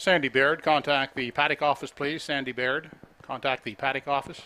Sandy Baird, contact the paddock office, please. Sandy Baird, contact the paddock office.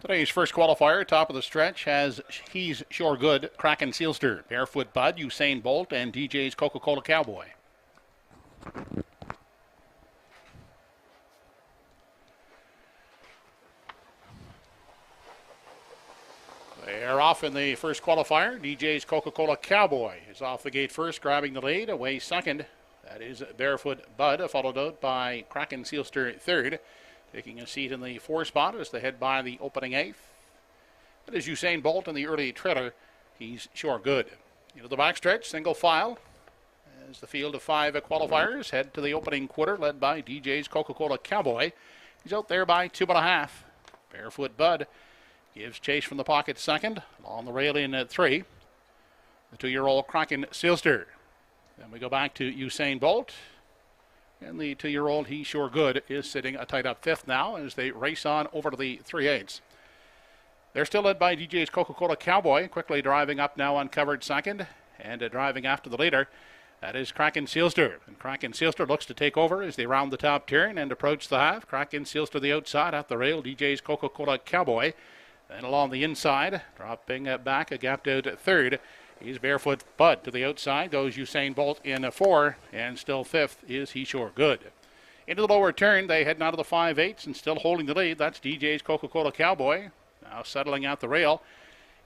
Today's first qualifier, top of the stretch, has He's Sure Good, Kraken Sealster, Barefoot Bud, Usain Bolt, and DJ's Coca-Cola Cowboy. They're off in the first qualifier. DJ's Coca-Cola Cowboy is off the gate first, grabbing the lead. Away second. That is Barefoot Bud, followed out by Kraken Sealster third. Taking a seat in the 4 spot as they head by the opening 8th. That is Usain Bolt in the early trailer. He's Sure Good. Into the backstretch, single file. As the field of 5 qualifiers head to the opening quarter, led by DJ's Coca-Cola Cowboy. He's out there by 2.5. Barefoot Bud gives chase from the pocket second. Along the rail in at 3. The 2-year-old Kraken Sealster. Then we go back to Usain Bolt. And the 2-year-old He's Sure Good is sitting a tight up 5th now as they race on over to the 3/8. They're still led by DJ's Coca-Cola Cowboy, quickly driving up now on covered second. And driving after the leader, that is Kraken Sealster. And Kraken Sealster looks to take over as they round the top turn and approach the half. Kraken Sealster the outside at the rail, DJ's Coca-Cola Cowboy. Then along the inside, dropping back, gapped out at 3rd. He's Barefoot Bud. To the outside goes Usain Bolt in 4, and still 5th is He's Sure Good. Into the lower turn, they head now to the 5/8 and still holding the lead. That's DJ's Coca-Cola Cowboy. Now settling out the rail.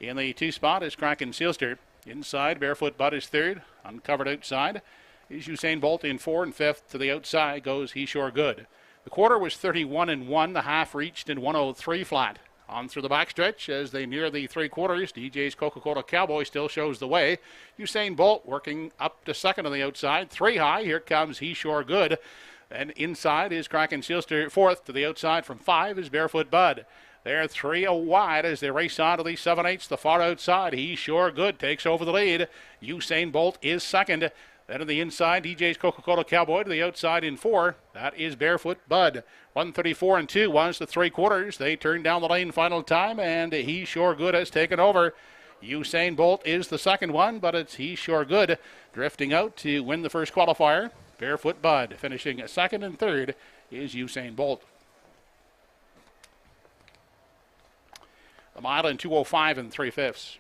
In the 2 spot is Kraken Sealster. Inside, Barefoot Bud is 3rd. Uncovered outside is Usain Bolt in 4, and 5th to the outside goes He's Sure Good. The quarter was 31-1. The half reached in 103 flat. On through the backstretch as they near the 3/4. DJ's Coca-Cola Cowboy still shows the way. Usain Bolt working up to second on the outside. 3 high. Here comes He's Sure Good. And inside is Kraken Sealster 4th. To the outside from 5 is Barefoot Bud. They're 3 wide as they race on to the 7/8. The far outside, He's Sure Good takes over the lead. Usain Bolt is second. Then on the inside, DJ's Coca-Cola Cowboy to the outside in 4. That is Barefoot Bud. 134-2 was the 3/4. They turn down the lane final time, and He's Sure Good has taken over. Usain Bolt is the second one, but it's He's Sure Good drifting out to win the first qualifier. Barefoot Bud finishing second, and 3rd is Usain Bolt. The mile in 2:05 3/5.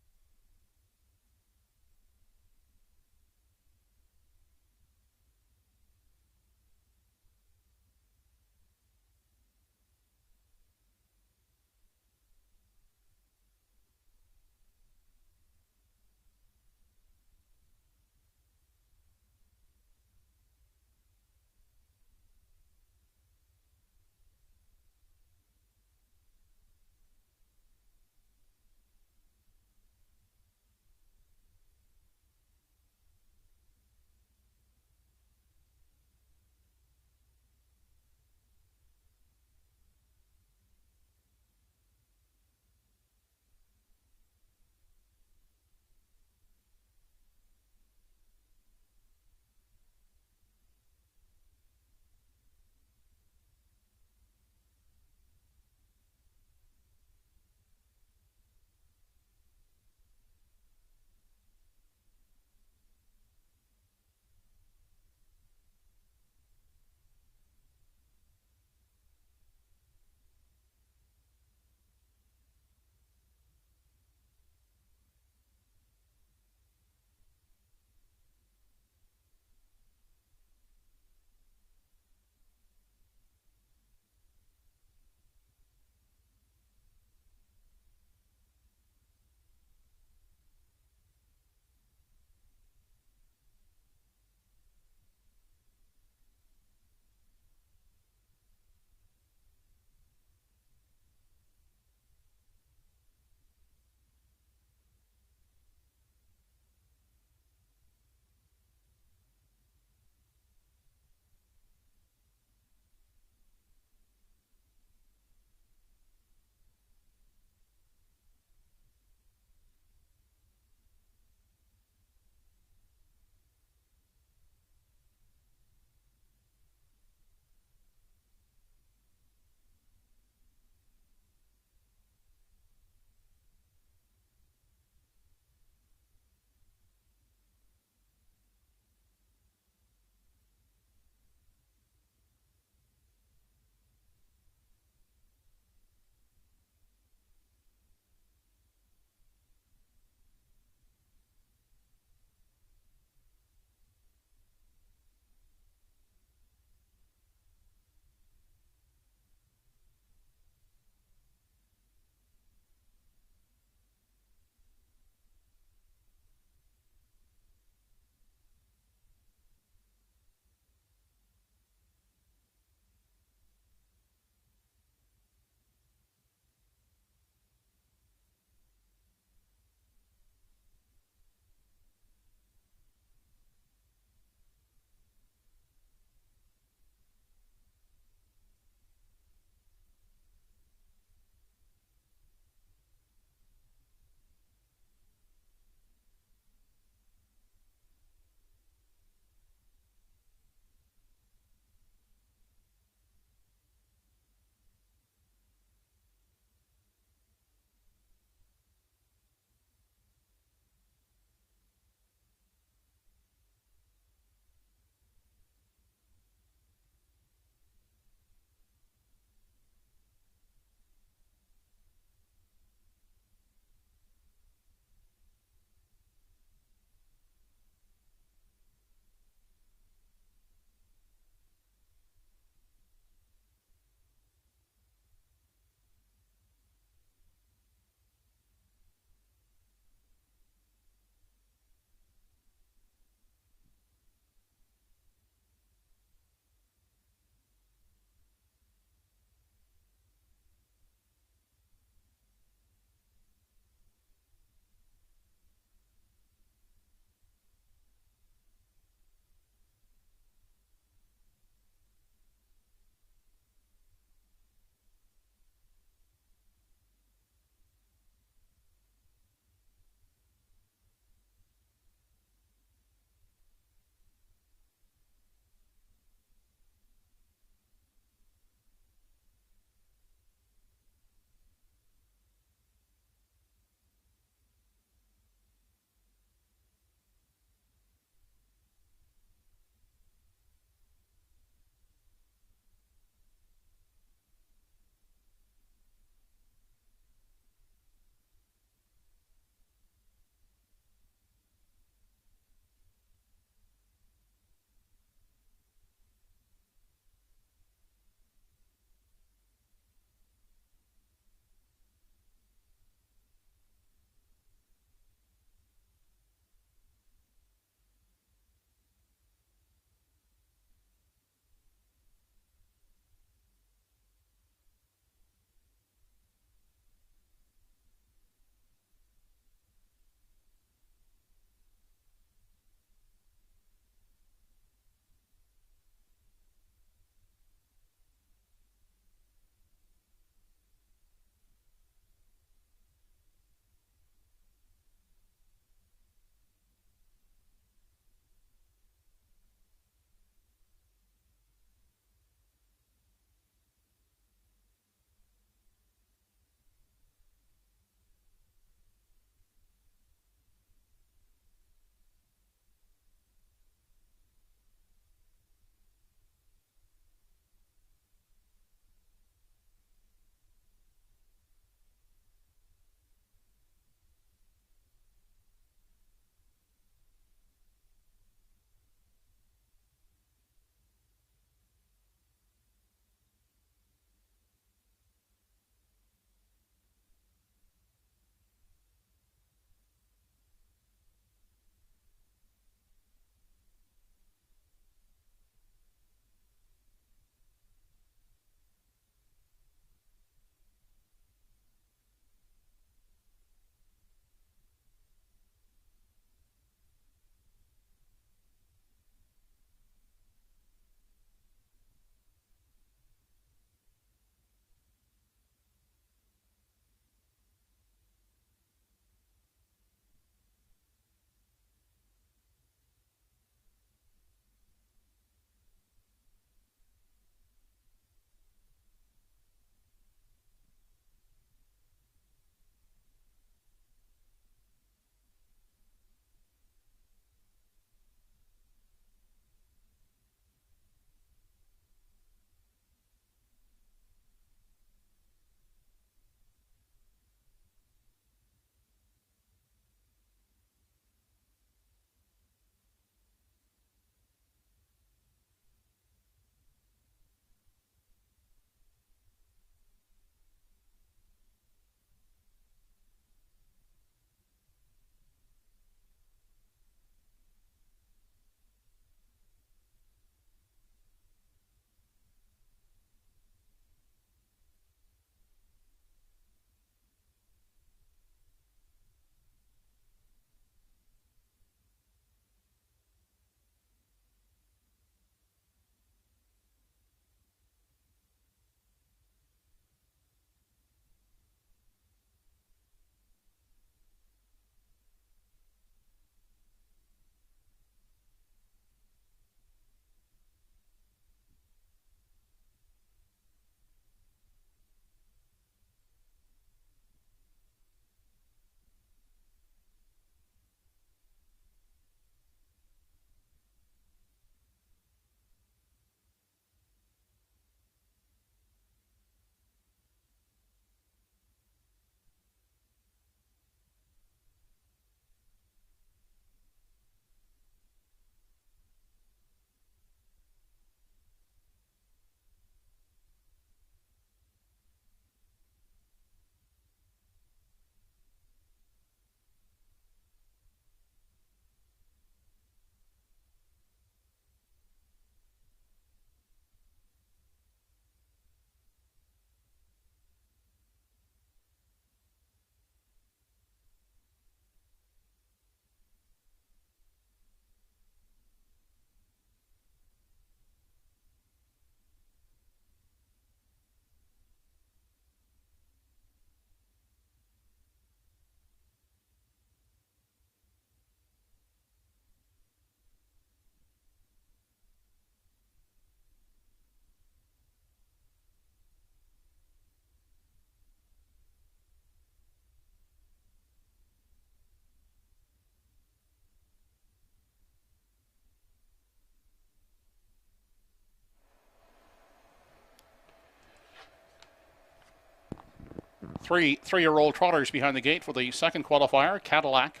three-year-old trotters behind the gate for the second qualifier. Cadillac,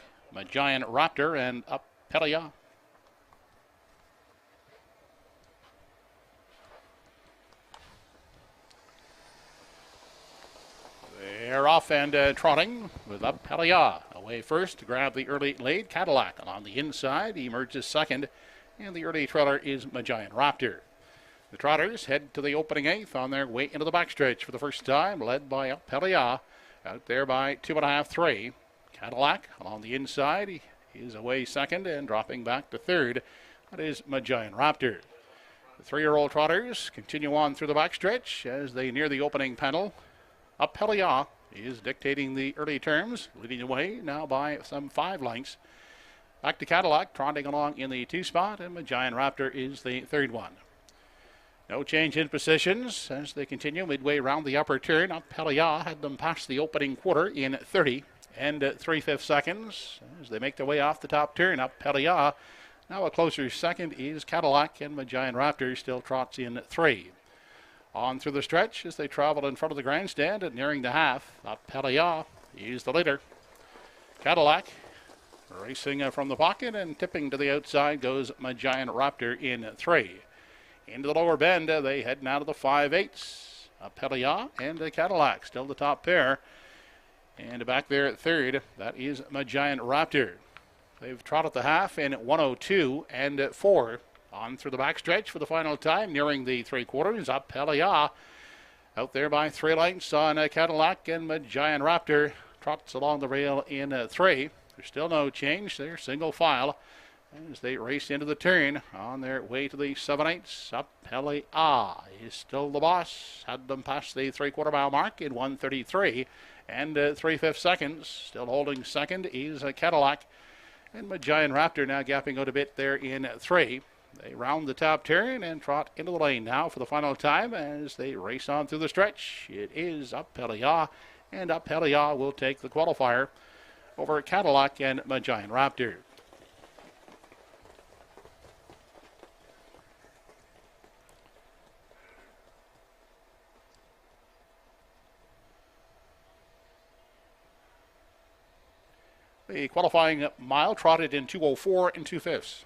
Giant Raptor, and Apelia. They're off and trotting with Apelia away first to grab the early lead. Cadillac on the inside emerges second, and the early trotter is Giant Raptor. The trotters head to the opening eighth on their way into the backstretch for the first time, led by Apelia, out there by 2.5, 3. Cadillac on the inside, he is away second and dropping back to third. That is Giant Raptor. The three-year-old trotters continue on through the backstretch as they near the opening panel. Apelia is dictating the early terms, leading the way now by some 5 lengths. Back to Cadillac, trotting along in the 2 spot, and Giant Raptor is the third one. No change in positions as they continue midway round the upper turn. Apelia had them past the opening quarter in 30 and 3/5 seconds as they make their way off the top turn. Apelia now a closer second is Cadillac, and Giant Raptor still trots in 3. On through the stretch as they travel in front of the grandstand and nearing the half. Apelia is the leader. Cadillac racing from the pocket and tipping to the outside goes Giant Raptor in 3. Into the lower bend, they head now to the 5/8. Apelia and Cadillac still the top pair. And back there at third, that is Giant Raptor. They've trotted the half in 1:02 and 4. On through the backstretch for the final time, nearing the 3/4. Apelia out there by 3 lengths on Cadillac, and Giant Raptor trots along the rail in 3. There's still no change. They're single file as they race into the turn on their way to the 7/8. Apelia is still the boss. Had them past the 3/4 mile mark in 1:33 and 3/5 seconds. Still holding second is Cadillac, and Giant Raptor now gapping out a bit there in 3. They round the top turn and trot into the lane now for the final time as they race on through the stretch. It is Apelia, and Apelia will take the qualifier over Cadillac and Giant Raptor. The qualifying mile trotted in 2:04 and 2/5.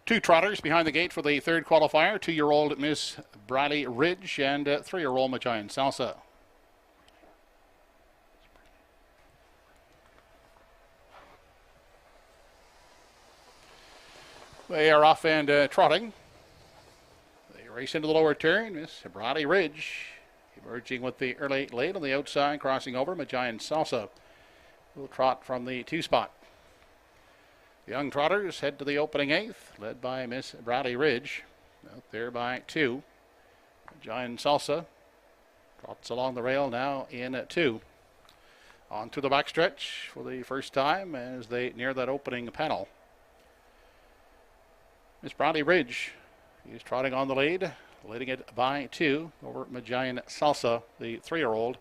Two trotters behind the gate for the third qualifier. 2-year-old Miss Bradley Ridge and 3-year-old Majian Salsa. They are off and trotting. They race into the lower turn. Miss Bradley Ridge emerging with the early late on the outside, crossing over. Majian Salsa will trot from the 2 spot. The young trotters head to the opening 8th, led by Miss Bradley Ridge. Out there by 2. Majian Salsa trots along the rail now in 2. On to the backstretch for the first time as they near that opening panel. Miss Bradley Ridge is trotting on the lead, leading it by 2 over Majian Salsa, the 3-year-old,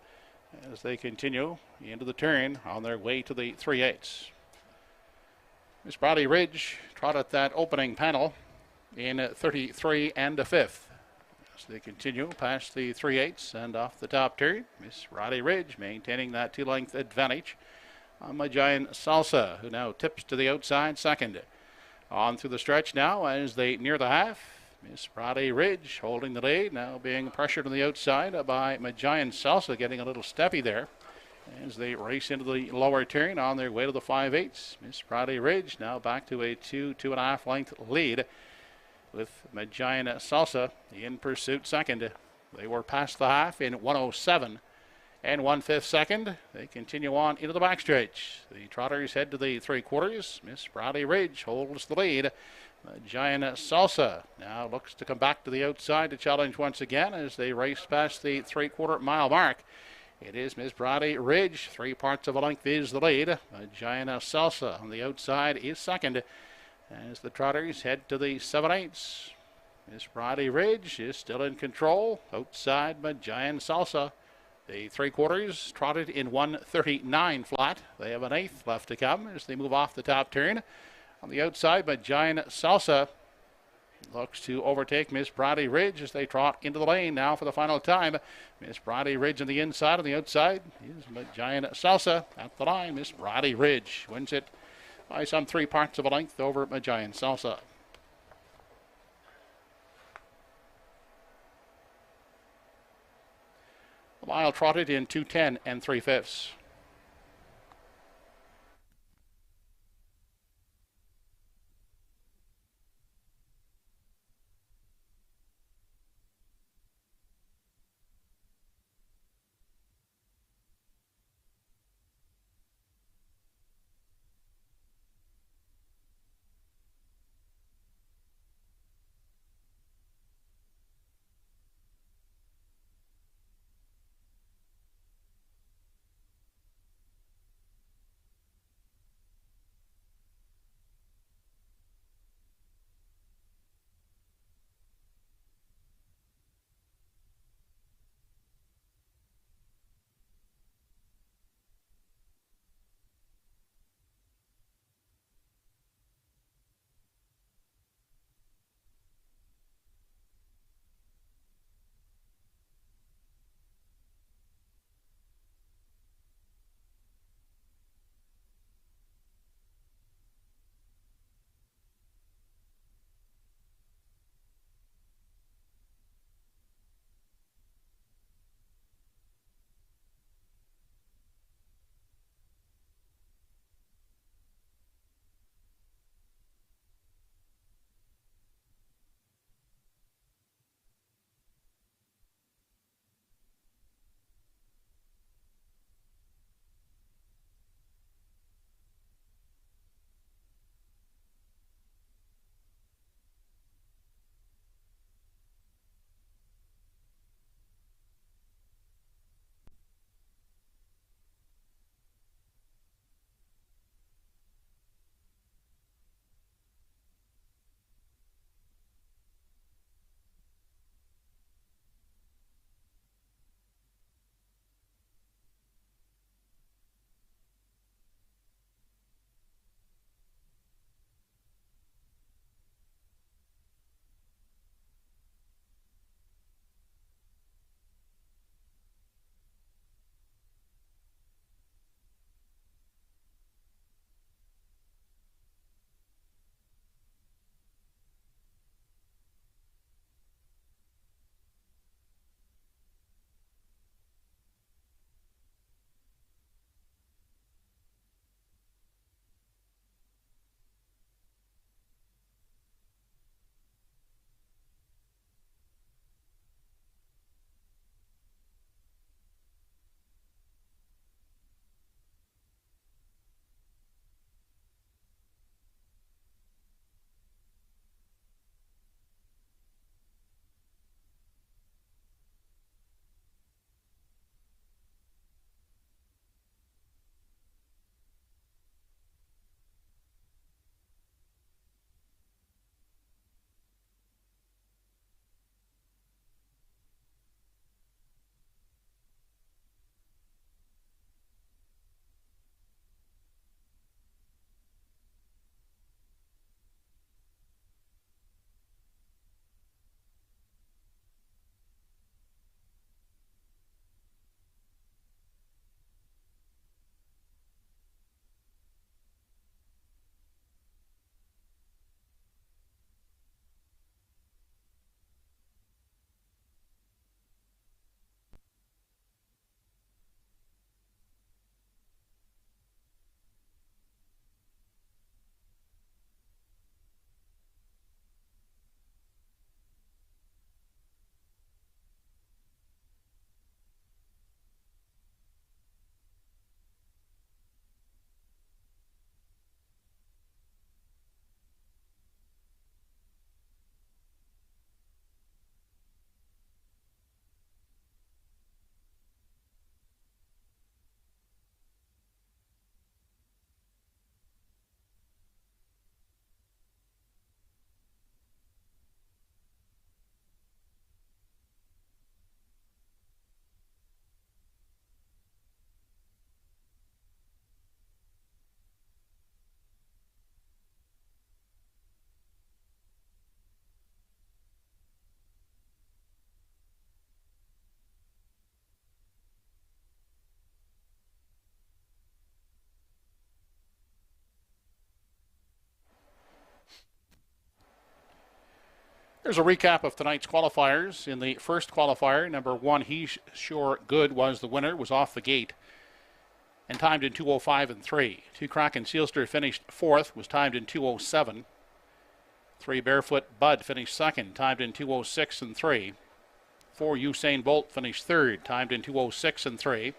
as they continue into the turn on their way to the 3/8. Miss Bradley Ridge trotted that opening panel in 33 and a 5th. As they continue past the 3/8 and off the top turn, Miss Bradley Ridge maintaining that 2-length advantage on Majian Salsa, who now tips to the outside second. On through the stretch now as they near the half. Miss Bradley Ridge holding the lead, now being pressured on the outside by Majian Salsa, getting a little steppy there as they race into the lower turn on their way to the 5/8. Miss Bradley Ridge now back to a 2.5 length lead with Majian Salsa in pursuit second. They were past the half in 1:07 and 1/5 second. They continue on into the backstretch. The trotters head to the 3/4. Miss Bradley Ridge holds the lead. Majian Salsa now looks to come back to the outside to challenge once again as they race past the 3/4 mile mark. It is Miss Bradley Ridge. 3 parts of a length is the lead. Majian Salsa on the outside is second as the trotters head to the 7/8. Miss Bradley Ridge is still in control. Outside Majian Salsa. The 3/4 trotted in 1:39 flat. They have an 1/8 left to come as they move off the top turn. On the outside, Majian Salsa looks to overtake Miss Bradley Ridge as they trot into the lane now for the final time. Miss Bradley Ridge on the inside. On the outside is Majian Salsa at the line. Miss Bradley Ridge wins it by some 3 parts of a length over Majian Salsa. The mile trotted in 2:10 and 3/5. Here's a recap of tonight's qualifiers. In the first qualifier, number 1, He's Sure Good was the winner, was off the gate and timed in 2:05 and 3. 2 Kraken Sealster finished 4th, was timed in 2:07. 3 Barefoot Bud finished 2nd, timed in 2:06 and 3. 4 Usain Bolt finished 3rd, timed in 2:06 and 3.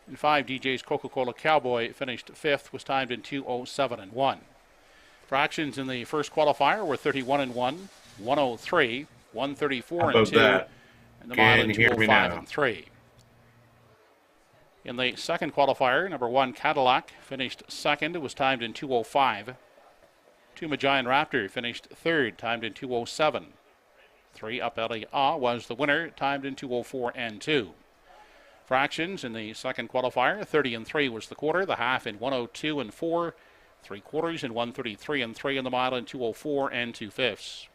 And 5 DJ's Coca-Cola Cowboy finished 5th, was timed in 2:07 and 1. Fractions in the first qualifier were 31 and 1, 103, 134 and 2, that? and the mile in 2:05 and 3. In the second qualifier, number 1 Cadillac finished 2nd. It was timed in 2:05. 2 Magian Raptor finished 3rd, timed in 2:07. 3 Up Ellie Ah was the winner, timed in 2:04 and 2. Fractions in the second qualifier, 30 and 3 was the quarter, the half in 102 and 4, 3/4 in 133 and 3, and the mile in 2:04 and 2/5.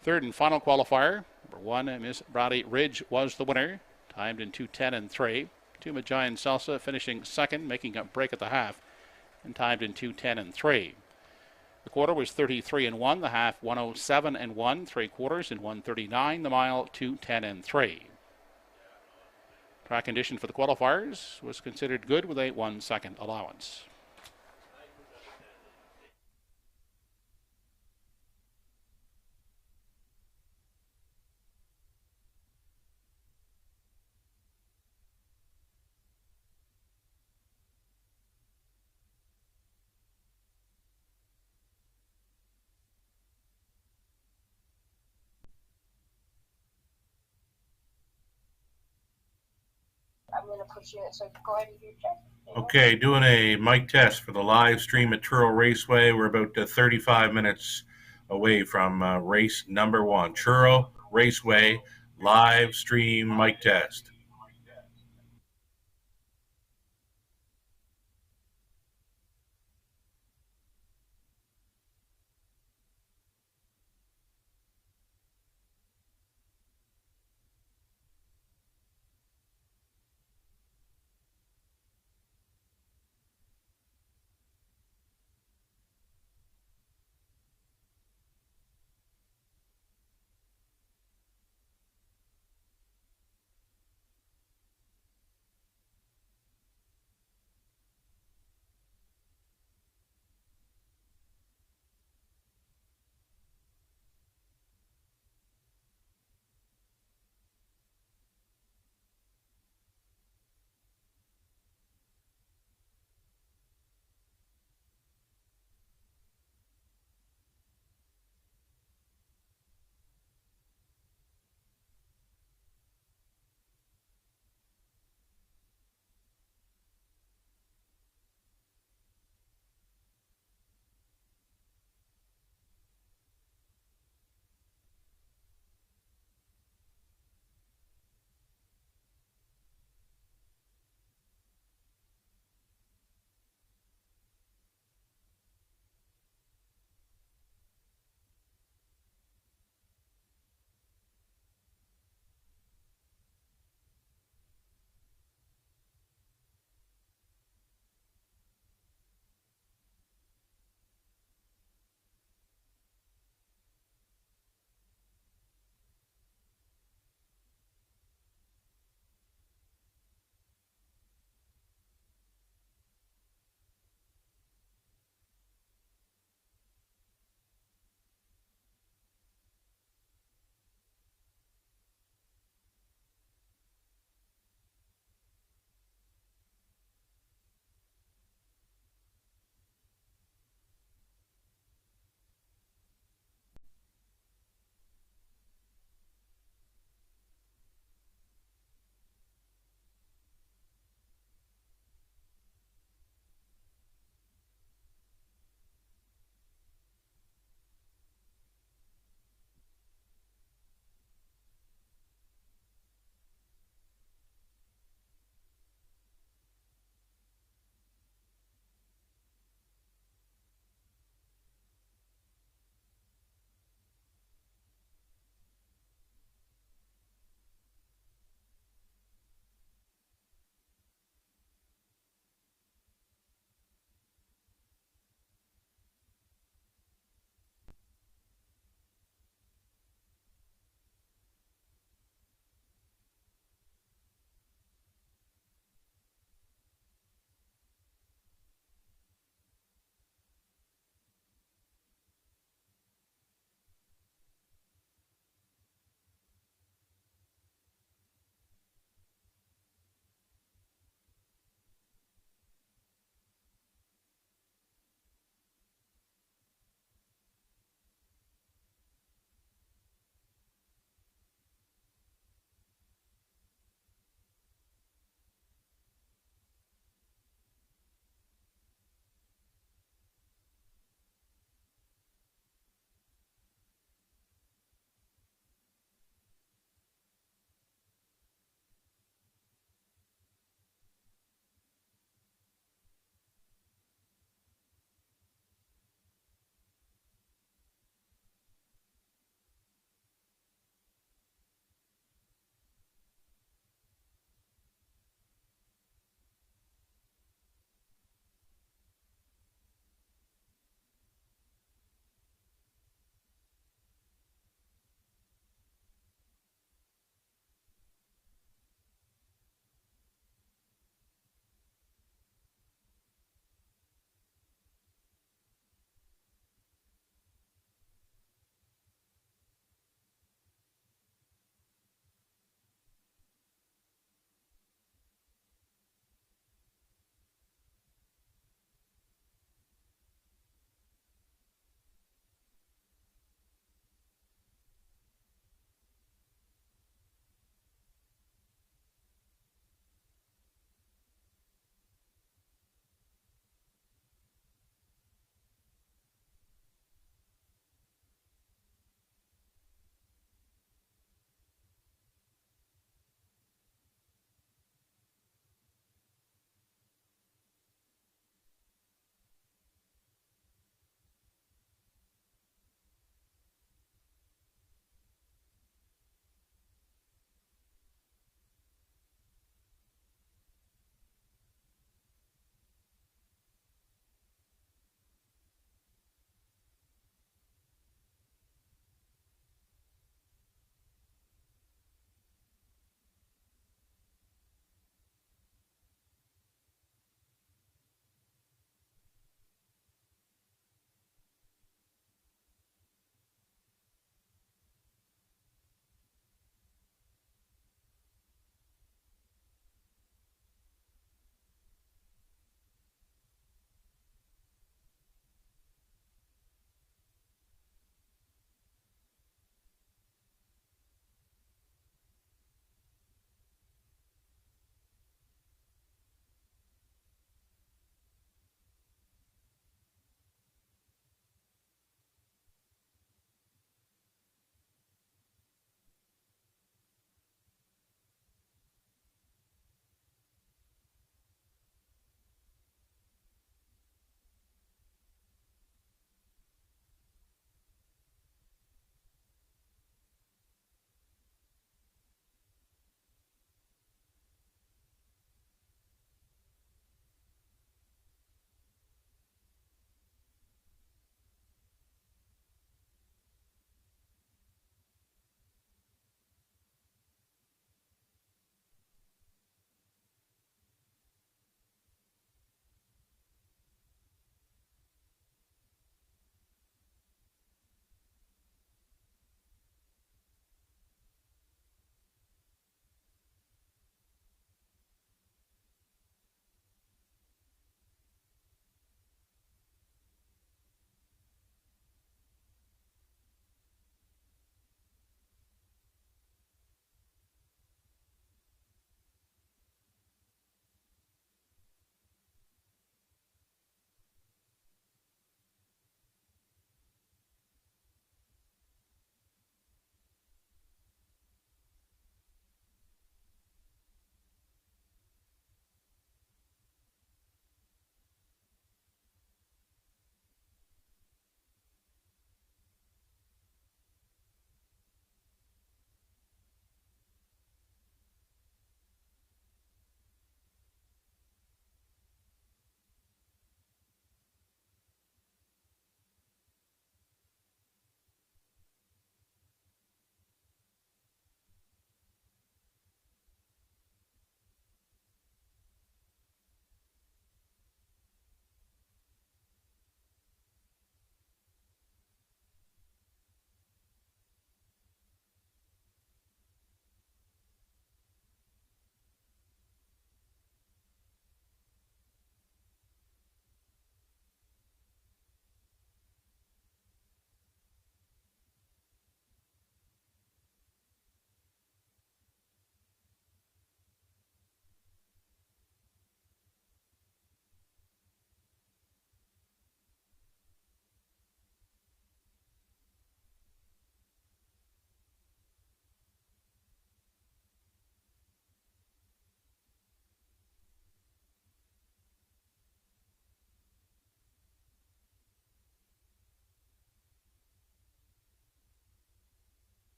Third and final qualifier, number 1 Miss Brady Ridge was the winner, timed in 2:10 and 3. 2 Magian Salsa finishing 2nd, making a break at the half, and timed in 2:10 and 3. The quarter was 33 and 1, the half 107 and 1, 3/4 in 139, the mile 2:10 and 3. Track condition for the qualifiers was considered good with a 1-second allowance. I'm going to push it, so go ahead and do your check. Okay, doing a mic test for the live stream at Truro Raceway. We're about 35 minutes away from race number 1. Truro Raceway live stream mic test.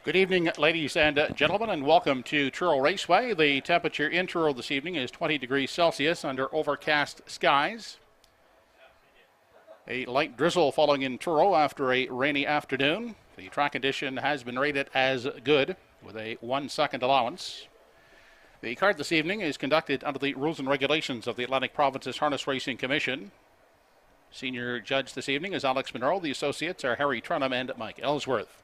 Good evening, ladies and gentlemen, and welcome to Truro Raceway. The temperature in Truro this evening is 20 degrees Celsius under overcast skies. A light drizzle falling in Truro after a rainy afternoon. The track condition has been rated as good with a 1 second allowance. The card this evening is conducted under the rules and regulations of the Atlantic Provinces Harness Racing Commission. Senior judge this evening is Alex Monroe. The associates are Harry Trenham and Mike Ellsworth.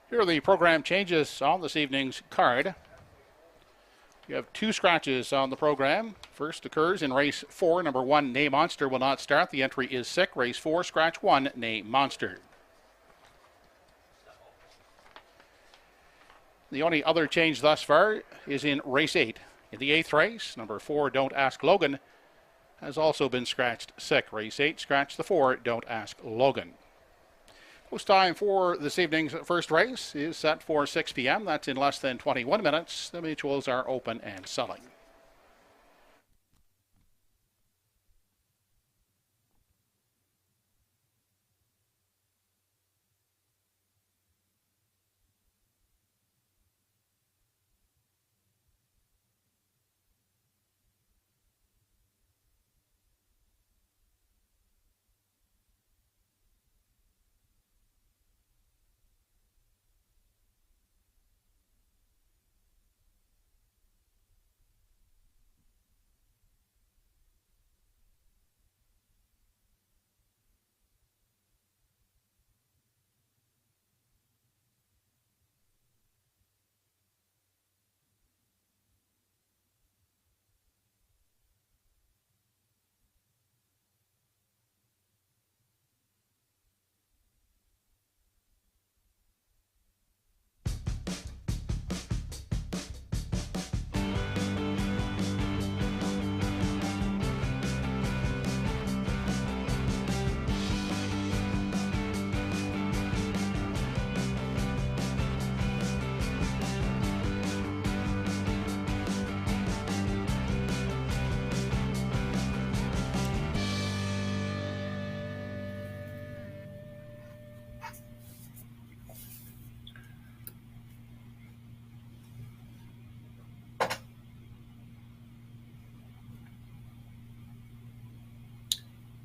Here are the program changes on this evening's card. You have 2 scratches on the program. First occurs in race 4. Number 1, Nay Monster will not start. The entry is sick. Race 4, scratch 1, Nay Monster. The only other change thus far is in race 8. In the 8th race, number 4, Don't Ask Logan, has also been scratched sick. Race 8, scratch the 4, Don't Ask Logan. Post time for this evening's first race is set for 6 p.m. That's in less than 21 minutes. The mutuals are open and selling.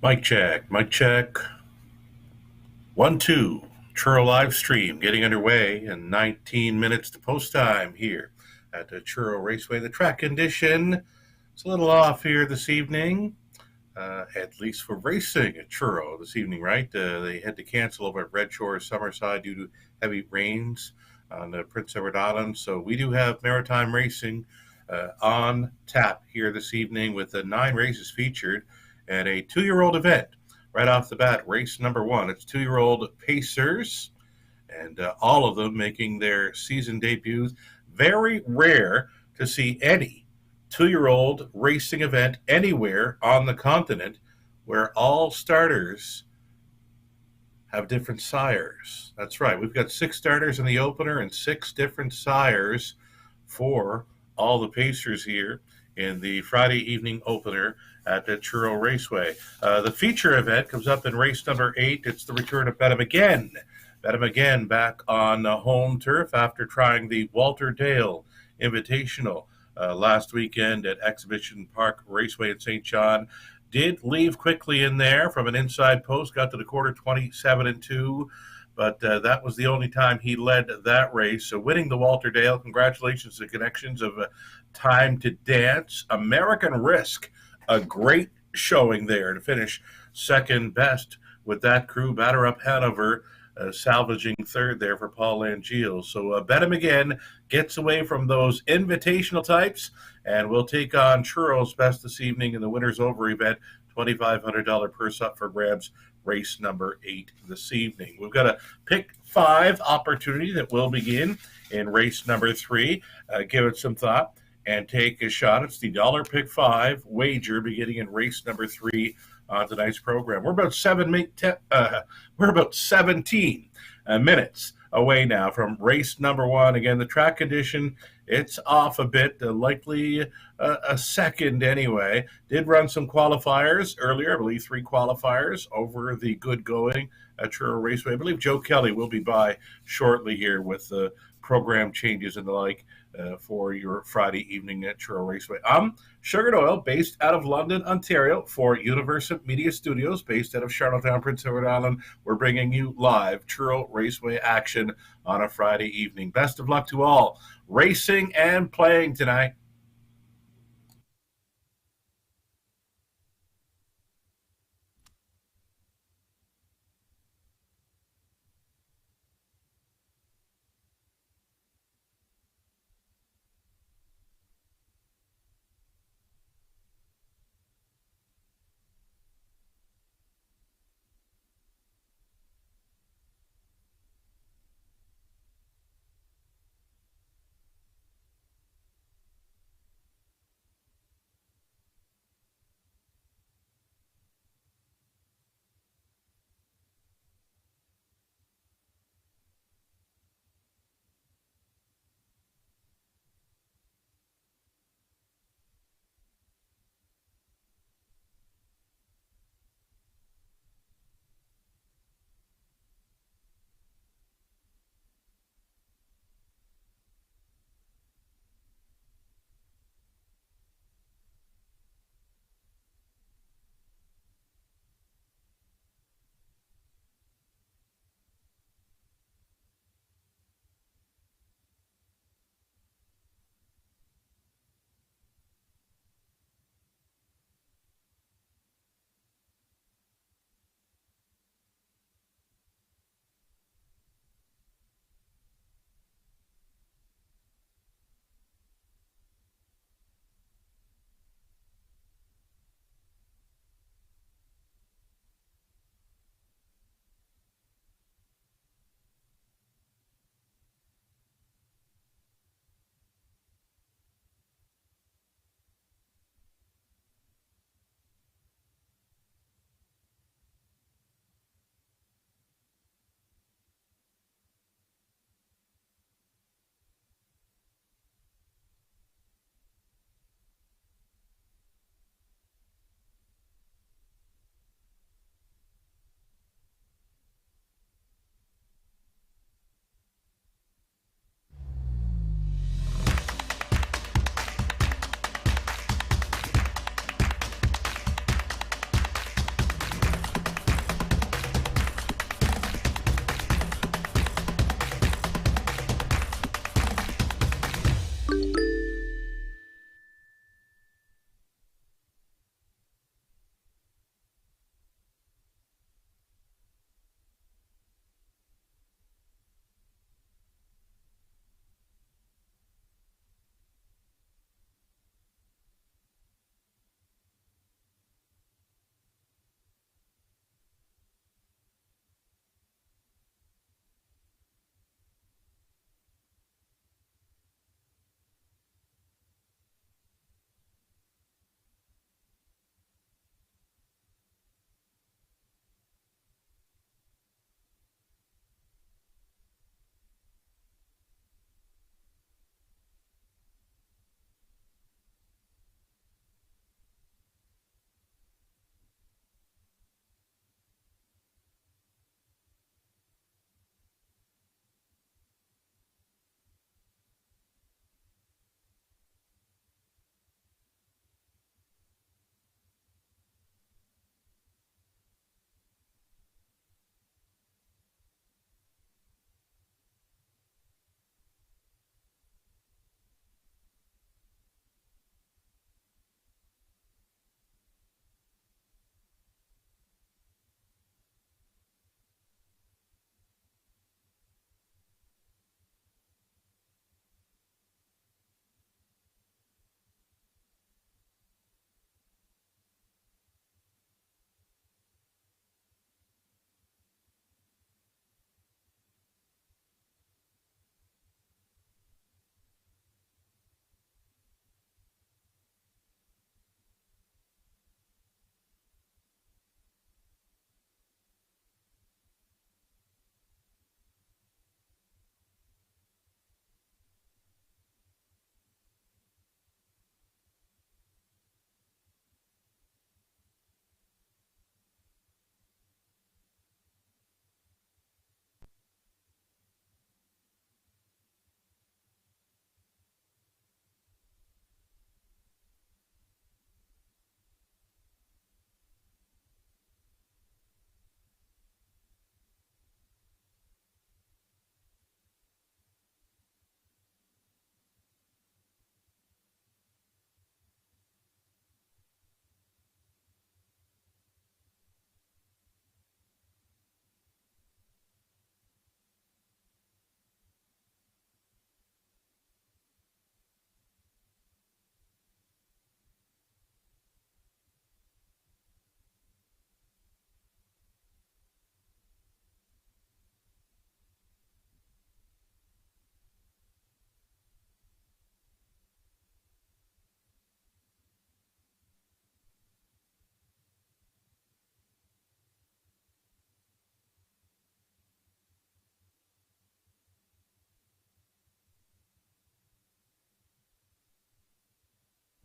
Mic check, mic check. 1, 2. Truro live stream getting underway in 19 minutes to post time here at the Truro Raceway. The track condition is a little off here this evening, at least for racing at Truro this evening, right? They had to cancel over at Red Shore Summerside due to heavy rains on Prince Edward Island. So we do have maritime racing on tap here this evening with 9 races featured and a 2-year-old event. Right off the bat, race number 1. It's 2-year-old Pacers, and all of them making their season debuts. Very rare to see any 2-year-old racing event anywhere on the continent where all starters have different sires. That's right. We've got 6 starters in the opener and 6 different sires for all the Pacers here in the Friday evening opener at the Truro Raceway. The feature event comes up in race number 8. It's the return of Bet 'em Again. Bet 'em Again back on home turf after trying the Walter Dale Invitational last weekend at Exhibition Park Raceway in St. John. Did leave quickly in there from an inside post, got to the quarter 27-2, but that was the only time he led that race. So winning the Walter Dale, congratulations to Connections of Time to Dance. American Risk, a great showing there to finish second best with that crew. Batter up Hanover, salvaging third there for Paul Langeal. So Bet 'em Again gets away from those invitational types, and we'll take on Truro's best this evening in the Winners Over event. $2,500 purse up for grabs, race number 8 this evening. We've got a pick 5 opportunity that will begin in race number 3. Give it some thought and take a shot. It's the dollar pick 5 wager beginning in race number 3 on tonight's program. We're about 17 minutes away now from race number one. Again, the track condition, it's off a bit, likely a second anyway. Did run some qualifiers earlier, I believe 3 qualifiers over the good going at Truro Raceway. I believe Joe Kelly will be by shortly here with the program changes and the like for your Friday evening at Truro Raceway. Sugar Oil, based out of London, Ontario, for Universal Media Studios, based out of Charlottetown, Prince Edward Island. We're bringing you live Truro Raceway action on a Friday evening. Best of luck to all racing and playing tonight.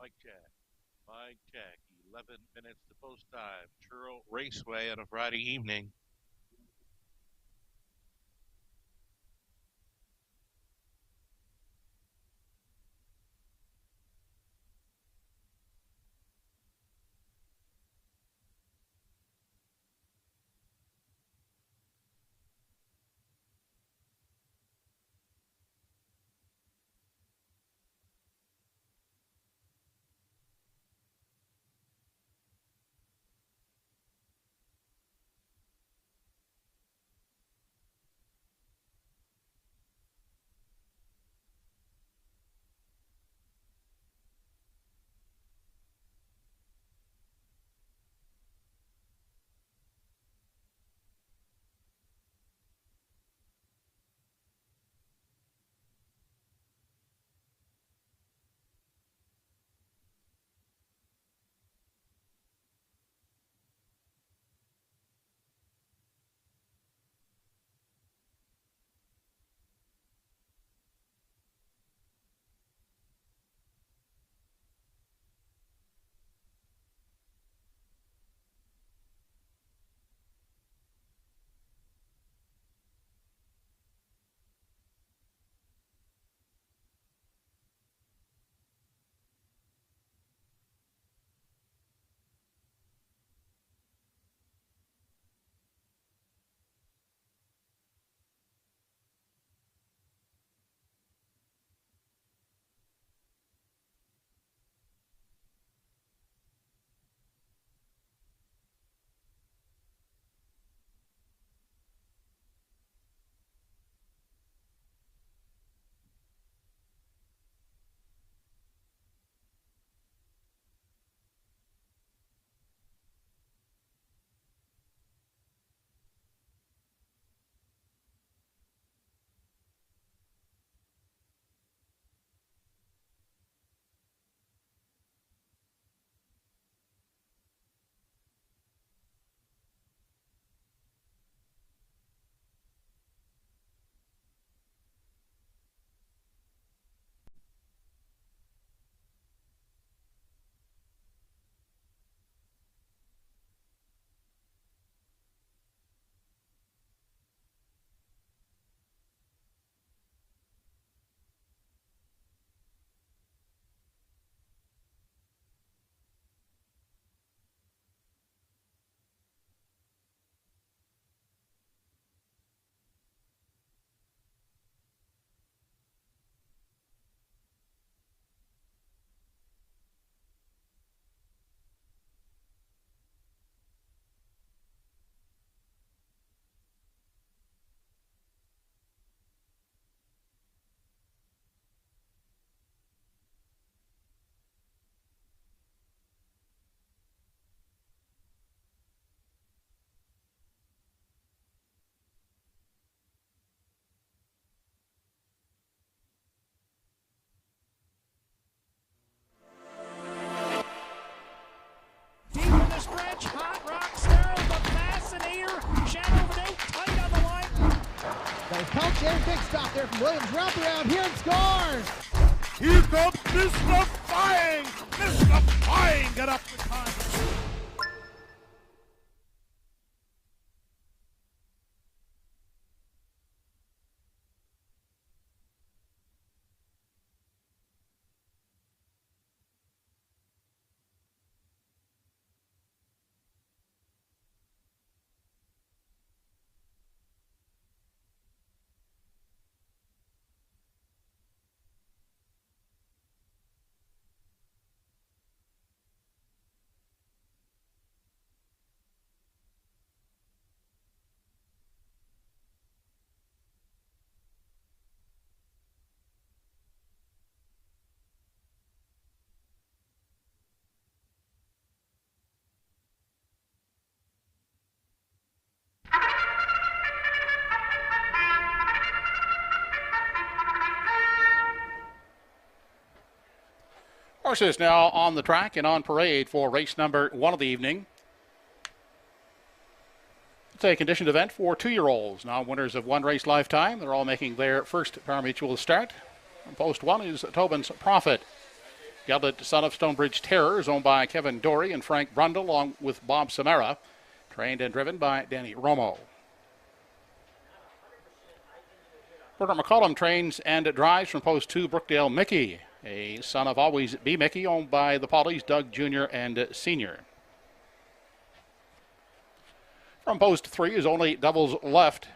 Mike check. Mike check. 11 minutes to post time. Truro Raceway on a Friday evening. Coach and big stop there from Williams. Wrap around here and scores. Here comes Mr. Flying. Mr. Flying got up the time. Horses now on the track and on parade for race number 1 of the evening. It's a conditioned event for 2-year-olds. Now winners of one race lifetime. They're all making their first parimutuel start. Post 1 is Tobin's Profit. Gelded Son of Stonebridge Terror is owned by Kevin Dory and Frank Brundle, along with Bob Samara. Trained and driven by Danny Romo. Bernard McCollum trains and drives from post 2 Brookdale Mickey, a son of Always Be Mickey, owned by the Pollies, Doug Jr. and Sr. From post 3 is only doubles left.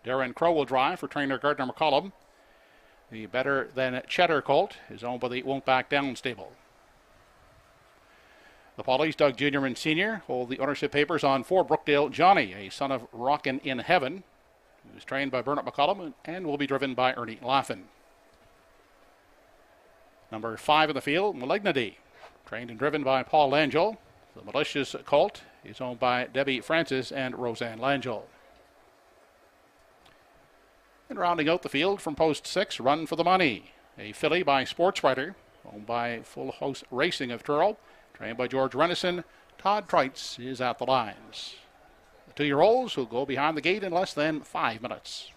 Darren Crow will drive for trainer Gardner McCollum. The Better Than Cheddar colt is owned by the Won't Back Down stable. The Pollies, Doug Jr. and Sr. hold the ownership papers on 4 Brookdale Johnny, a son of Rockin' in Heaven, who is trained by Bernard McCollum and will be driven by Ernie Laffin. Number 5 in the field, Malignity, trained and driven by Paul Langell. The Malicious colt is owned by Debbie Francis and Roseanne Langell. And rounding out the field from post 6, Run for the Money, a filly by Sportswriter, owned by Full House Racing of Truro, trained by George Renison. Todd Treitz is at the lines. The 2-year-olds will go behind the gate in less than 5 minutes.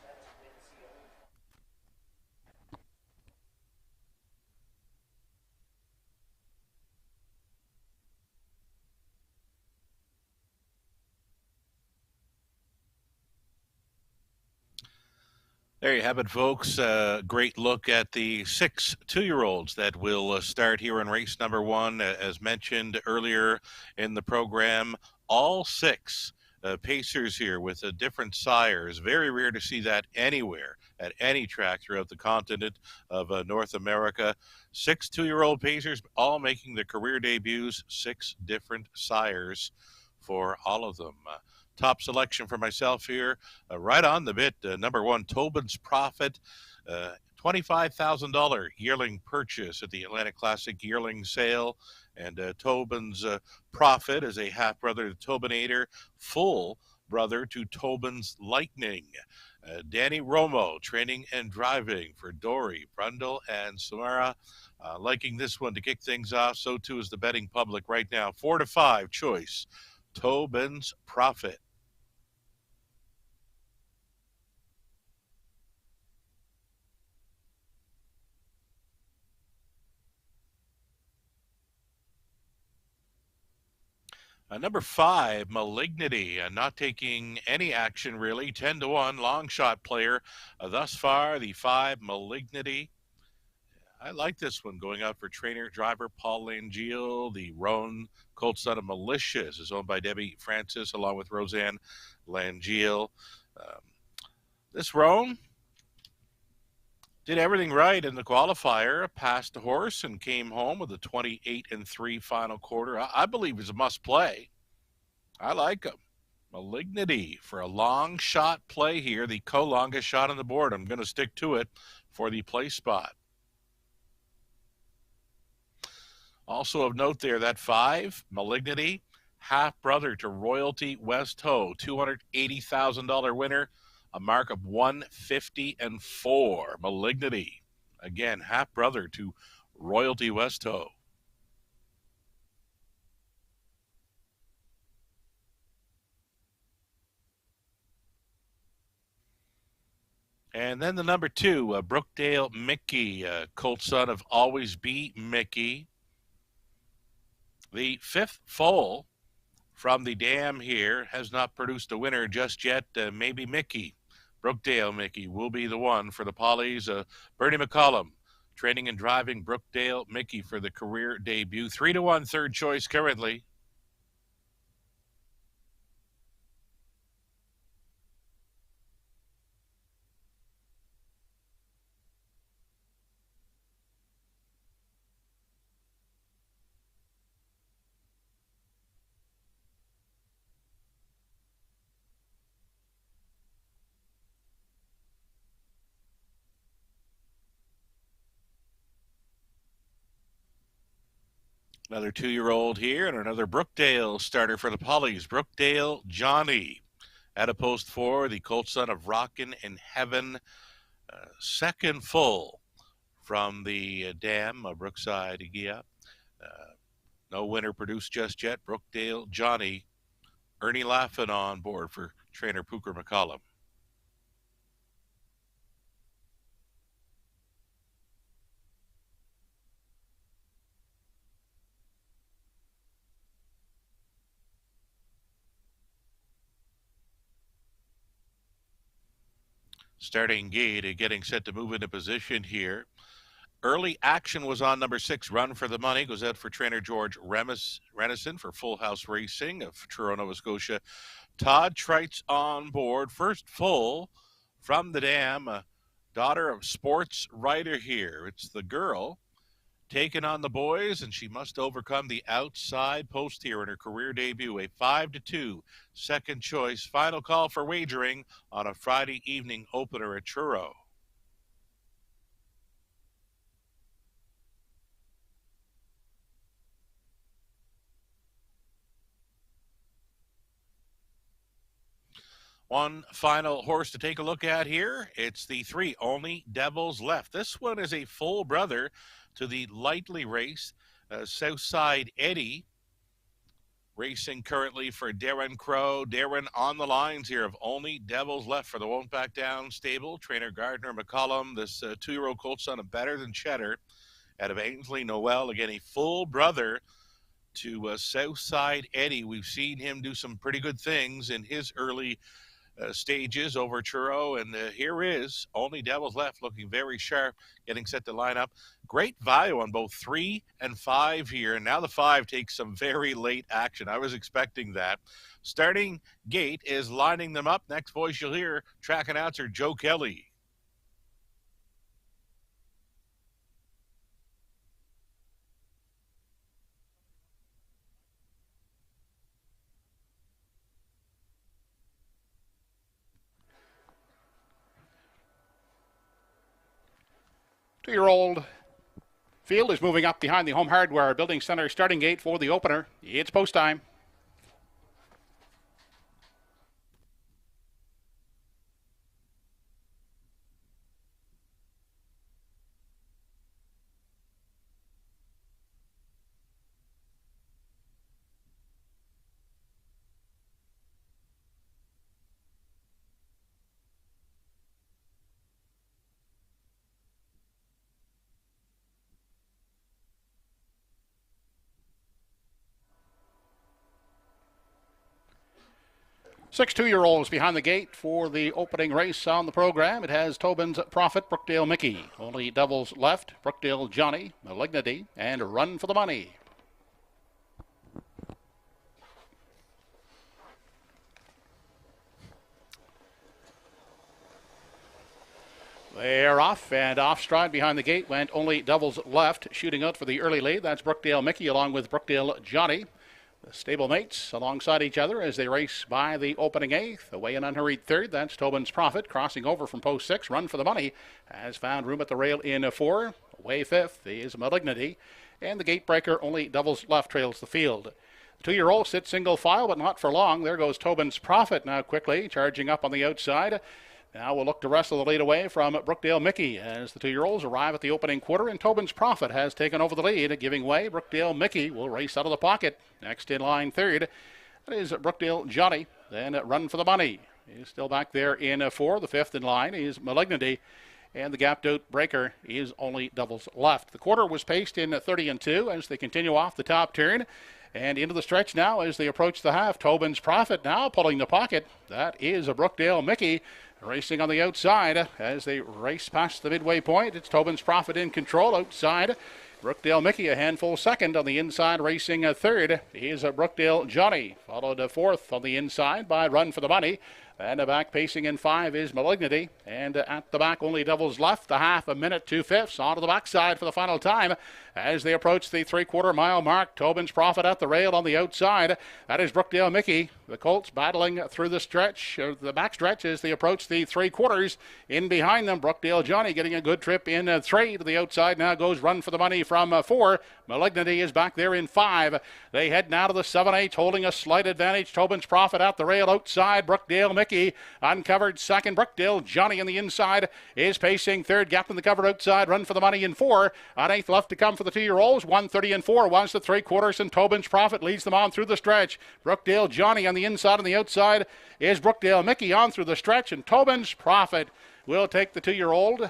There you have it, folks. Great look at the 6 2-year-olds that will start here in race number 1. As mentioned earlier in the program, all 6 pacers here with different sires. Very rare to see that anywhere at any track throughout the continent of North America. 6 2-year-old pacers, all making their career debuts. 6 different sires for all of them. Top selection for myself here, right on the bit. Number 1, Tobin's Prophet, $25,000 yearling purchase at the Atlantic Classic yearling sale. And Tobin's Prophet is a half brother to Tobinator, full brother to Tobin's Lightning. Danny Romo training and driving for Dory, Brundle, and Samara. Liking this one to kick things off. So too is the betting public right now. 4 to 5 choice, Tobin's Prophet. Number 5, Malignity, not taking any action really. 10 to 1, long shot player. Thus far, the 5, Malignity. I like this one going out for trainer driver Paul Langell. The Roan colt son of Malicious is owned by Debbie Francis along with Roseanne Langell. This Roan did everything right in the qualifier, passed the horse and came home with a 28-3 final quarter. I believe he's a must play. I like him. Malignity for a long shot play here, the co-longest shot on the board. I'm going to stick to it for the play spot. Also of note there, that 5, Malignity, half brother to Royalty West Ho, $280,000 winner. A mark of 150-4. Malignity. Again, half brother to Royalty West Ho. And then the number 2, Brookdale Mickey, colt son of Always Be Mickey. The 5th foal from the dam here has not produced a winner just yet. Maybe Mickey. Brookdale Mickey will be the one for the Pollies. Bernie McCollum training and driving Brookdale Mickey for the career debut. 3 to 1, third choice currently. Another 2-year-old here and another Brookdale starter for the Pollies. Brookdale Johnny at a post 4, the colt son of Rockin' in Heaven. Second full from the dam, Brookside Gia. No winner produced just yet. Brookdale Johnny. Ernie Laffin on board for trainer Pooker McCollum. Starting gate getting set to move into position here. Early action was on number 6, Run for the Money. Goes out for trainer George Renison for Full House Racing of Truro, Nova Scotia. Todd Treitz on board. First full from the dam. Daughter of sports writer here. It's the girl taking on the boys, and she must overcome the outside post here in her career debut. A 5-2 second choice. Final call for wagering on a Friday evening opener at Truro. One final horse to take a look at here. It's the 3, Only Devils Left. This one is a full brother to the lightly raced Southside Eddie. Racing currently for Darren Crow. Darren on the lines here of Only Devils Left for the Won't Back Down stable. Trainer Gardner McCollum, this 2-year-old colt son of Better Than Cheddar out of Ainsley Noel. Again, a full brother to Southside Eddie. We've seen him do some pretty good things in his early stages over Truro, and here is Only Devils Left, looking very sharp, getting set to line up. Great value on both 3 and 5 here, and now the 5 takes some very late action. I was expecting that. Starting gate is lining them up. Next voice you'll hear, track announcer Joe Kelly. Two-year-old field is moving up behind the Home Hardware Building Center starting gate for the opener. It's post time. Six two-year-olds behind the gate for the opening race on the program. It has Tobin's Prophet, Brookdale Mickey, Only Devils Left, Brookdale Johnny, Malignity, and Run for the Money. They're off, and off stride behind the gate went Only Devils Left, shooting out for the early lead. That's Brookdale Mickey along with Brookdale Johnny. The stablemates alongside each other as they race by the opening eighth. Away an unhurried third. That's Tobin's Prophet crossing over from post 6. Run for the Money has found room at the rail in 4. Away fifth is Malignity. And the gate breaker Only Devils Left trails the field. The 2-year-old sits single file, but not for long. There goes Tobin's Prophet now quickly, charging up on the outside. Now we'll look to wrestle the lead away from Brookdale Mickey as the 2-year-olds arrive at the opening quarter, and Tobin's Prophet has taken over the lead, giving way. Brookdale Mickey will race out of the pocket. Next in line third, that is Brookdale Johnny. Then Run for the Money. He's still back there in 4. The 5th in line is Malignity, and the gapped out breaker is Only Devils Left. The quarter was paced in 30-2 as they continue off the top turn. And into the stretch now as they approach the half. Tobin's Prophet now pulling the pocket. That is a Brookdale Mickey racing on the outside as they race past the midway point. It's Tobin's Prophet in control outside. Brookdale Mickey a handful second. On the inside racing third is Brookdale Johnny, followed fourth on the inside by Run for the Money. And back pacing in 5 is Malignity. And at the back, Only Devils Left. The half, a minute 2/5 onto the backside for the final time as they approach the 3/4 mile mark. Tobin's Prophet at the rail on the outside. That is Brookdale Mickey. The Colts battling through the stretch, the back stretch as they approach the 3/4. In behind them, Brookdale Johnny getting a good trip in 3. To the outside now goes Run for the Money from 4. Malignity is back there in 5. They head now to the 7/8, holding a slight advantage. Tobin's Prophet at the rail outside. Brookdale Mickey uncovered second. Brookdale Johnny on the inside is pacing third. Gap in the cover outside. Run for the Money in 4. On 8th left to come for the 2-year-olds. 1:30-4 wants the 3/4, and Tobin's Prophet leads them on through the stretch. Brookdale Johnny on the inside. On the outside is Brookdale Mickey on through the stretch, and Tobin's Prophet will take the 2-year-old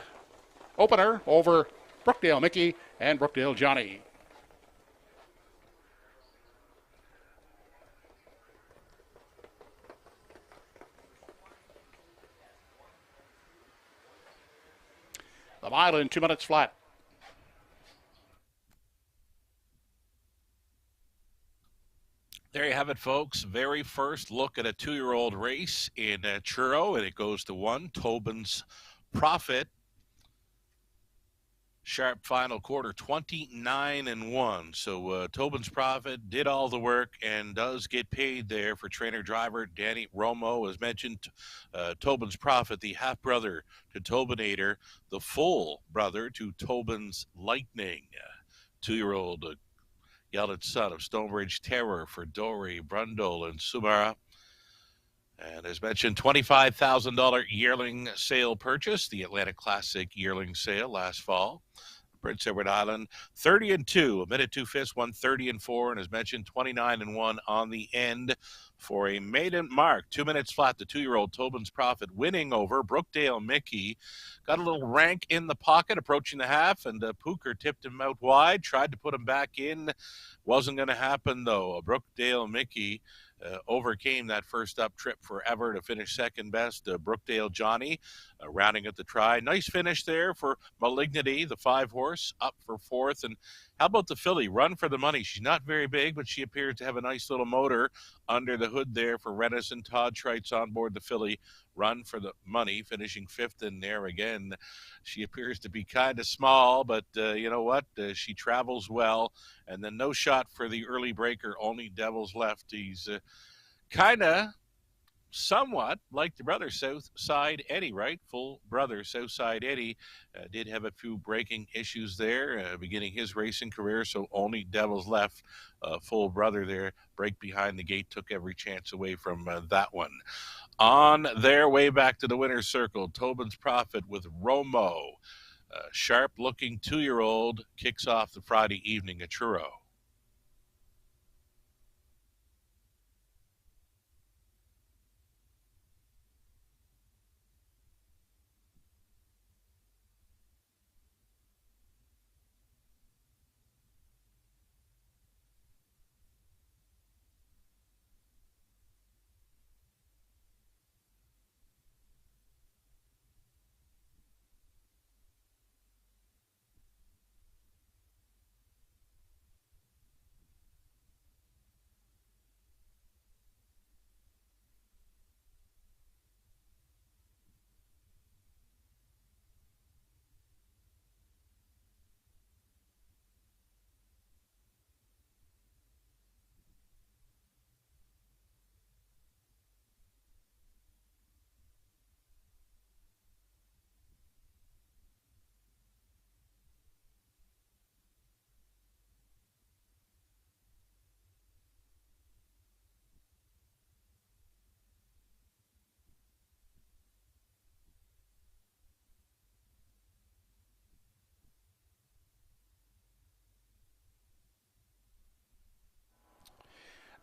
opener over Brookdale Mickey and Brookdale Johnny. Mile in 2 minutes flat. There you have it, folks. Very first look at a 2-year-old race in Truro, and it goes to 1. Tobin's Profit. Sharp final quarter, 29-1. So Tobin's Profit did all the work and does get paid there for trainer-driver Danny Romo. As mentioned, Tobin's Profit, the half-brother to Tobinator, the full brother to Tobin's Lightning. 2-year-old gelded son of Stonebridge Terror for Dory, Brundle, and Sumara. And as mentioned, $25,000 yearling sale purchase, the Atlantic Classic yearling sale last fall. Prince Edward Island, 30-2, a minute 2 fifths, 130-4, and as mentioned, 29-1 on the end for a maiden mark. 2 minutes flat, the 2-year-old Tobin's Profit winning over Brookdale Mickey. Got a little rank in the pocket, approaching the half, and Pooker tipped him out wide, tried to put him back in. Wasn't going to happen, though. Brookdale Mickey overcame that first up trip forever to finish second best. Brookdale Johnny rounding at the try. Nice finish there for Malignity, the 5-horse, up for fourth. And how about the filly? Run for the Money. She's not very big, but she appears to have a nice little motor under the hood there for Renison. Todd Trites on board the filly. Run for the Money, finishing fifth in there again. She appears to be kind of small, but you know what? She travels well. And then no shot for the early breaker, Only Devils Left. He's kind of somewhat like the brother Southside Eddie, right? Full brother Southside Eddie did have a few braking issues there beginning his racing career, so Only Devils Left. Full brother there, break behind the gate, took every chance away from that one. On their way back to the winner's circle, Tobin's Profit with Romo. Sharp-looking 2-year-old kicks off the Friday evening at Truro.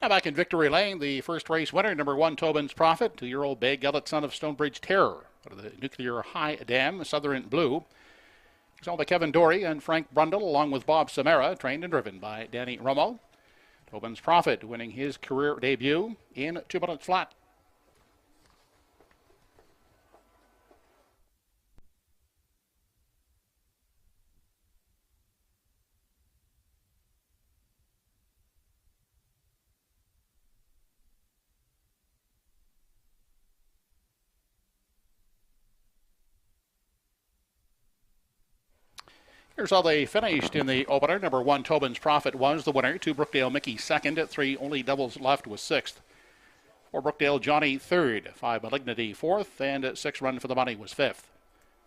Now back in Victory Lane, the first race winner, number 1, Tobin's Profit, 2-year-old bay gelded son of Stonebridge Terror, out of the Nuclear High Dam, Southern Blue. He's owned by Kevin Dory and Frank Brundle, along with Bob Samara, trained and driven by Danny Romo. Tobin's Profit winning his career debut in 2 minutes flat. Here's how they finished in the opener. Number 1, Tobin's Profit was the winner. 2, Brookdale Mickey second. 3, Only Devils Left was sixth. 4, Brookdale Johnny third. 5, Malignity fourth. And 6, Run for the Money was fifth.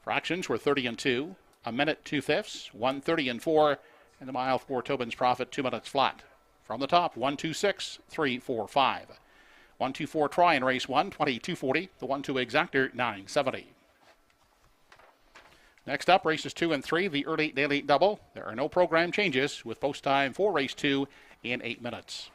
Fractions were 30-2, a minute 2 fifths, 130-4, and the mile for Tobin's Profit 2 minutes flat. From the top, 126, 345. 124 try in race 1, 2240. The 1-2 exactor, 970. Next up, races 2 and 3, the early daily double. There are no program changes with post time for race 2 in 8 minutes.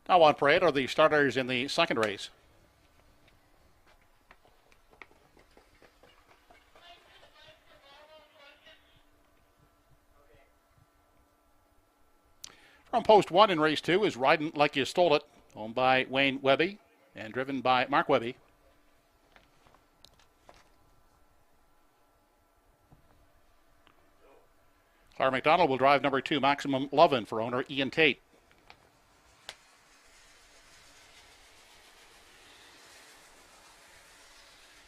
Now on parade are the starters in the second race. From post 1 in race 2 is Riding Like You Stole It, owned by Wayne Webby and driven by Mark Webby. Claire McDonald will drive number 2, Maximum Lovin', for owner Ian Tate.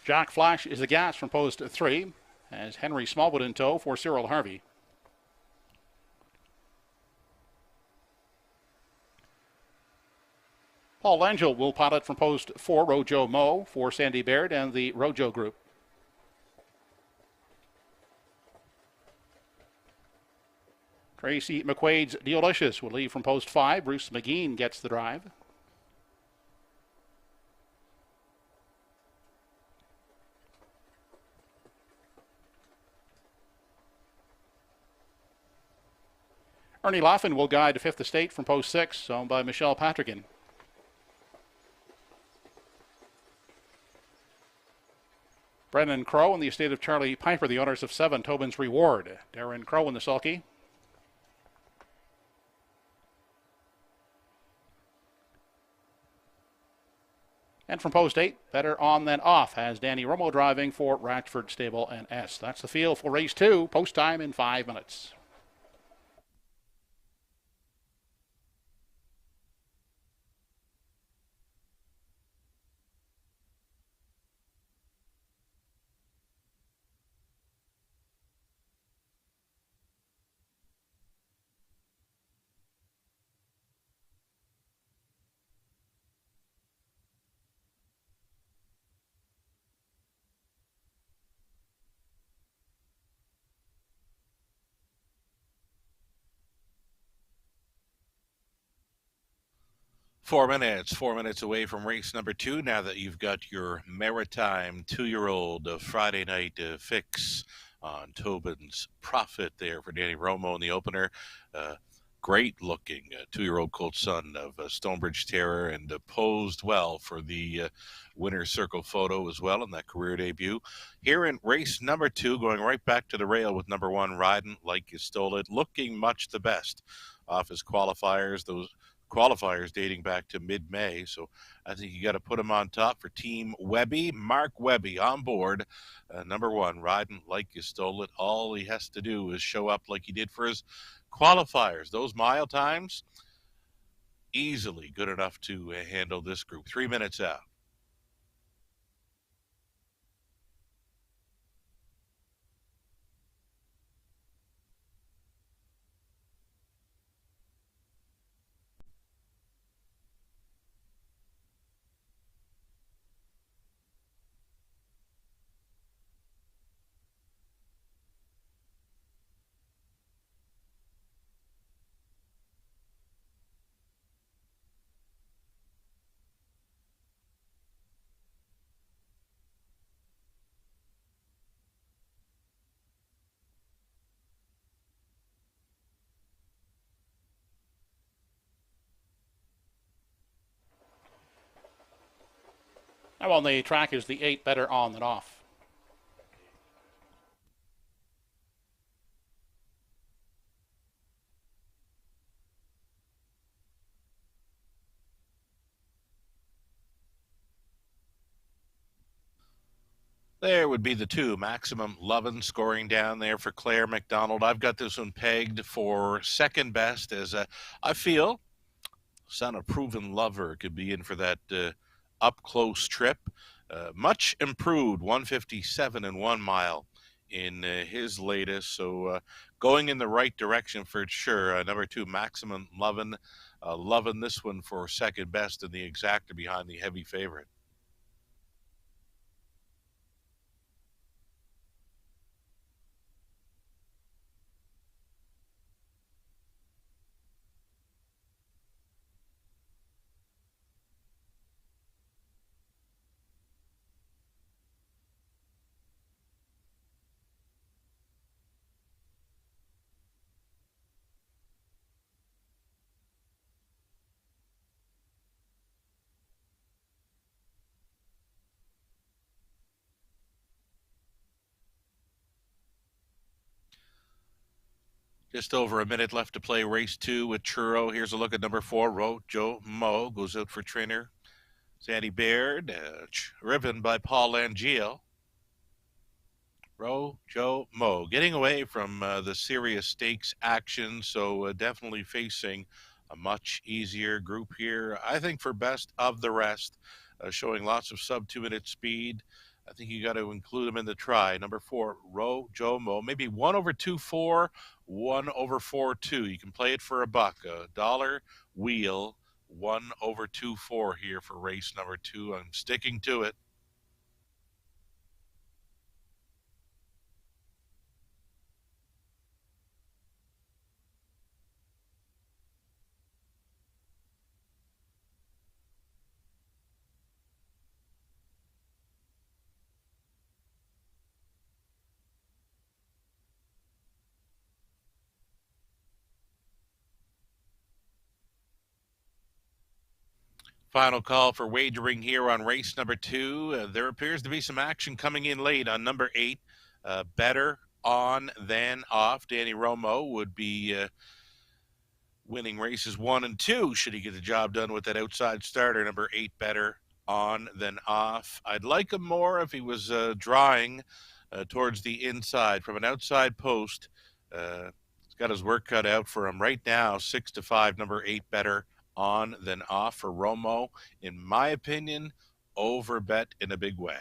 Jack Flash is the gas from post 3, as Henry Smallwood in tow for Cyril Harvey. Paul Langell will pilot from post 4, Rojo Mo for Sandy Baird and the Rojo Group. Tracy McQuaid's Deolicious will leave from post 5. Bruce McGeen gets the drive. Ernie Laughlin will guide Fifth Estate from post 6, owned by Michelle Patrickin. Brendan Crow and the estate of Charlie Piper, the owners of 7, Tobin's Reward. Darren Crow in the sulky. And from post 8, Better On Than Off has Danny Romo driving for Ratchford Stable and S. That's the field for race 2. Post time in 5 minutes. Four minutes away from race number 2. Now that you've got your Maritime 2-year-old Friday night fix on Tobin's Profit there for Danny Romo in the opener. Great looking 2-year-old colt son of Stonebridge Terror, and posed well for the winner's circle photo as well in that career debut. Here in race number 2, going right back to the rail with number 1, Riding Like You Stole It, looking much the best off his qualifiers. Those qualifiers dating back to mid-May, so I think you got to put him on top for Team Webby. Mark Webby on board, number 1, Riding Like You Stole It. All he has to do is show up like he did for his qualifiers. Those mile times, easily good enough to handle this group. 3 minutes out. Now on the track is the 8, Better On Than Off. There would be the 2, Maximum Lovin', scoring down there for Claire McDonald. I've got this one pegged for second best, as I feel son of Proven Lover could be in for that up-close trip. Much improved, 157 in 1 mile in his latest, so going in the right direction for sure. Number 2, Maximum Lovin', loving this one for second best in the exacta behind the heavy favorite. Just over a minute left to play race 2 with Truro. Here's a look at number 4, Rojo Mo. Goes out for trainer Sandy Baird, driven by Paul Langille. Rojo Mo getting away from the serious stakes action, so definitely facing a much easier group here. I think for best of the rest, showing lots of sub 2-minute speed. I think you got to include him in the try. Number 4, Rojo Mo. Maybe 1 over 2-4, 1 over 4-2. You can play it for $1. $1 wheel, 1 over 2-4 here for race number 2. I'm sticking to it. Final call for wagering here on race number 2. There appears to be some action coming in late on number 8. Better on than off. Danny Romo would be winning races 1 and 2 should he get the job done with that outside starter. Number 8, Better on than off. I'd like him more if he was drawing towards the inside from an outside post. He's got his work cut out for him right now. 6-5, number 8, Better on than off for Romo. In my opinion, over bet in a big way.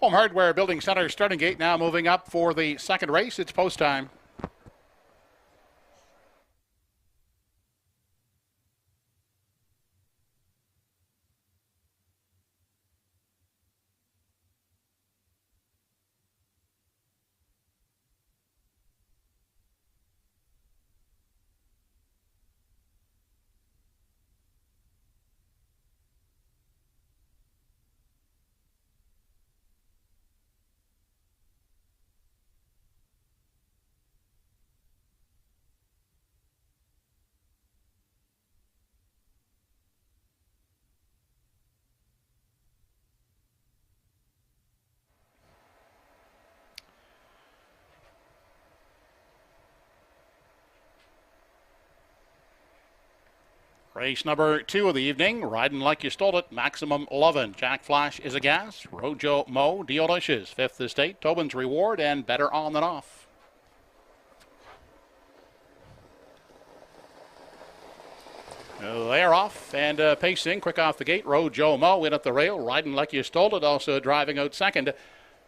Home Hardware Building Center starting gate now moving up for the second race. It's post time. Race number 2 of the evening, riding like you stole it, Maximum 11. Jack Flash is a gas. Rojo Mo, Deolicious, Fifth Estate, Tobin's Reward, and Better on than off. They're off and pacing quick off the gate. Rojo Mo in at the rail, riding like you stole it, also driving out second.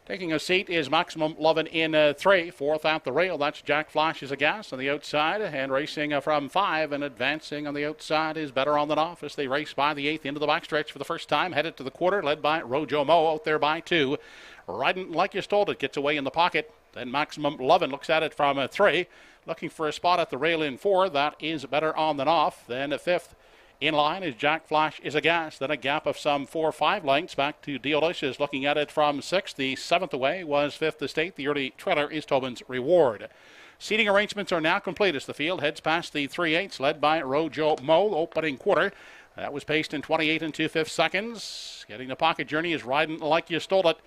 Taking a seat is Maximum Lovin' in 3. Fourth out the rail, that's Jack Flash is a gas on the outside. And racing from 5 and advancing on the outside is Better on than off as they race by the 8th into the backstretch for the first time. Headed to the quarter, led by Rojo Mo out there by 2. Riding like you stole it, gets away in the pocket. Then Maximum Lovin' looks at it from 3. Looking for a spot at the rail in 4. That is Better on than off. Then 5th In line is Jack Flash is a gas. Then a gap of some 4 or 5 lengths back to Delicious. Looking at it from 6th. The 7th away was 5th Estate. The early trailer is Tobin's Reward. Seating arrangements are now complete as the field heads past the 3/8, led by Rojo Mo, opening quarter. That was paced in 28 and 2/5 seconds. Getting the pocket journey is Riding Like You Stole It.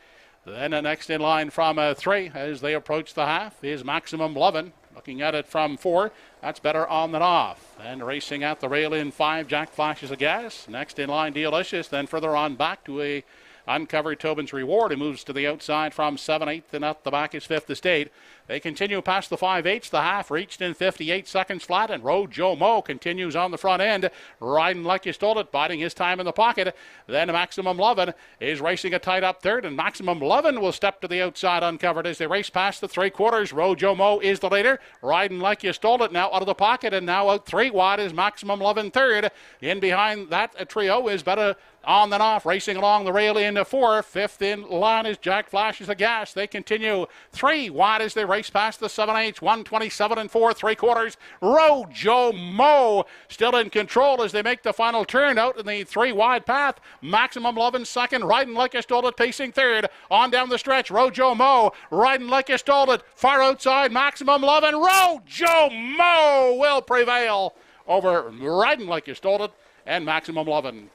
Then next in line from 3 as they approach the half is Maximum Lovin'. Looking at it from 4, that's Better On Than Off. Then racing at the rail in 5, Jack Flashes a Gas. Next in line, Delicious. Then further on back to a uncovered Tobin's Reward. It moves to the outside from 7/8, and at the back is 5th Estate. They continue past the 5/8. The half reached in 58 seconds flat, and Rojo Mo continues on the front end, Riding Like You Stole It, biding his time in the pocket. Then Maximum Lovin' is racing a tight up third, and Maximum Lovin' will step to the outside uncovered as they race past the 3/4. Rojo Mo is the leader, Riding Like You Stole It now out of the pocket, and now out 3 wide is Maximum Lovin' third. In behind that trio is Better On Than Off, racing along the rail into 4. 5th in line is Jack Flashes a Gas. They continue 3 wide as they race past the 7/8, 127 and 4 3/4. Rojo Mo still in control as they make the final turn out in the 3 wide path. Maximum Lovin' second, Riding Like You Stole It pacing third. On down the stretch, Rojo Mo, Riding Like You Stole It, far outside Maximum Lovin'. Rojo Mo will prevail over Riding Like You Stole It and Maximum Lovin'.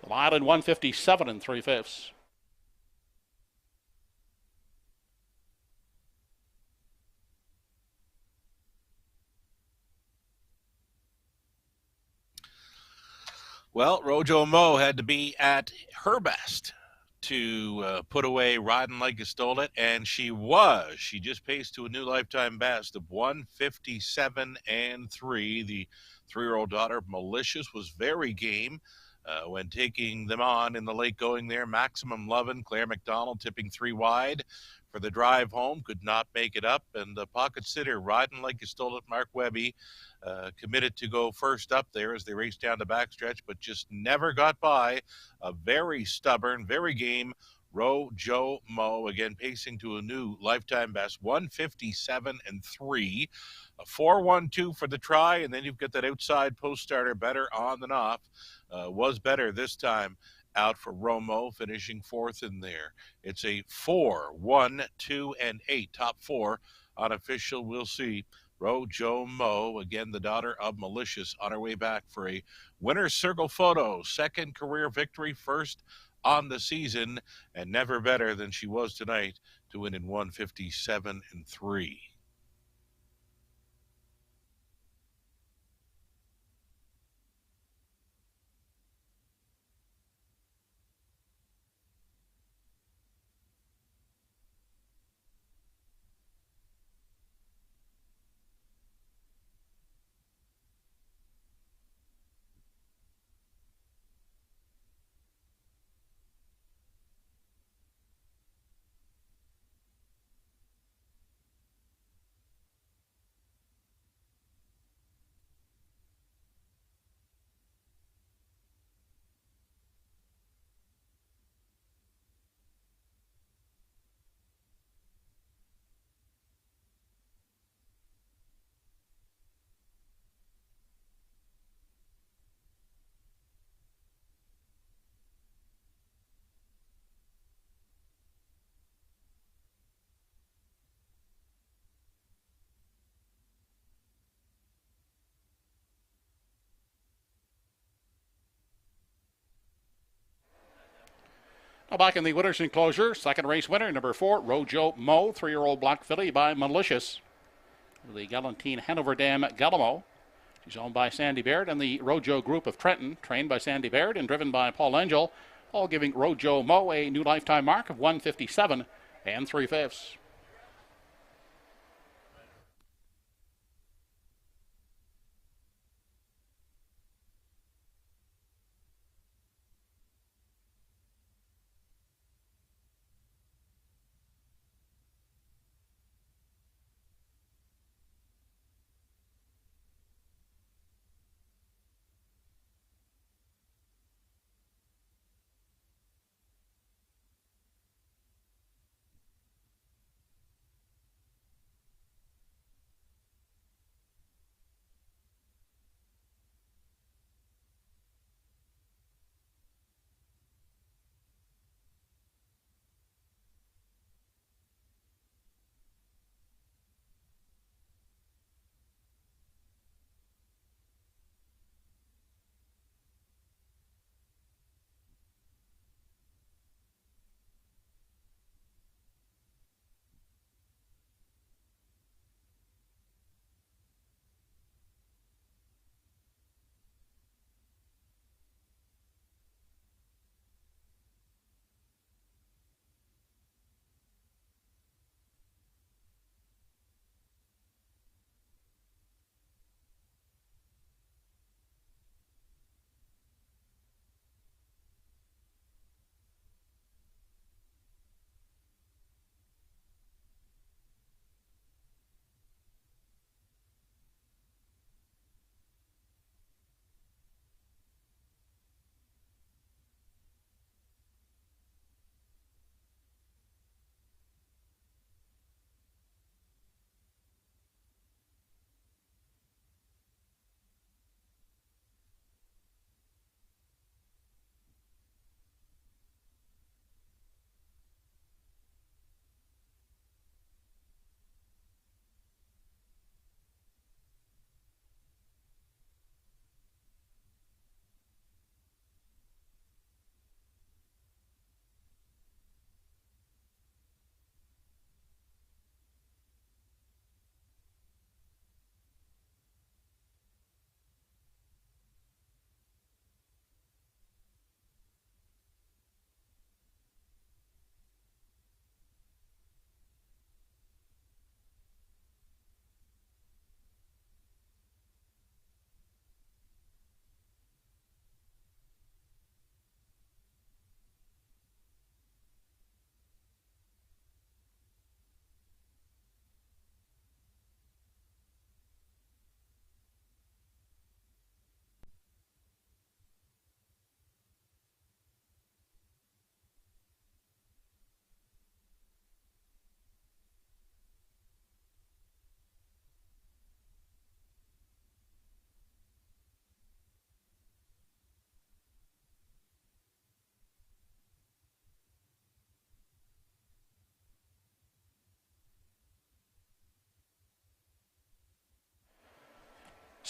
The mile in 157 and 3/5. Well, Rojo Mo had to be at her best to put away Riding Like You Stole It, and she was. She just paced to a new lifetime best of 157 and 3. The 3-year-old daughter of Malicious was very game when taking them on in the late going there. Maximum Lovin', Claire McDonald tipping 3 wide for the drive home, could not make it up, and the pocket sitter Riding Like You Stole It, Mark Webby, committed to go first up there as they raced down the backstretch, but just never got by. A very stubborn, very game Rojo Mo, again pacing to a new lifetime best, 157 and 3. A 4-1-2 for the try, and then you've got that outside post starter, Better On Than Off. Was better this time out for Romo, finishing 4th in there. It's a 4, 1, 2, and 8. Top 4 unofficial. We'll see. Rojo Mo, again the daughter of Malicious, on her way back for a winner's circle photo. 2nd career victory, 1st on the season, and never better than she was tonight to win in 157 and 3. Now back in the winner's enclosure, 2nd race winner, number 4, Rojo Mo, 3-year-old black filly by Malicious. The Galantine Hanover Dam Galamo. She's owned by Sandy Baird and the Rojo Group of Trenton, trained by Sandy Baird and driven by Paul Angel, all giving Rojo Mo a new lifetime mark of 157 and 3/5.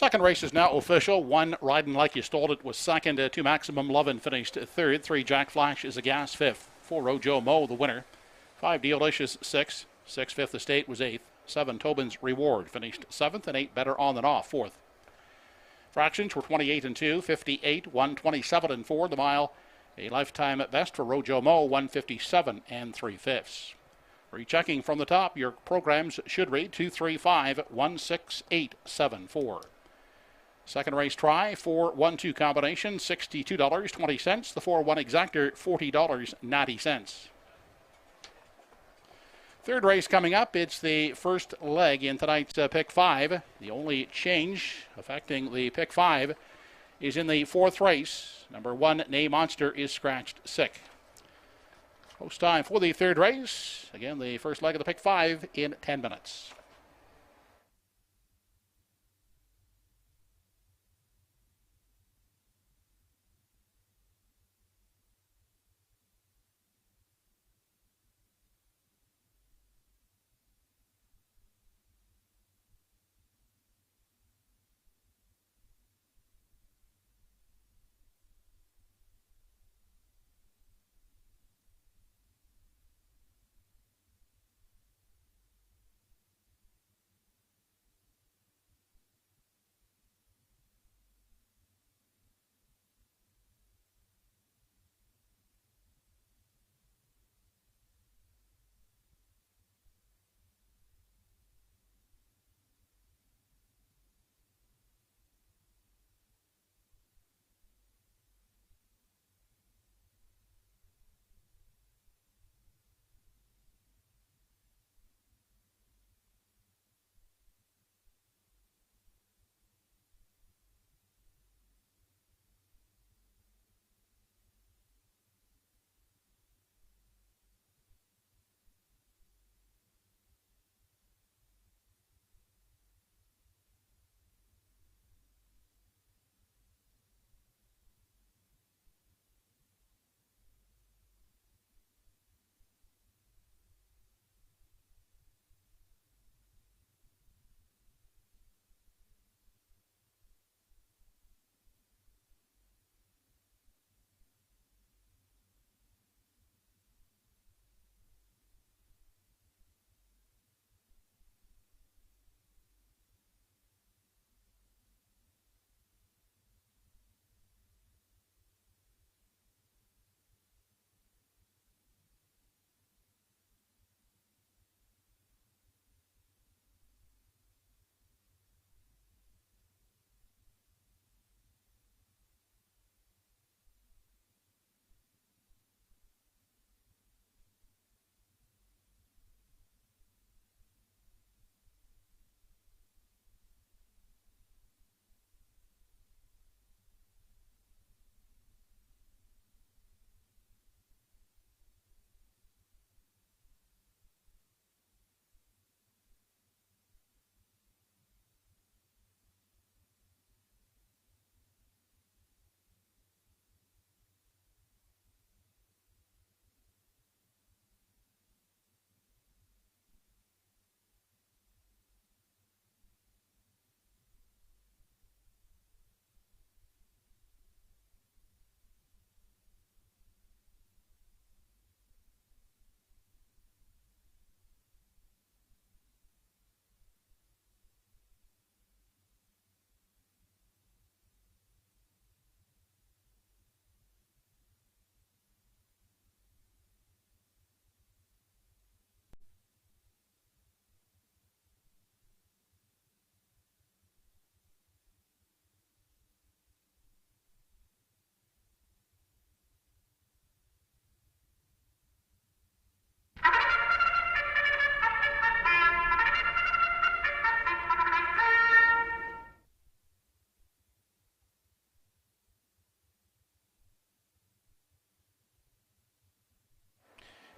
Second race is now official. 1 Riding Like You Stole It was second. 2 Maximum Lovin' finished third. 3 Jack Flash is a gas fifth. 4 Rojo Mo the winner. 5 Dealicious sixth. 6 Fifth Estate was eighth. 7 Tobin's Reward finished seventh, and 8 Better On Than Off fourth. Fractions were 28 and 2, 58, 127 and 4 the mile. A lifetime best for Rojo Mo, 157 and 3/5. Rechecking from the top, your programs should read 235-16874. Second race try, 4-1-2 combination, $62.20. The 4-1 exactor, $40.90. Third race coming up. It's the first leg in tonight's pick 5. The only change affecting the pick 5 is in the fourth race. Number 1, Nay Monster, is scratched sick. Post time for the third race. Again, the first leg of the pick 5 in 10 minutes.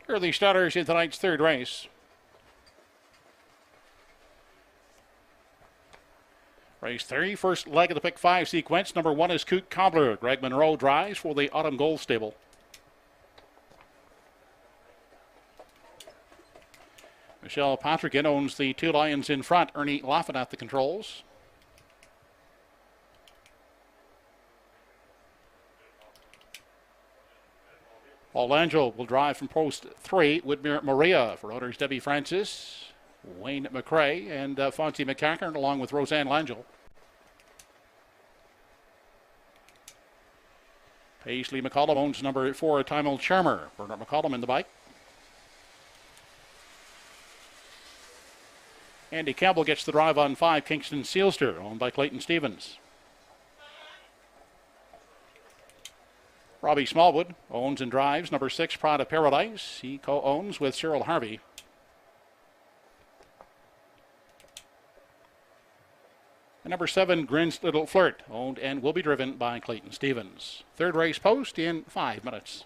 Here are the starters in tonight's third race. Race 3, first leg of the pick 5 sequence. Number 1 is Coot Cobbler. Greg Monroe drives for the Autumn Gold Stable. Michelle Patrickin owns the 2 Lions in front. Ernie Laffin at the controls. Paul Angel will drive from post 3. Whitmer Maria for owners Debbie Francis, Wayne McRae, and Fonzie McCackern, along with Roseanne Langell. Paisley McCollum owns number 4, Timel Charmer. Bernard McCollum in the bike. Andy Campbell gets the drive on 5, Kingston Sealster, owned by Clayton Stevens. Robbie Smallwood owns and drives number 6, Pride of Paradise. He co-owns with Cyril Harvey. And number 7, Grin's Little Flirt, owned and will be driven by Clayton Stevens. Third race post in 5 minutes.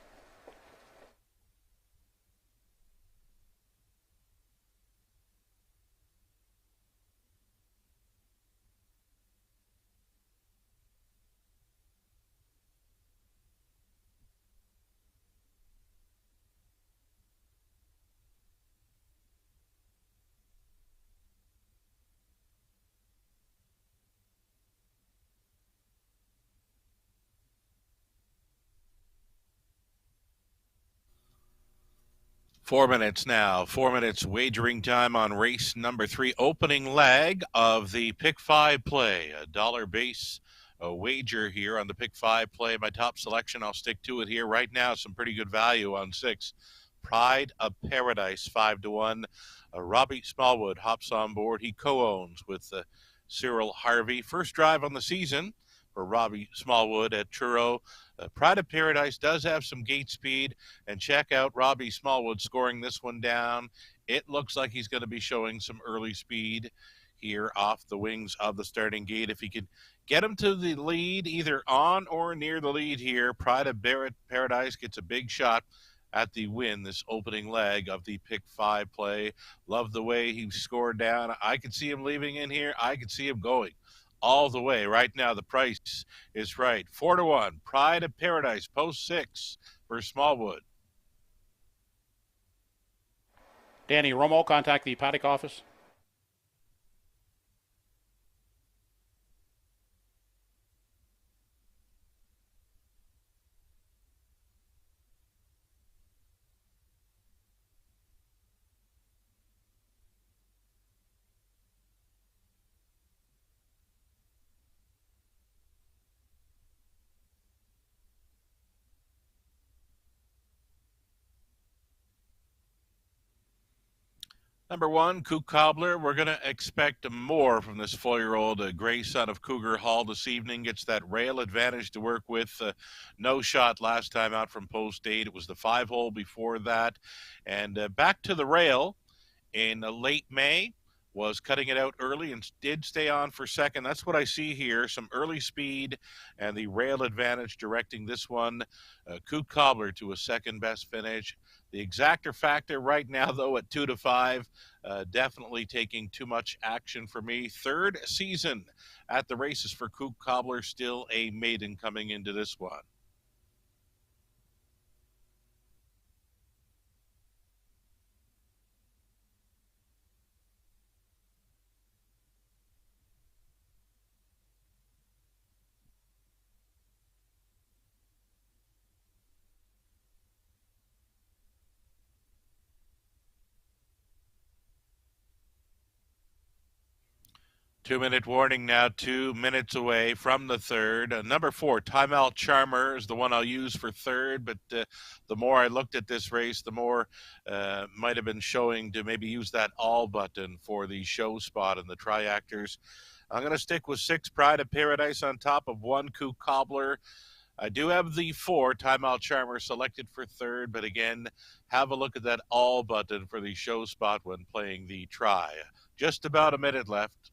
Four minutes now. 4 minutes wagering time on race number 3, opening leg of the Pick 5 play. $1 base wager here on the Pick 5 play. My top selection, I'll stick to it here right now. Some pretty good value on 6. Pride of Paradise, 5-1. Robbie Smallwood hops on board. He co-owns with Cyril Harvey. First drive on the season for Robbie Smallwood at Truro. Pride of Paradise does have some gate speed, and check out Robbie Smallwood scoring this one down. It looks like he's going to be showing some early speed here off the wings of the starting gate. If he could get him to the lead, either on or near the lead here, Pride of Paradise gets a big shot at the win this opening leg of the Pick 5 play. Love the way he scored down. I could see him leaving in here. I could see him going all the way. Right now, the price is right. 4-1. Pride of Paradise, post 6 for Smallwood. Danny Romo, contact the paddock office. Number 1, Kook Cobbler. We're going to expect more from this 4-year-old gray son of Cougar Hall this evening. Gets that rail advantage to work with. No shot last time out from post 8. It was the 5-hole before that. And back to the rail in late May. Was cutting it out early and did stay on for second. That's what I see here. Some early speed and the rail advantage directing this one. Kook Cobbler to a second best finish. The exactor factor right now, though, at 2-5, definitely taking too much action for me. Third season at the races for Kook Cobbler, still a maiden coming into this one. Two-minute warning now, 2 minutes away from the third. Number 4, Timeout Charmer is the one I'll use for third, but the more I looked at this race, the more might have been showing to maybe use that all button for the show spot in the triactors. I'm going to stick with 6, Pride of Paradise on top of 1, Kook Cobbler. I do have the 4, Timeout Charmer, selected for third, but again, have a look at that all button for the show spot when playing the try. Just about a minute left.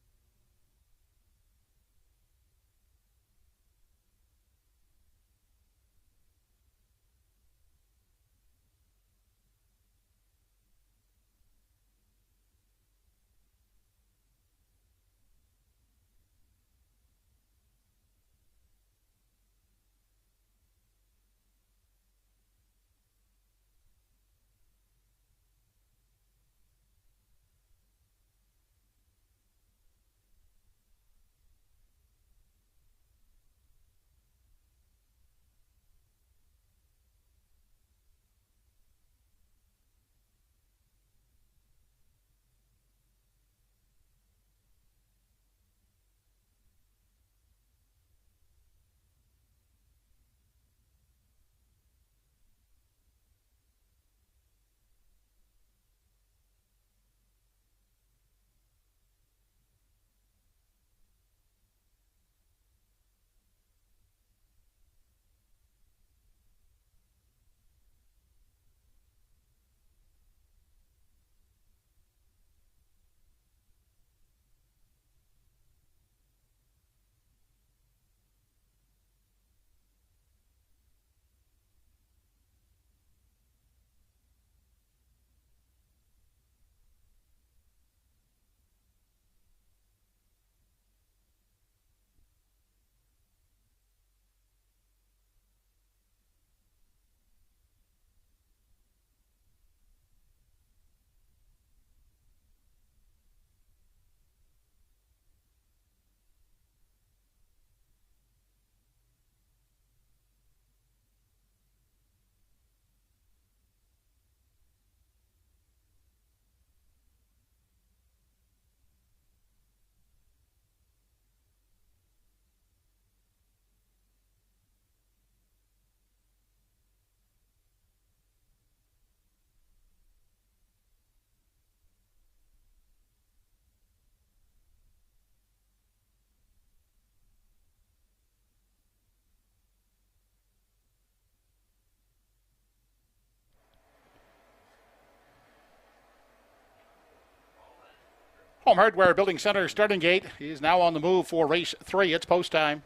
Home Hardware Building Center starting gate is now on the move for race 3. It's post time.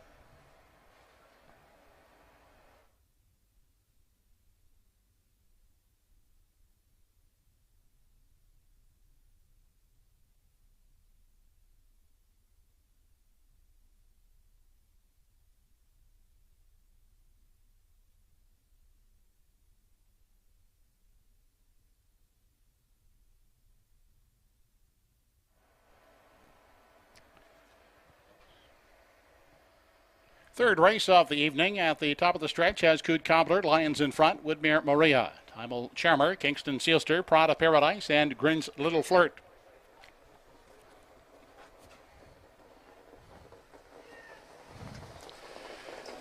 Third race of the evening at the top of the stretch has Coot Cobbler, Lions in front, Woodmere Maria, Timel Charmer, Kingston Sealster, Prada Paradise, and Grin's Little Flirt.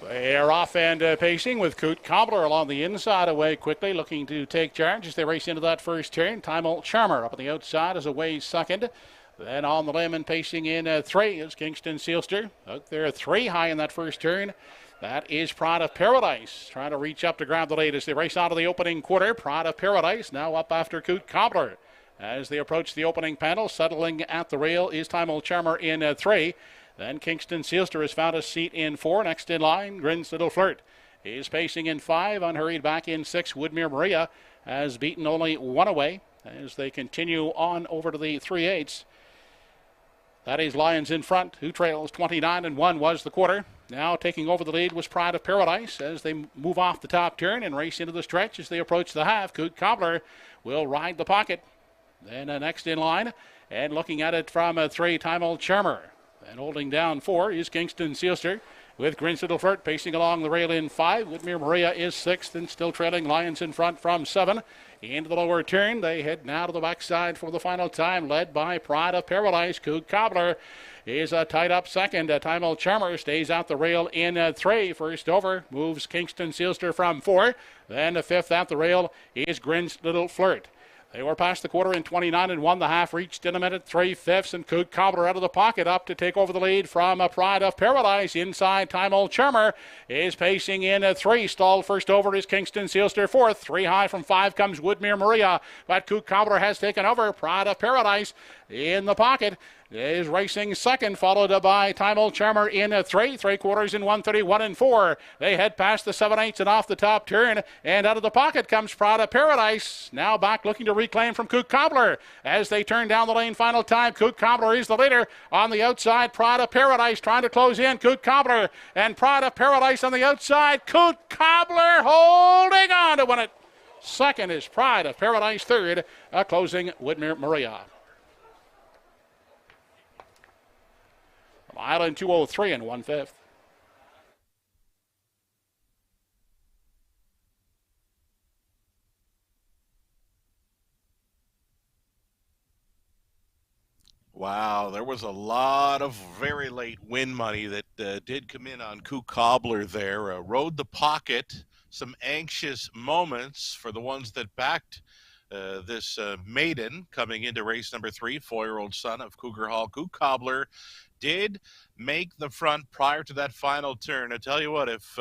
They are off and pacing with Coot Cobbler along the inside away quickly, looking to take charge as they race into that first turn. Timel Charmer up on the outside as away second. Then on the limb and pacing in 3 is Kingston Sealster. Out there 3 high in that first turn. That is Pride of Paradise trying to reach up to grab the lead as they race out of the opening quarter. Pride of Paradise now up after Coot Cobbler. As they approach the opening panel, settling at the rail is Timel Charmer in 3. Then Kingston Sealster has found a seat in 4. Next in line, Grin's Little Flirt is pacing in 5. Unhurried back in 6. Woodmere Maria has beaten only 1 away as they continue on over to the 3/8. That is Lions in front, who trails 29-1 was the quarter. Now taking over the lead was Pride of Paradise as they move off the top turn and race into the stretch as they approach the half. Coot Cobbler will ride the pocket. Then next in line and looking at it from 3, Timel Charmer. And holding down 4 is Kingston Sealster with Grin's Little Flirt pacing along the rail in 5. Woodmere Maria is 6th and still trailing Lions in front from 7. Into the lower turn, they head now to the backside for the final time, led by Pride of Paradise. Coot Cobbler is tied up second. Timel Charmer stays out the rail in 3. First over moves Kingston Sealster from 4. Then 5th at the rail is Grin's Little Flirt. They were past the quarter in 29-1. The half reached in a minute 3/5, and Coot Cobbler out of the pocket up to take over the lead from Pride of Paradise. Inside, Timel Charmer is pacing in 3. Stalled first over is Kingston Sealster 4th. 3 high from 5 comes Woodmere Maria, but Coot Cobbler has taken over. Pride of Paradise in the pocket is racing second, followed by Timel Charmer in 3/4 in 1:31-4. They head past the 7/8 and off the top turn, and out of the pocket comes Pride of Paradise. Now back looking to reclaim from Coot Cobbler as they turn down the lane final time. Coot Cobbler is the leader on the outside. Pride of Paradise trying to close in. Coot Cobbler and Pride of Paradise on the outside. Coot Cobbler holding on to win it. Second is Pride of Paradise. Third, closing Woodmere Maria. Mile in 2:03 and 1/5. Wow, there was a lot of very late win money that did come in on Coot Cobbler there. Rode the pocket, some anxious moments for the ones that backed this maiden coming into race number 3, 4-year-old son of Cougar Hall. Coot Cobbler did make the front prior to that final turn. I tell you what, if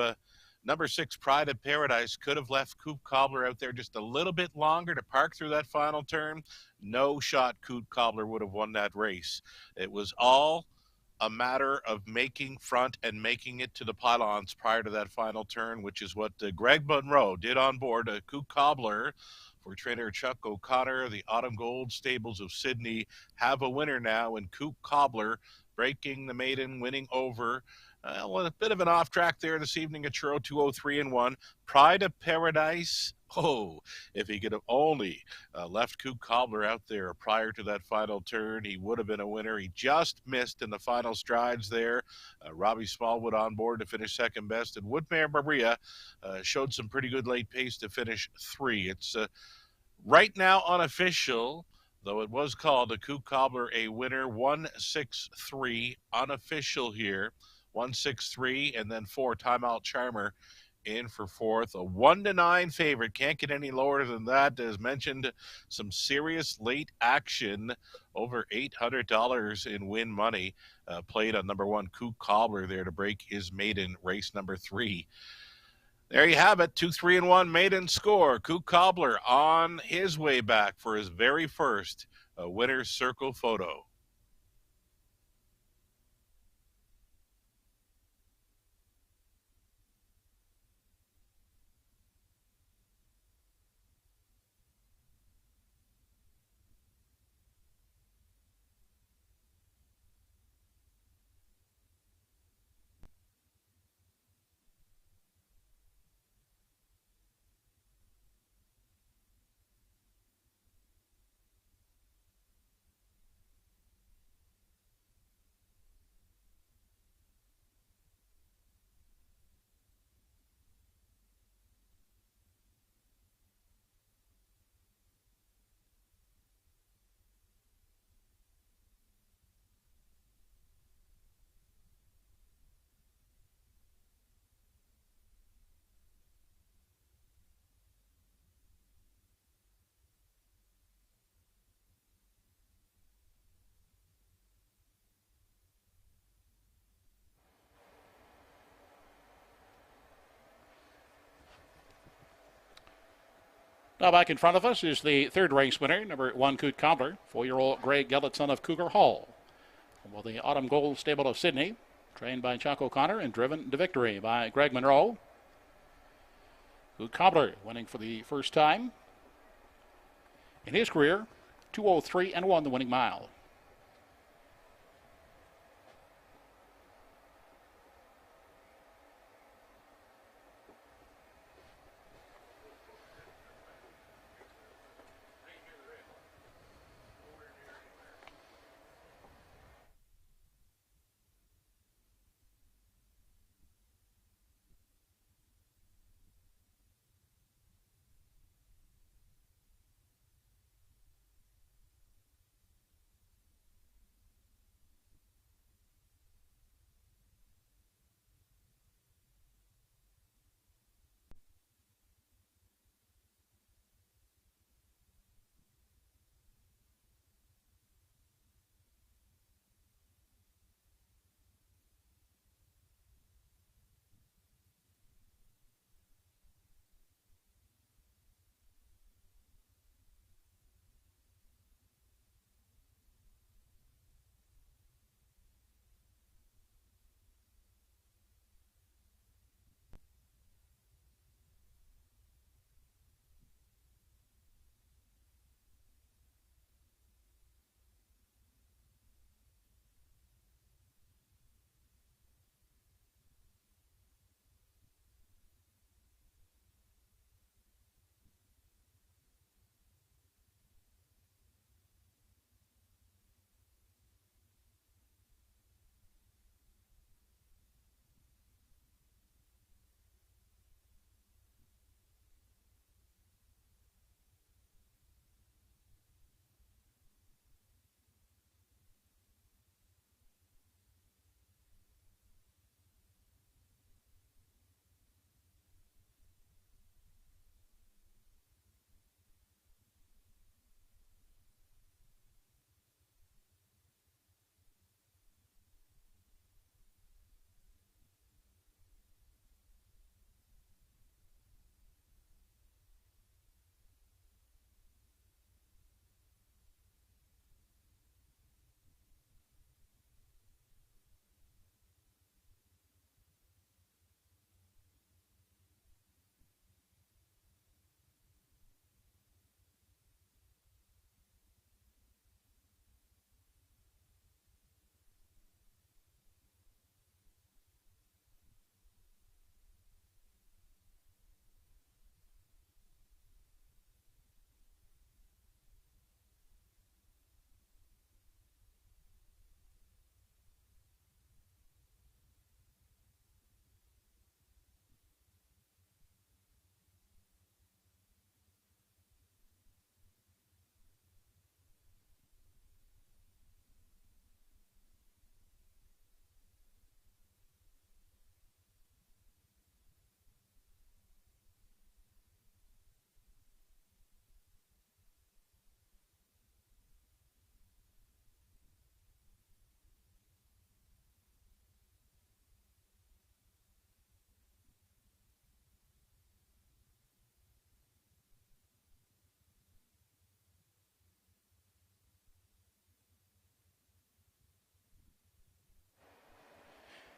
number 6 Pride of Paradise could have left Coot Cobbler out there just a little bit longer to park through that final turn, no shot Coot Cobbler would have won that race. It was all a matter of making front and making it to the pylons prior to that final turn, which is what Greg Monroe did on board Coot Cobbler. For trainer Chuck O'Connor, the Autumn Gold Stables of Sydney have a winner now, and Coot Cobbler breaking the maiden, winning over. A bit of an off track there this evening at Truro, 2:03-1. Pride of Paradise. Oh, if he could have only left Coot Cobbler out there prior to that final turn, he would have been a winner. He just missed in the final strides there. Robbie Smallwood on board to finish second best, and Woodmere Maria showed some pretty good late pace to finish 3. It's right now unofficial, though it was called a Coot Cobbler a winner, 163 unofficial here. 163, and then 4 Timel Charmer in for 4th. A 1-9 favorite. Can't get any lower than that. As mentioned, some serious late action. Over $800 in win money played on number 1 Coot Cobbler there to break his maiden race number 3. There you have it. 2-3-1 maiden score. Coot Cobbler on his way back for his very first winner's circle photo. Now back in front of us is the third race winner, number 1 Coot Cobbler, 4-year-old Greg Gellett, son of Cougar Hall. Well, the Autumn Gold Stable of Sydney, trained by Chuck O'Connor and driven to victory by Greg Monroe. Coot Cobbler winning for the first time in his career, 2:03.1 the winning mile.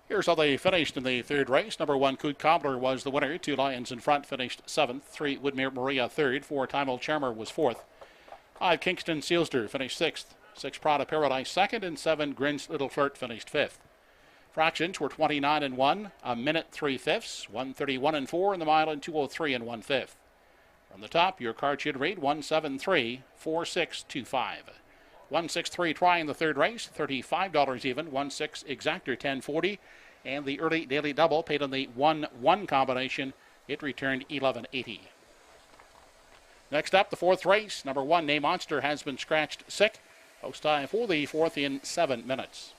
Here's how they finished in the third race. Number 1 Coot Cobbler was the winner. 2 Lions in front finished 7th. 3 Woodmere Maria 3rd. 4 Time Old Charmer was 4th. 5 Kingston Sealster finished 6th. 6 Prada Paradise 2nd. And 7 Grinch Little Flirt finished 5th. Fractions were 29-1, a minute 3/5, 131-4 in the mile, and 2:03 1/5. From the top, your card should read 173-4625. 163 trying the third race, $35 even. 1-6 exactor, $10.40. And the early daily double paid on the 1-1 combination. It returned $11.80. Next up, the fourth race. Number 1, Name Monster, has been scratched sick. Post time for the fourth in 7 minutes.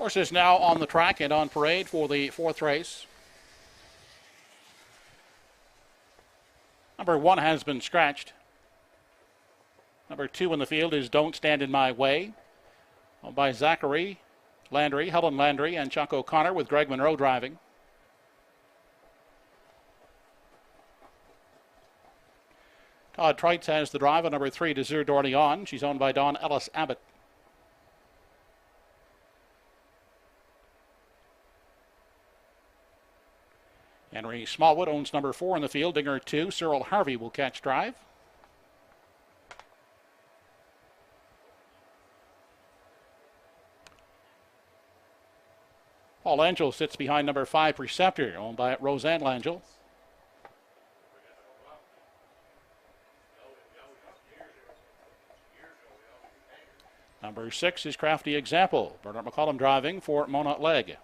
Horses now on the track and on parade for the fourth race. Number 1 has been scratched. Number 2 in the field is Don't Stand in My Way, owned by Zachary Landry, Helen Landry, and Chuck O'Connor, with Greg Monroe driving. Todd Treitz has the drive on number 3, Desert d'Orléans. She's owned by Don Ellis Abbott. Henry Smallwood owns number 4 in the field. Dinger 2, Cyril Harvey will catch drive. Paul Angel sits behind number 5, Preceptor, owned by Roseanne Langell. Number 6 is Crafty Example. Bernard McCollum driving for Mona Legg.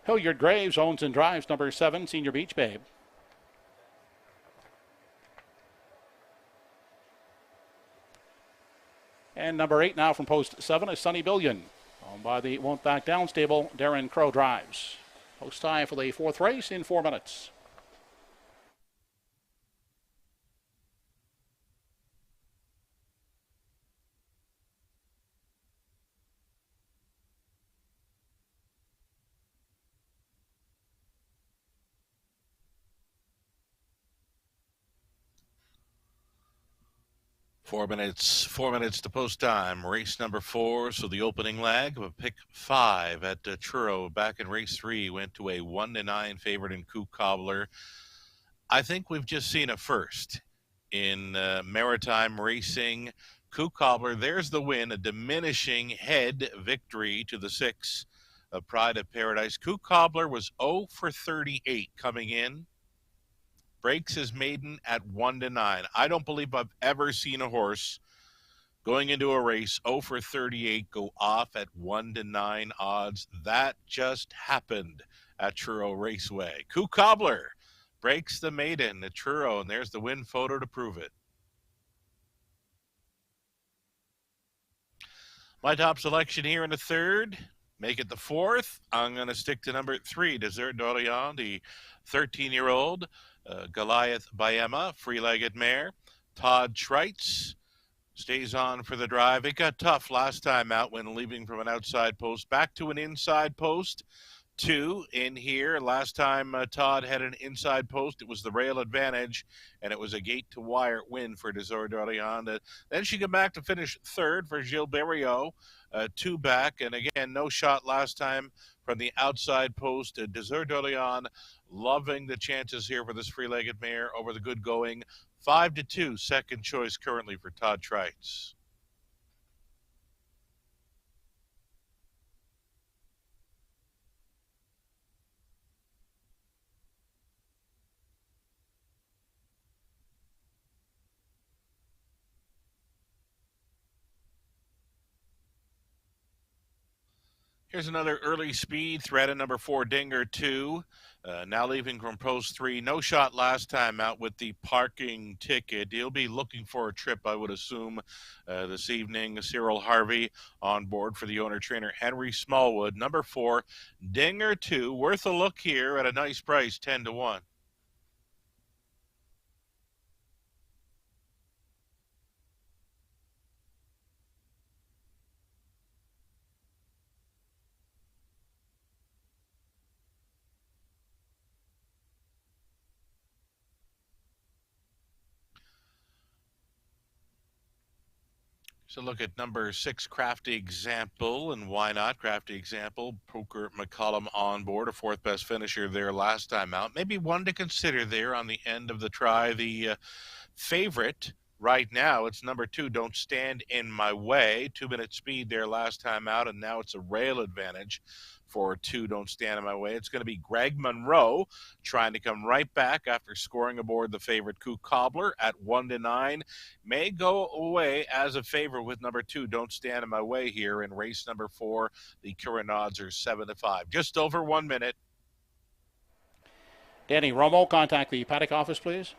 Hilliard Graves owns and drives number 7, Senior Beach Babe. And number 8 now from post 7 is Sunny Billion, owned by the Won't Back Down stable. Darren Crow drives. Post time for the fourth race in 4 minutes. Four minutes to post time. Race number 4, so the opening leg of a pick 5 at Truro. Back in race 3, went to a 1-9 favorite in Coup Cobbler. I think we've just seen a first in maritime racing. Coup Cobbler, there's the win, a diminishing head victory to the 6 of Pride of Paradise. Coup Cobbler was 0 for 38 coming in. Breaks his maiden at 1-9. I don't believe I've ever seen a horse going into a race 0 for 38 go off at 1-9 odds. That just happened at Truro Raceway. Coup Cobbler breaks the maiden at Truro, and there's the win photo to prove it. My top selection here in the third. Make it the fourth. I'm going to stick to number 3, Desert d'Orléans, the 13-year-old. Goliath Bayema, free-legged mare. Todd Treitz stays on for the drive. It got tough last time out when leaving from an outside post. Back to an inside post. 2 in here. Last time Todd had an inside post, it was the rail advantage, and it was a gate-to-wire win for Desert d'Orléans. Then she came back to finish 3rd for Gilles Berriot. 2 back, and again, no shot last time from the outside post. Desert d'Orléans loving the chances here for this free-legged mare over the good going. 5-2, second choice currently for Todd Treitz. Here's another early speed threat at number 4, Dinger 2. Now leaving from post 3. No shot last time out with the parking ticket. He'll be looking for a trip, I would assume, this evening. Cyril Harvey on board for the owner-trainer Henry Smallwood. Number 4, Dinger 2. Worth a look here at a nice price, 10-1. So look at number 6, Crafty Example, and why not? Crafty Example, Poker McCollum on board, a 4th best finisher there last time out. Maybe one to consider there on the end of the try. The favorite right now, it's number 2, Don't Stand in My Way. 2-minute speed there last time out, and now it's a rail advantage for 2, Don't Stand in My Way. It's going to be Greg Monroe trying to come right back after scoring aboard the favorite Coup Cobbler at 1-9. May go away as a favorite with number 2, Don't Stand in My Way here in race number 4. The current odds are 7-5. Just over 1 minute. Danny Romo, contact the paddock office, please.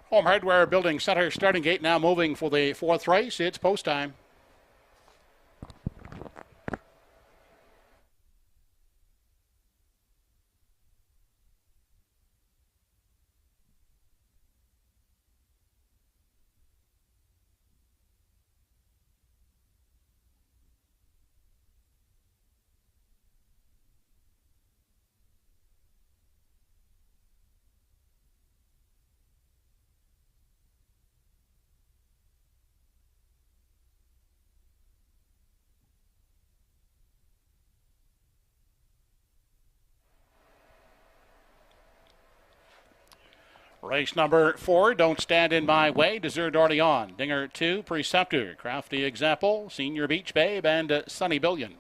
Home Hardware Building Center starting gate now moving for the fourth race. It's post time. Race number 4, Don't Stand in My Way, Desert Orleans. Dinger 2, Preceptor, Crafty Example, Senior Beach Babe, and Sunny Billion.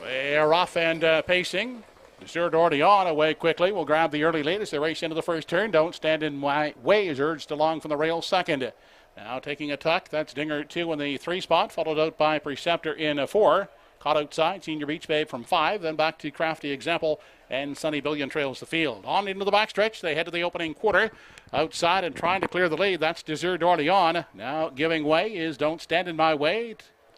They're off and pacing. Desert Orleans away quickly. Will grab the early lead as they race into the first turn. Don't Stand in My Way is urged along from the rail second. Now taking a tuck. That's Dinger 2 in the 3 spot, followed out by Preceptor in 4. Caught outside, Senior Beach Babe from 5, then back to Crafty Example, and Sunny Billion trails the field. On into the backstretch, they head to the opening quarter. Outside and trying to clear the lead, that's Desert Orleans. Now giving way is Don't Stand in My Way.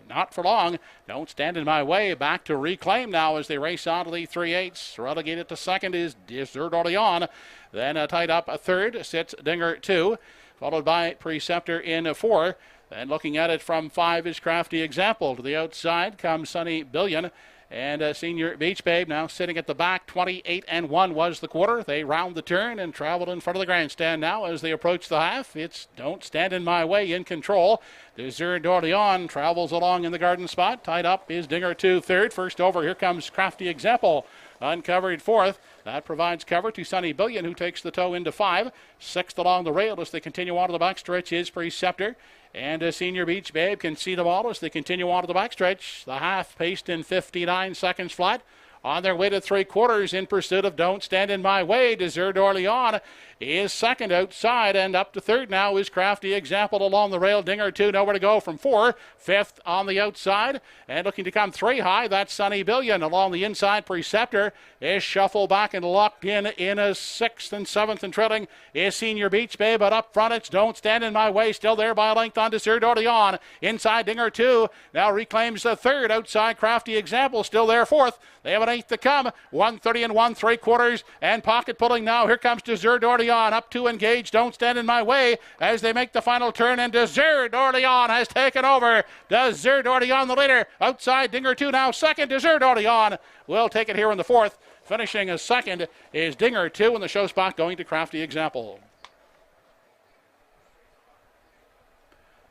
Not for long. Don't Stand in My Way. Back to reclaim now as they race on to the 3/8. Relegated to second is Desert Orleans. Then tied up a third sits Dinger 2, followed by Preceptor in 4. And looking at it from 5 is Crafty Example. To the outside comes Sunny Billion. And Senior Beach Babe now sitting at the back. 28-1 was the quarter. They round the turn and travel in front of the grandstand now as they approach the half. It's Don't Stand in My Way in control. Desert Orleans travels along in the garden spot. Tied up is Dinger 2 third. First over, here comes Crafty Example. Uncovered fourth. That provides cover to Sunny Billion, who takes the toe into 5. Sixth along the rail as they continue on to the backstretch is Preceptor. And Senior Beach Babe can see the ball as they continue on to the backstretch. The half paced in 59 seconds flat. On their way to 3/4 in pursuit of Don't Stand in My Way. Desert Orleans is second outside, and up to third now is Crafty Example along the rail. Dinger 2, nowhere to go from 4. Fifth on the outside, and looking to come 3 high, that's Sunny Billion. Along the inside, Preceptor is shuffled back and locked in a 6th and 7th, and trailing is Senior Beach Babe, but up front it's Don't Stand in My Way, still there by a length on Desert Orleans. Inside Dinger 2, now reclaims the third. Outside Crafty Example, still there fourth. They have an 8th to come. 1:30 and 1/3, and pocket pulling now. Here comes Desert Orleans up to engage. Don't Stand in My Way as they make the final turn, and Desert Orleans has taken over. Desert Orleans the leader. Outside Dinger 2 now second. Desert Orleans will take it here in the 4th. Finishing as second is Dinger 2 in the show spot, going to Crafty Example.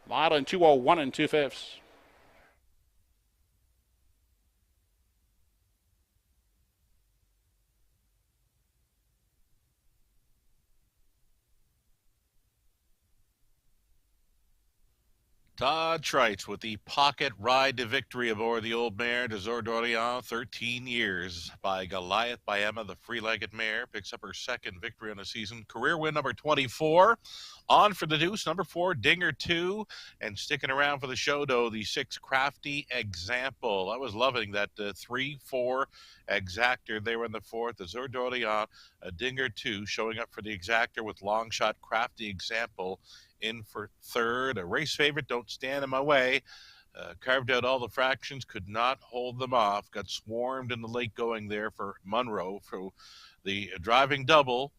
Mile in 2:01 and 2/5. Todd Trites with the pocket ride to victory aboard the old mare Desert Orleans. 13 years by Goliath by Emma, the free-legged mare. Picks up her second victory on the season. Career win number 24. On for the deuce, number 4, Dinger 2. And sticking around for the show, though, the 6, Crafty Example. I was loving that 3-4 exactor there in the 4th. Desert Orleans, a Dinger 2, showing up for the exactor with long shot Crafty Example in for third. A race favorite, Don't Stand in My Way. Carved out all the fractions, could not hold them off. Got swarmed in the late going there for Munro for the driving double.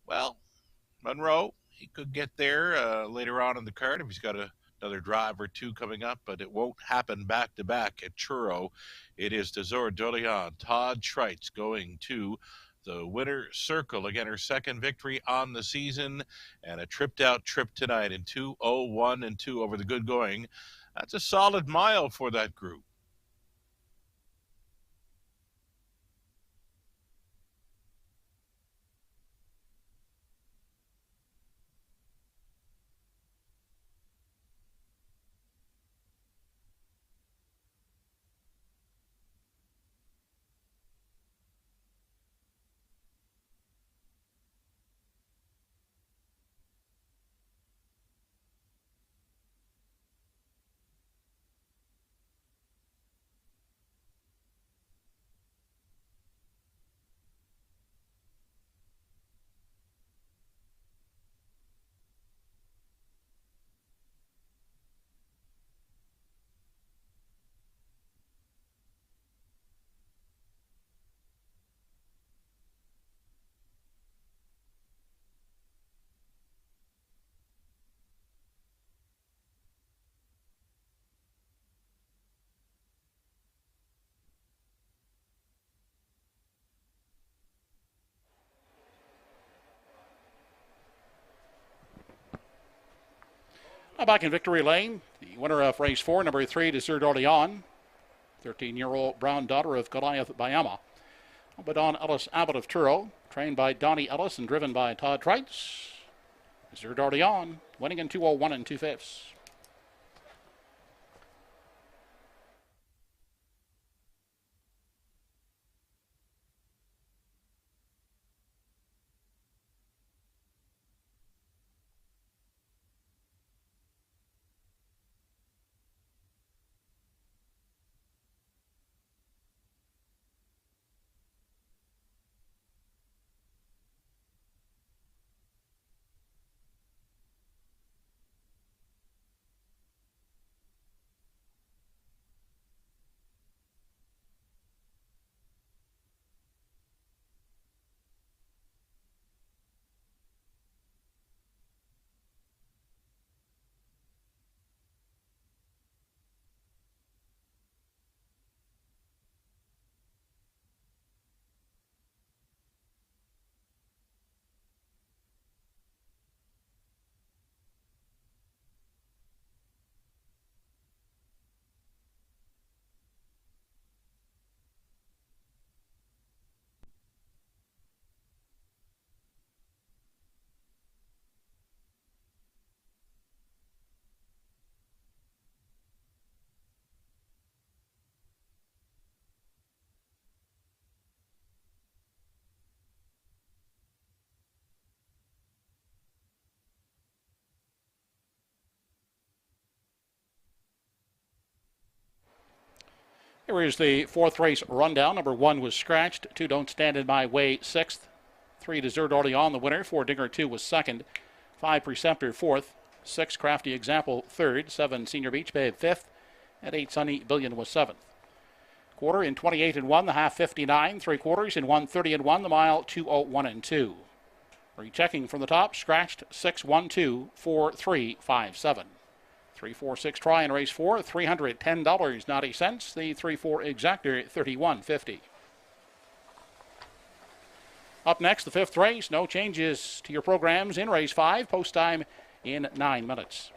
Well, Munro, he could get there later on in the card if he's got another drive or two coming up, but it won't happen back-to-back at Truro. It is Desert Orleans. Todd Trites going to the winner circle. Again, her second victory on the season, and a tripped out trip tonight in 2:01 and 2 over the good going. That's a solid mile for that group. Back in victory lane, the winner of race 4, number 3, Desert Orleans, 13-year-old brown daughter of Goliath Bayama. Don Ellis Abbott of Truro, trained by Donnie Ellis and driven by Todd Trites. Desert Orleans winning in 2:01 and 2/5. Here is the 4th race rundown. Number 1 was scratched. 2 Don't Stand in My Way, 6th. 3 Desert Orleans, the winner. 4 Dinger 2 was 2nd. 5 Preceptor, 4th. 6 Crafty Example, 3rd. 7 Senior Beach Babe, 5th. And 8 Sunny Billion was 7th. Quarter in 28 and 1, the half 59. 3 quarters in 130 and 1, the mile 2:01 and 2. Rechecking from the top, scratched 6 1 2 4 3 5 7. 3-4-6 try in race 4, $310.90. The 3-4 exactor, $31.50. Up next, the 5th race. No changes to your programs in race 5. Post time in 9 minutes.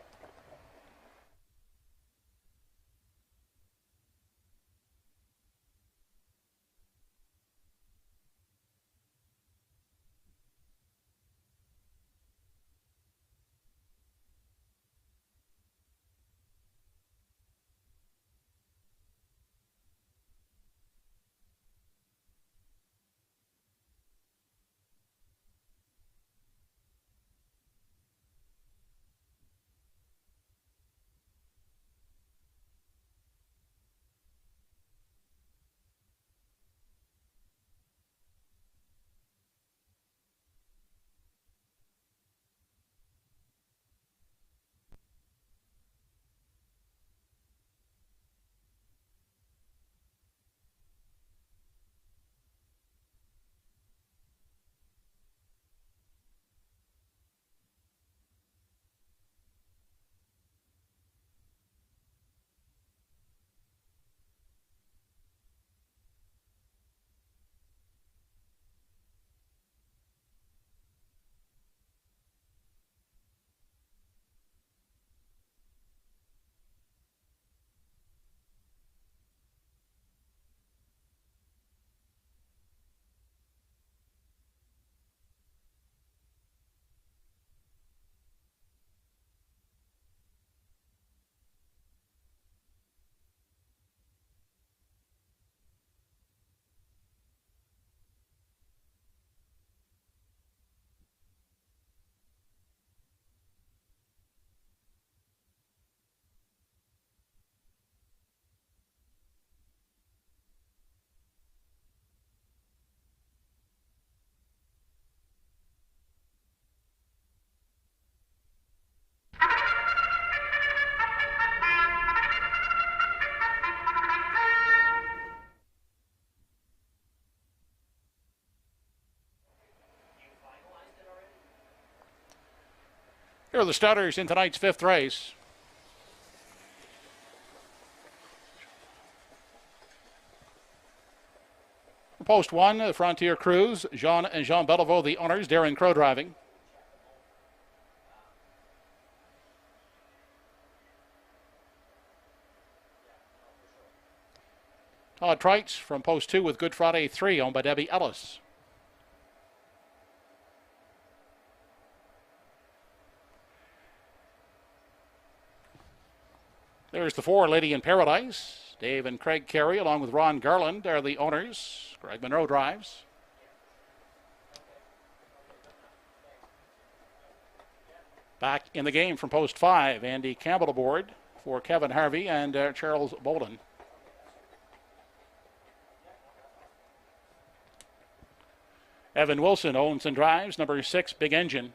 Here are the starters in tonight's 5th race. For Post 1, the Frontier Cruise, Jean and Jean Bellevaux, the owners, Darren Crow driving. Todd Trites from post 2 with Good Friday 3, owned by Debbie Ellis. There's the 4, Lady in Paradise. Dave and Craig Carey, along with Ron Garland, are the owners. Greg Monroe drives. Back in the game from post 5, Andy Campbell aboard for Kevin Harvey and Charles Bolden. Evan Wilson owns and drives number 6, Big Engine.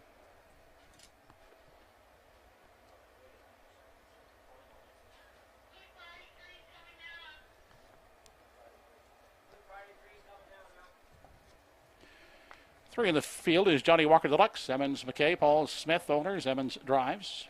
Three in the field is Johnny Walker Deluxe, Emmons McKay, Paul Smith owners, Emmons drives.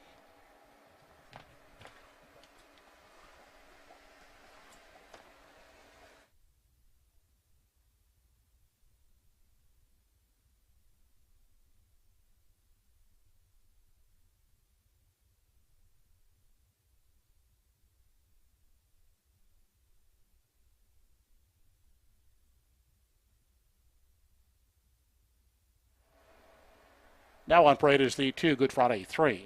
Now on parade is the 2, Good Friday 3.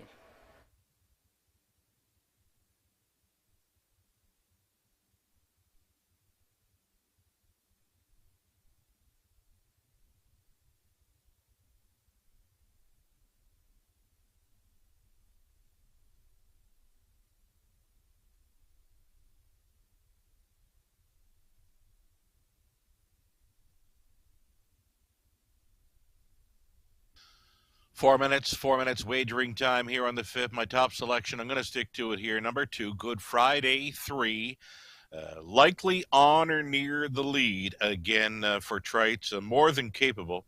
Four minutes wagering time here on the 5th. My top selection, I'm going to stick to it here. Number 2, Good Friday 3. Likely on or near the lead again for Trites. More than capable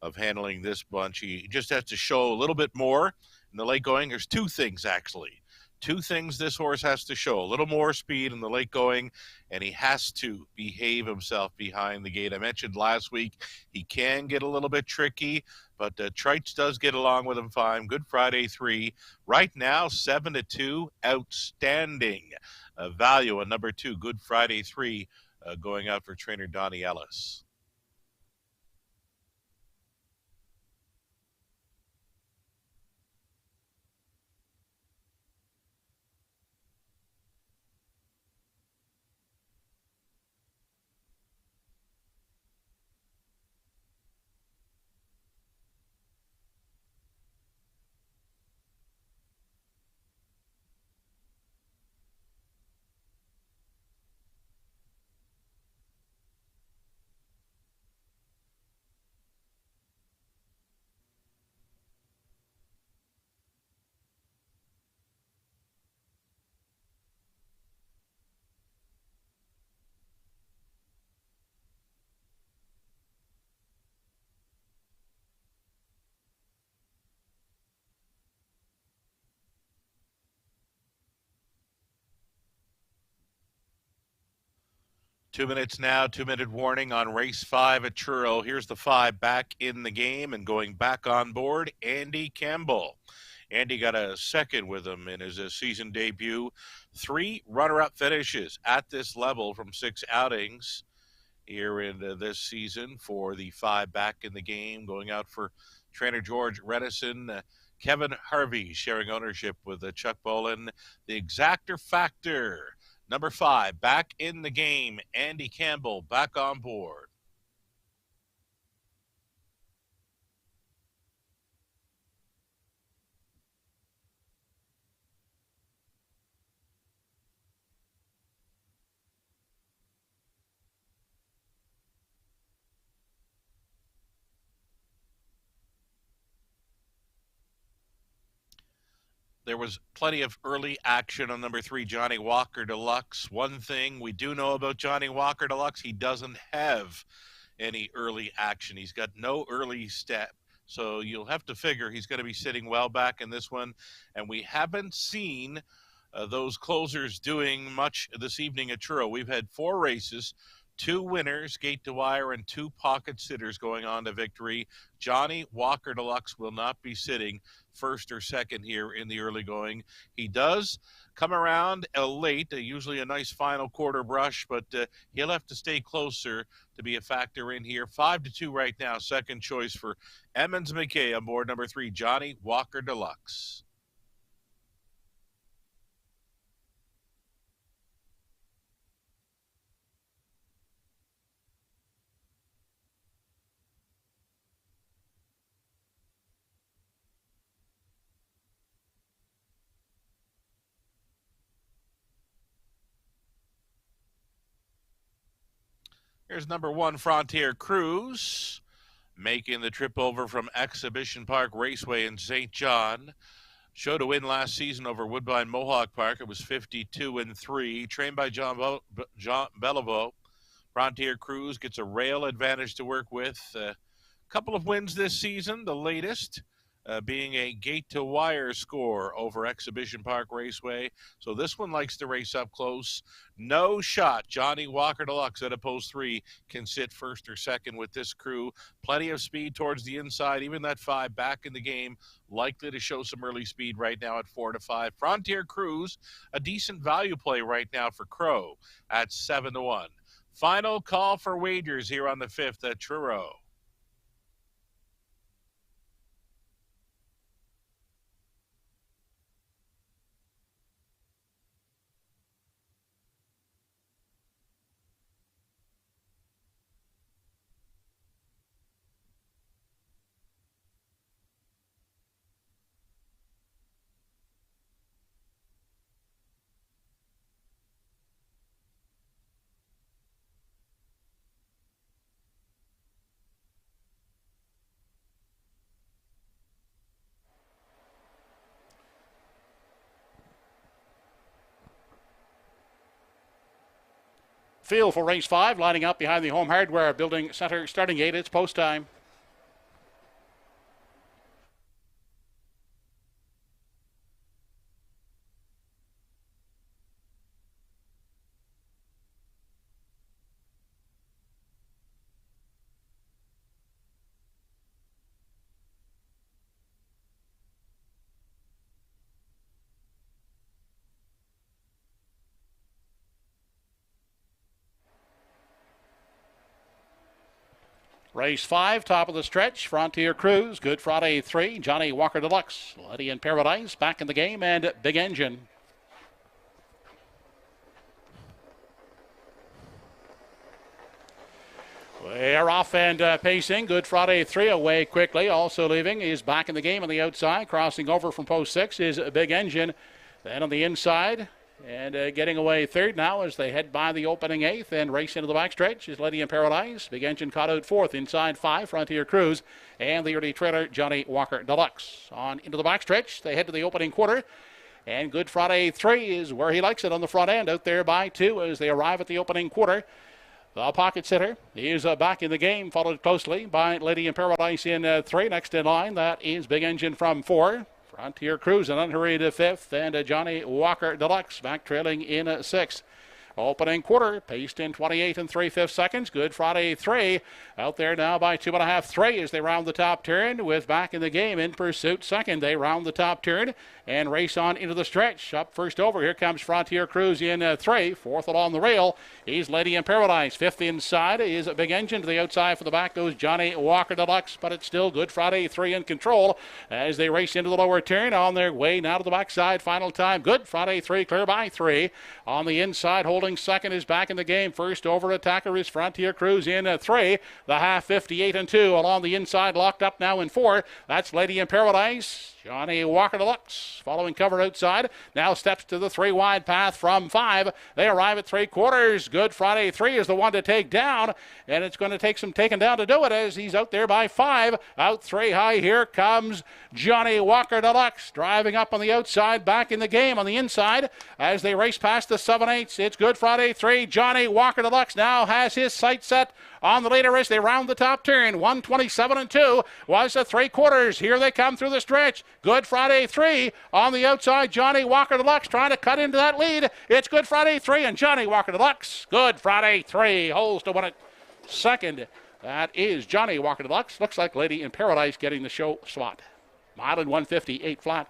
of handling this bunch. He just has to show a little bit more in the late going. There's 2 things, actually. 2 things this horse has to show. A little more speed in the late going, and he has to behave himself behind the gate. I mentioned last week he can get a little bit tricky, but Trites does get along with him fine. Good Friday 3. Right now, 7-2. Outstanding value on number 2, Good Friday 3, going out for trainer Donnie Ellis. Two minutes now, 2-minute warning on race 5 at Truro. Here's the 5 back in the game and going back on board, Andy Campbell. Andy got a second with him in his season debut. 3 runner-up finishes at this level from 6 outings here in this season for the 5 back in the game, going out for trainer George Redison. Kevin Harvey sharing ownership with Chuck Bolin. The Exactor Factor, number 5, back in the game. Andy Campbell back on board. There was plenty of early action on number 3, Johnny Walker Deluxe. One thing we do know about Johnny Walker Deluxe, he doesn't have any early action. He's got no early step. So you'll have to figure he's going to be sitting well back in this one. And we haven't seen those closers doing much this evening at Truro. We've had 4 races, 2 winners, gate to wire, and 2 pocket sitters going on to victory. Johnny Walker Deluxe will not be sitting first or second here in the early going. He does come around late, usually a nice final quarter brush, but he'll have to stay closer to be a factor in here. 5-2 right now, second choice for Emmons McKay on board number 3, Johnny Walker Deluxe. Here's number 1, Frontier Cruise, making the trip over from Exhibition Park Raceway in St. John. Showed a win last season over Woodbine Mohawk Park. It was 52-3. Trained by John Beliveau. Frontier Cruise gets a rail advantage to work with. A couple of wins this season, the latest being a gate-to-wire score over Exhibition Park Raceway. So this one likes to race up close. No shot. Johnny Walker Deluxe at a post 3 can sit first or second with this crew. Plenty of speed towards the inside. Even that 5 back in the game, likely to show some early speed right now at 4-5. Frontier Cruise, a decent value play right now for Crow at 7-1. Final call for wagers here on the 5th at Truro. Field for race 5, lining up behind the Home Hardware Building Center starting gate. It's post time. Race 5, top of the stretch, Frontier Cruise, Good Friday 3, Johnny Walker Deluxe, Lady in Paradise, back in the game, and Big Engine. They're off and pacing. Good Friday 3 away quickly. Also leaving is back in the game on the outside. Crossing over from post 6 is Big Engine. Then on the inside, and getting away third now as they head by the opening 8th and race into the backstretch is Lady in Paradise. Big Engine caught out 4th. Inside 5, Frontier Cruise. And the early trailer, Johnny Walker Deluxe. On into the backstretch. They head to the opening quarter. And Good Friday 3 is where he likes it on the front end. Out there by 2 as they arrive at the opening quarter. The pocket sitter is back in the game, followed closely by Lady in Paradise in 3. Next in line, that is Big Engine from 4. Frontier Cruise and unhurried 5th, and Johnny Walker Deluxe back trailing in 6th. Opening quarter, paced in 28 3/5 seconds. Good Friday 3 out there now by 2.5. 3 as they round the top turn with back in the game in pursuit. Second, they round the top turn and race on into the stretch. Up first over, here comes Frontier Cruise in 3. 4th along the rail is Lady in Paradise. 5th inside is Big Engine. To the outside for the back goes Johnny Walker Deluxe, but it's still Good Friday 3 in control as they race into the lower turn on their way now to the backside. Final time, Good Friday 3 clear by 3. On the inside, holding second is back in the game. First over attacker is Frontier Cruise in 3. The half 58-2 along the inside, locked up now in 4. That's Lady in Paradise. Johnny Walker Deluxe following cover outside. Now steps to the 3 wide path from 5. They arrive at 3/4. Good Friday 3 is the one to take down, and it's going to take some taking down to do it as he's out there by 5. Out 3 high. Here comes Johnny Walker Deluxe driving up on the outside, back in the game on the inside as they race past the 7/8. It's Good Friday 3. Johnny Walker Deluxe now has his sights set on the leader as they round the top turn. 127-2 was the 3/4. Here they come through the stretch. Good Friday 3 on the outside. Johnny Walker Deluxe trying to cut into that lead. It's Good Friday 3 and Johnny Walker Deluxe. Good Friday 3 holds to win it second. That is Johnny Walker Deluxe. Looks like Lady in Paradise getting the show spot. Mile and 158 flat.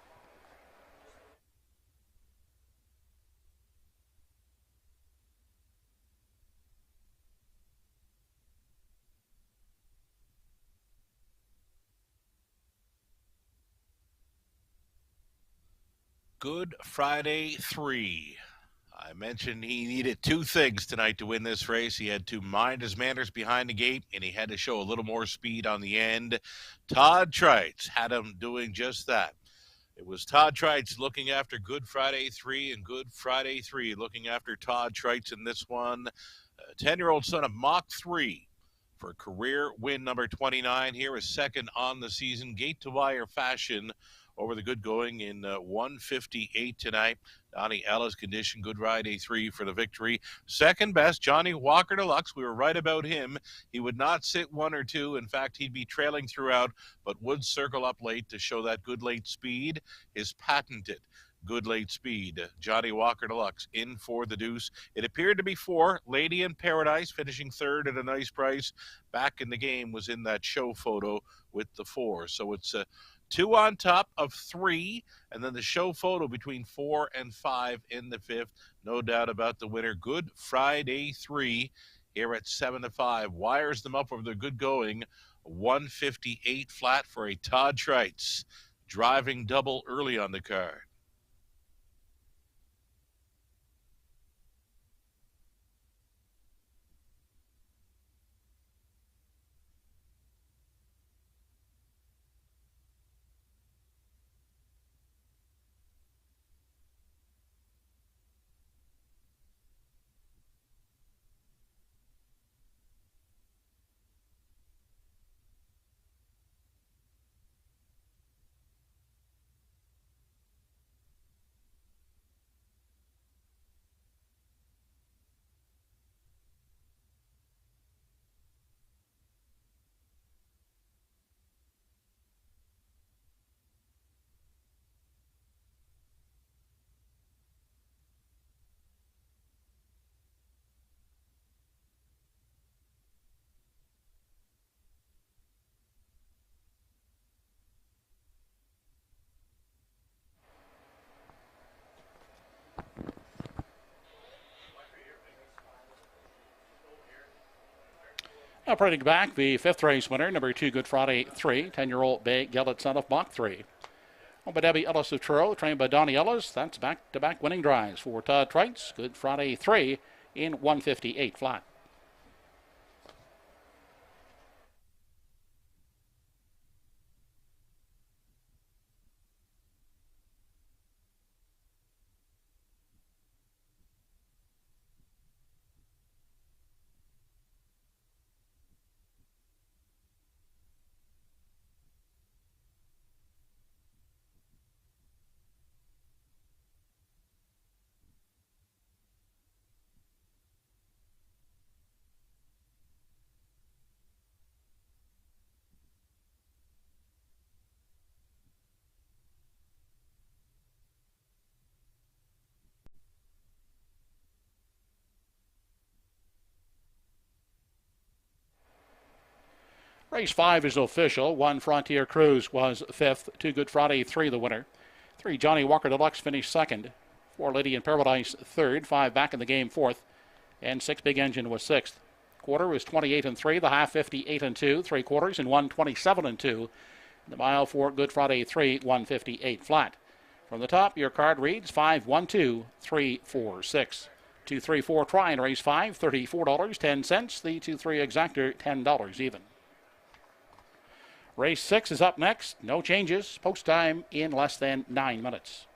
Good Friday 3. I mentioned he needed two things tonight to win this race. He had to mind his manners behind the gate, and he had to show a little more speed on the end. Todd Trites had him doing just that. It was Todd Trites looking after Good Friday 3 and Good Friday 3 looking after Todd Trites in this one. 10-year-old son of Mach 3 for career win number 29. Here is second on the season, gate-to-wire fashion over the good going in 158 tonight. Donnie Ellis condition, Good Friday 3 for the victory. Second best, Johnny Walker Deluxe. We were right about him. He would not sit 1 or 2. In fact, he'd be trailing throughout, but would circle up late to show that good late speed. His patented good late speed. Johnny Walker Deluxe in for the deuce. It appeared to be 4. Lady in Paradise finishing third at a nice price. Back in the game was in that show photo with the 4. So it's 2 on top of 3, and then the show photo between 4 and 5 in the 5th. No doubt about the winner. Good Friday 3 here at 7-5. Wires them up over the good going. 158 flat for a Todd Trites. Driving double early on the card. Operating back, the 5th race winner, number 2, Good Friday 3, 10-year-old Bay Gellert son of Mach 3. Owned by Debbie Ellis of Truro, trained by Donnie Ellis. That's back-to-back winning drives for Todd Trites. Good Friday 3 in 158 flat. Race 5 is official. 1 Frontier Cruise was 5th. 2 Good Friday 3 the winner. 3 Johnny Walker Deluxe finished 2nd. 4 Lady in Paradise 3rd. 5 Back in the Game 4th. And 6 Big Engine was 6th. Quarter was 28 3. The half 58 2. 3 quarters and 127 2. The mile for Good Friday 3 158 flat. From the top, your card reads 5 1 2 3 4 6. 2 3 4 try in race 5 $34.10. The 2 3 exactor $10 even. Race 6 is up next. No changes. Post time in less than 9 minutes.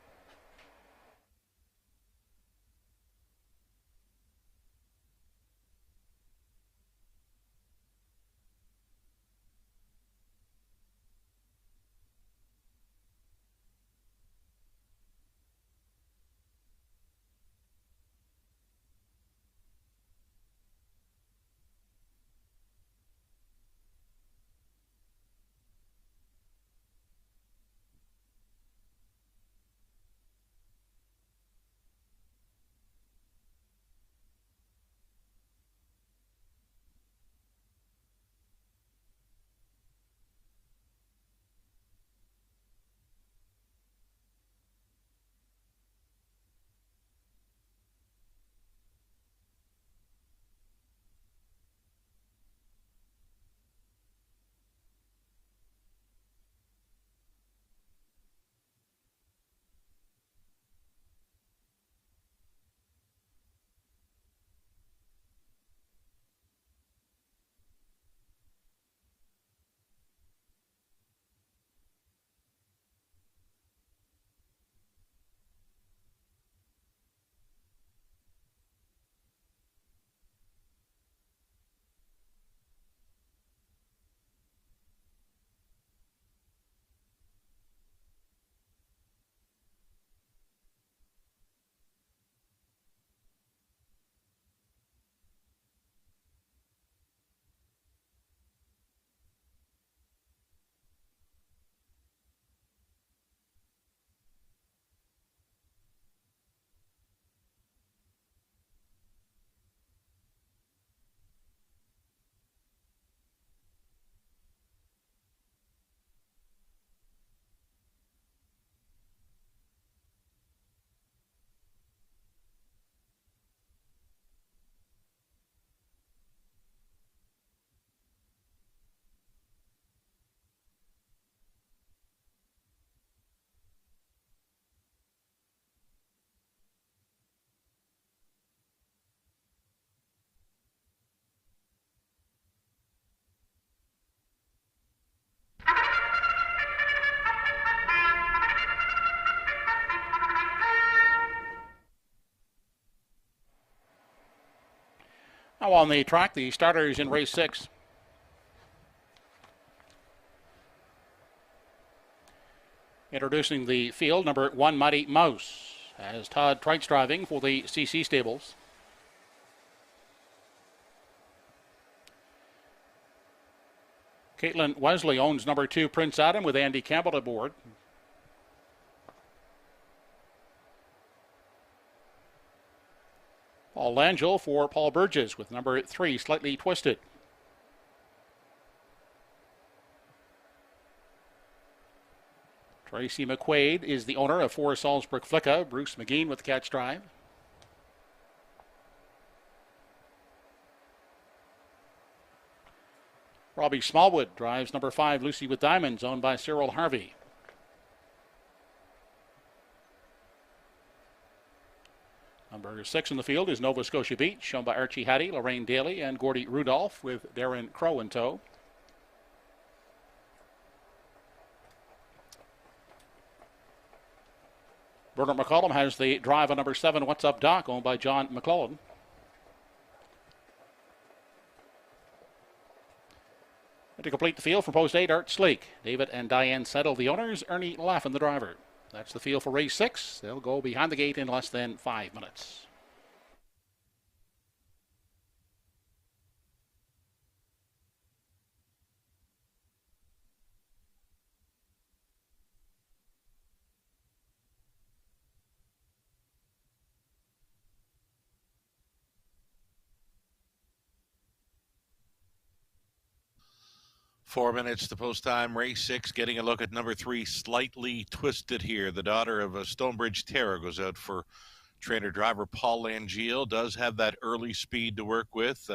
Now on the track, the starters in race 6. Introducing the field, number 1, Mighty Mouse, as Todd Treitz driving for the CC Stables. Caitlin Wesley owns number 2, Prince Adam, with Andy Campbell aboard. Paul Langell for Paul Burgess with number 3, Slightly Twisted. Tracy McQuaid is the owner of 4, Salzburg Flicka. Bruce McGeen with catch drive. Robbie Smallwood drives number 5, Lucy with Diamonds, owned by Cyril Harvey. Number 6 in the field is Nova Scotia Beach, shown by Archie Hattie, Lorraine Daly, and Gordy Rudolph, with Darren Crow in tow. Bernard McCollum has the drive on number 7, What's Up Doc, owned by John McClellan. And to complete the field from post 8, Art Sleek. David and Diane Settle, the owners. Ernie Laffin, the driver. That's the field for race 6. They'll go behind the gate in less than 5 minutes. Four minutes to post time, race 6, getting a look at number 3, Slightly Twisted here. The daughter of Stonebridge Terra goes out for trainer-driver Paul Langeal. Does have that early speed to work with.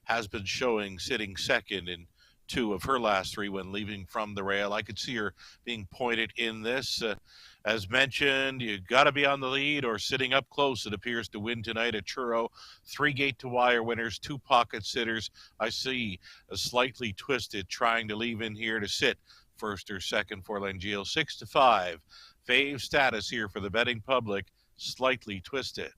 Has been showing sitting second in 2 of her last 3 when leaving from the rail. I could see her being pointed in this. As mentioned, you got to be on the lead or sitting up close, it appears, to win tonight at Truro. 3 gate-to-wire winners, 2 pocket sitters. I see a Slightly Twisted trying to leave in here to sit first or second for Langeal. 6-5. Fave status here for the betting public. Slightly Twisted.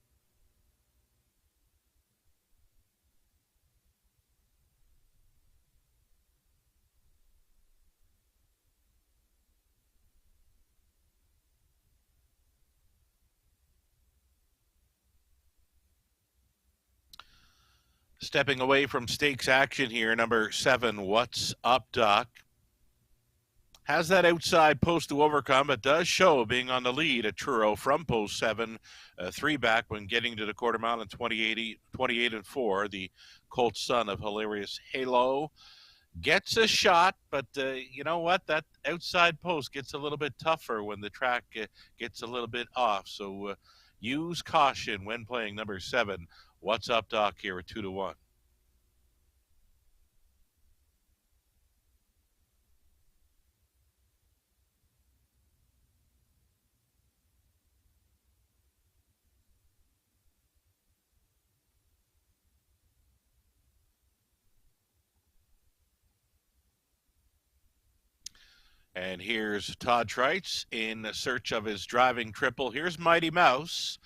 Stepping away from stakes action here, number 7, What's Up Doc. Has that outside post to overcome, but does show being on the lead at Truro from post 7, 3 back when getting to the quarter mile in 28-4. The Colt son of hilarious Halo gets a shot, but you know what? That outside post gets a little bit tougher when the track gets a little bit off. So use caution when playing number 7, What's Up Doc, here at 2-1. And here's Todd Treitz in search of his driving triple. Here's Mighty Mouse.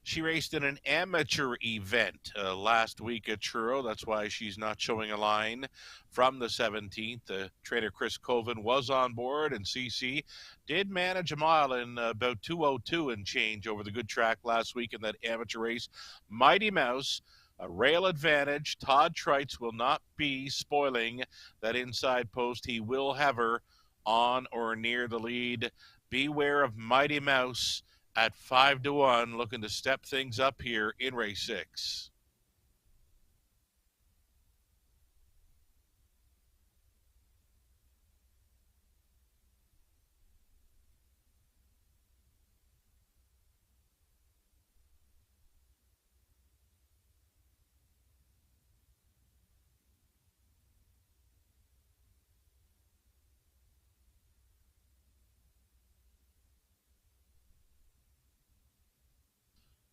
She raced in an amateur event last week at Truro. That's why she's not showing a line from the 17th. Trainer Chris Colvin was on board, and CC did manage a mile in about 2:02 and change over the good track last week in that amateur race. Mighty Mouse, a rail advantage. Todd Treitz will not be spoiling that inside post. He will have her on or near the lead. Beware of Mighty Mouse at 5-1, looking to step things up here in race 6.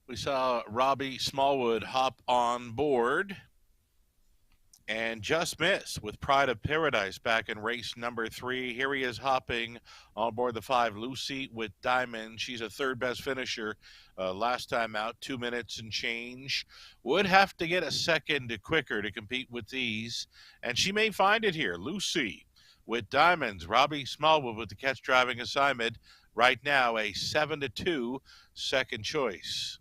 We saw Robbie Smallwood hop on board. and just missed with Pride of Paradise back in race number 3. Here he is hopping on board the 5, Lucy with Diamond. She's a third best finisher last time out, 2 minutes and change. Would have to get a second quicker to compete with these, and she may find it here. Lucy with Diamonds. Robbie Smallwood with the catch driving assignment. Right now, a 7-2 second choice.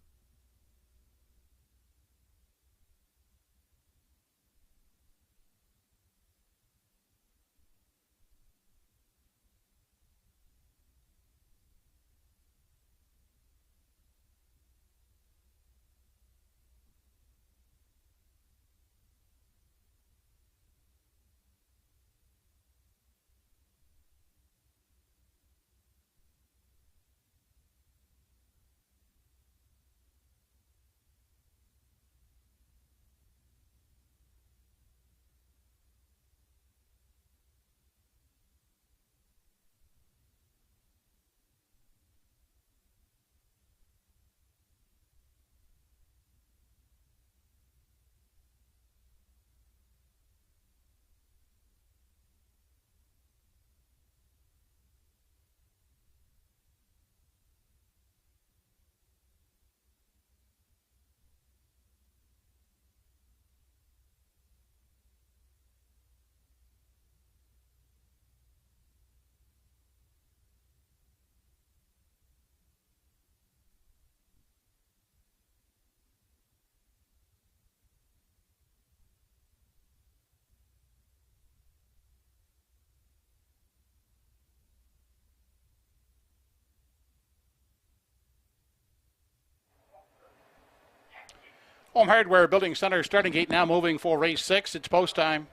Home Hardware Building Center starting gate now moving for race 6. It's post time.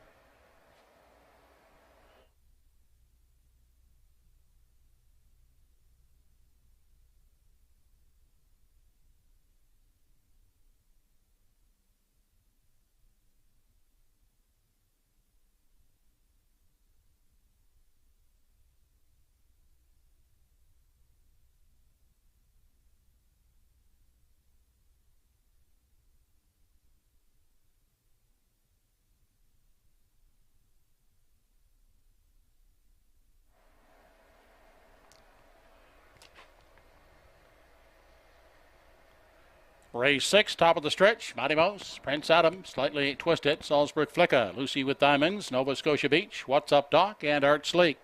Race 6, top of the stretch. Matty Mouse, Prince Adam, slightly twisted. Salzburg Flicka, Lucy with Diamonds, Nova Scotia Beach, What's Up Doc, and Art Sleek.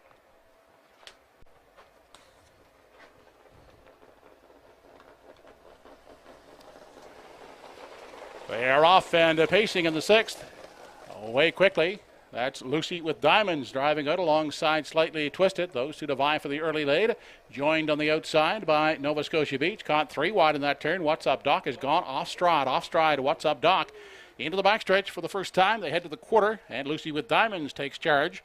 They are off and pacing in the 6th. Away quickly. That's Lucy with Diamonds driving out alongside Slightly Twisted. Those two to vie for the early lead. Joined on the outside by Nova Scotia Beach. Caught 3 wide in that turn. What's Up Doc has gone off stride. What's Up Doc into the backstretch for the first time. They head to the quarter, and Lucy with Diamonds takes charge.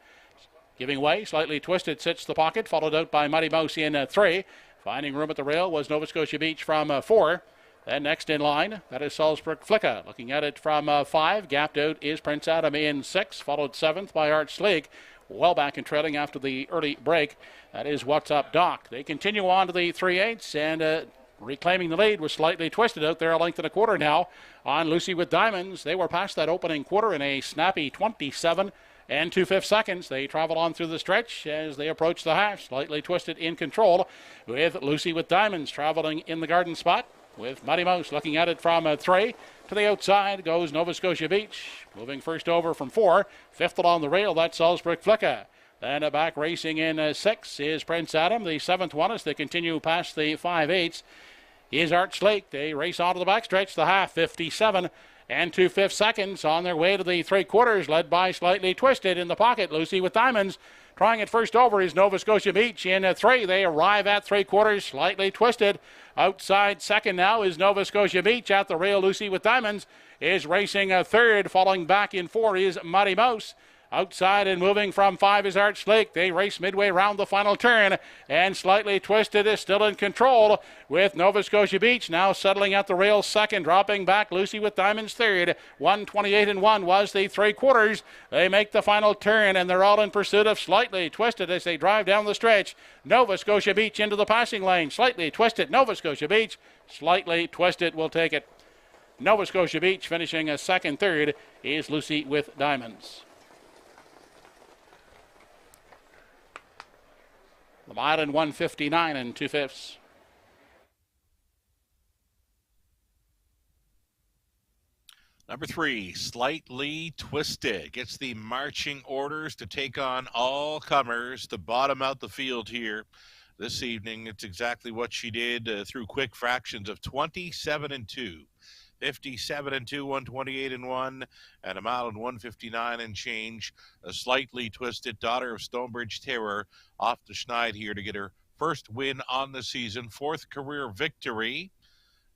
Giving way, Slightly Twisted sits the pocket, followed out by Muddy Mouse in 3. Finding room at the rail was Nova Scotia Beach from 4. Then next in line, that is Salzburg Flicka. Looking at it from 5, gapped out is Prince Adam in 6, followed 7th by Art Sleek. Well back and trailing after the early break. That is What's Up Doc. They continue on to the 3/8 and reclaiming the lead was Slightly Twisted out there a length and a quarter now on Lucy with Diamonds. They were past that opening quarter in a snappy 27 and 2/5 seconds. They travel on through the stretch as they approach the half. Slightly Twisted in control with Lucy with Diamonds traveling in the garden spot. With Muddy Mouse looking at it from 3. To the outside goes Nova Scotia Beach. Moving first over from 4. 5th along the rail, that's Salzburg Flicka. Then back racing in 6 is Prince Adam. The 7th one as they continue past the 5/8 is Art Slake. They race onto the backstretch, the half, 57 and 2/5 seconds on their way to the 3/4, led by Slightly Twisted in the pocket. Lucy with Diamonds. Trying it first over is Nova Scotia Beach in 3. They arrive at 3/4, Slightly Twisted. Outside second now is Nova Scotia Beach at the rail. Lucy with Diamonds is racing 3rd. Falling back in 4 is Muddy Mouse. Outside and moving from 5 is Art Slake. They race midway round the final turn, and Slightly Twisted is still in control with Nova Scotia Beach now settling at the rail 2nd, dropping back Lucy with Diamonds 3rd. 1:28 and 1 was the 3/4. They make the final turn, and they're all in pursuit of Slightly Twisted as they drive down the stretch. Nova Scotia Beach into the passing lane. Slightly Twisted, Nova Scotia Beach. Slightly Twisted will take it. Nova Scotia Beach finishing a second. Third is Lucy with Diamonds. The mile in 1:59 and 2/5. Number 3, Slightly Twisted. Gets the marching orders to take on all comers to bottom out the field here this evening. It's exactly what she did through quick fractions of 27 and 2. 57 and 2, 128 and 1, and a mile in 159 and change. A Slightly Twisted, daughter of Stonebridge Terror, off the schneid here to get her first win on the season, fourth career victory,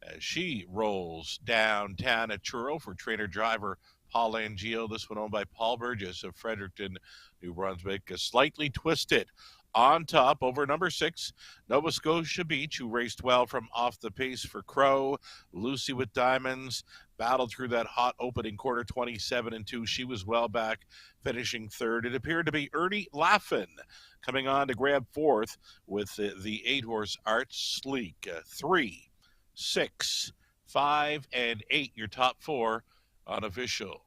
as she rolls downtown at Truro for trainer-driver Paul Angio. This one owned by Paul Burgess of Fredericton, New Brunswick. Slightly Twisted on top over number 6, Nova Scotia Beach, who raced well from off the pace for Crow. Lucy with Diamonds battled through that hot opening quarter, 27 and 2. She was well back, finishing third. It appeared to be Ernie Laffin coming on to grab fourth with the 8-horse Art Sleek. 3, 6, 5, and 8, your top 4 unofficial.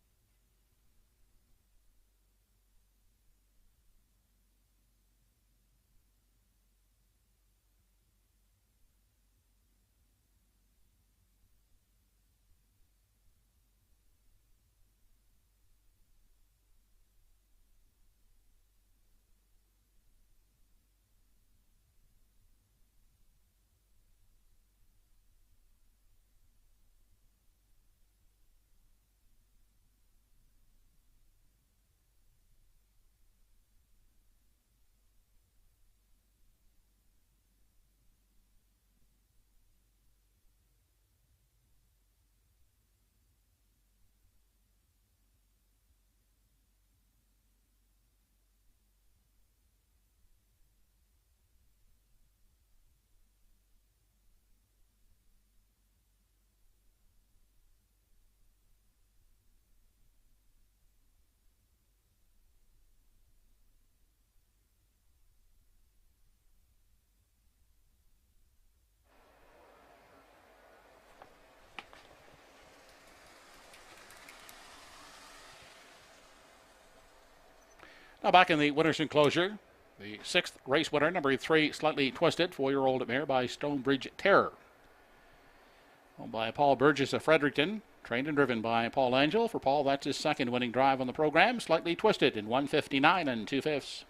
Now back in the winner's enclosure, the 6th race winner, number 3, Slightly Twisted, 4-year-old mare by Stonebridge Terror. Owned by Paul Burgess of Fredericton, trained and driven by Paul Angel. For Paul, that's his second winning drive on the program. Slightly Twisted in 1:59 and 2/5.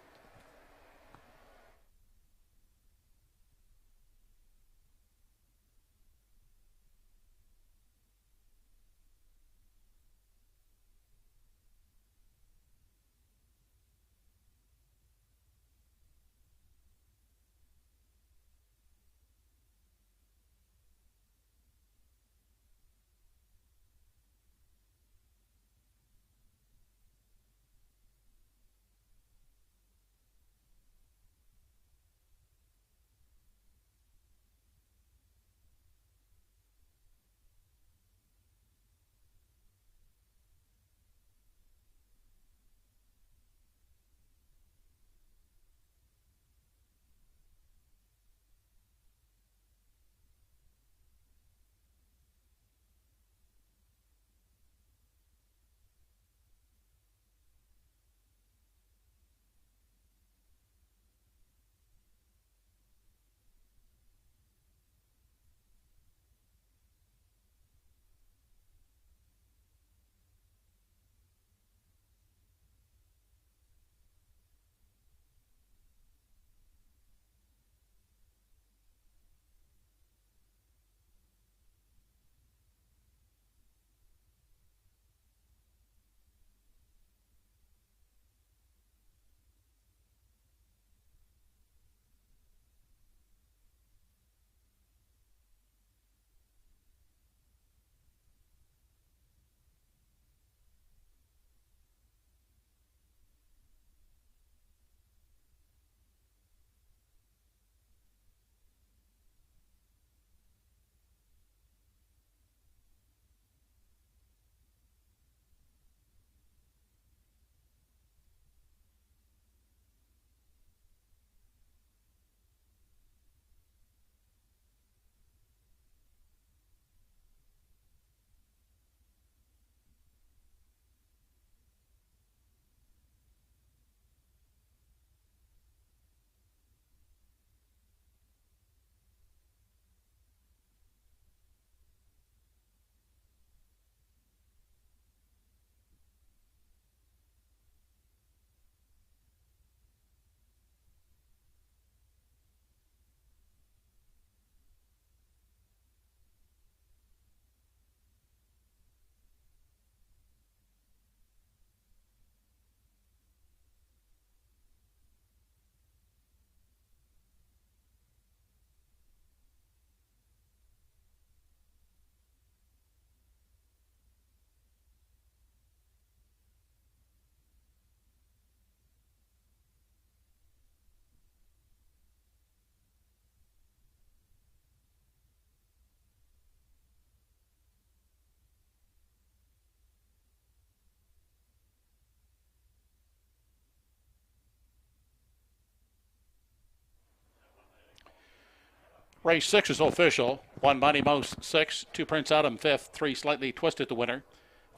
Race 6 is official. 1 Mighty Mouse 6, 2 Prince Adam 5th, 3 Slightly Twisted the winner,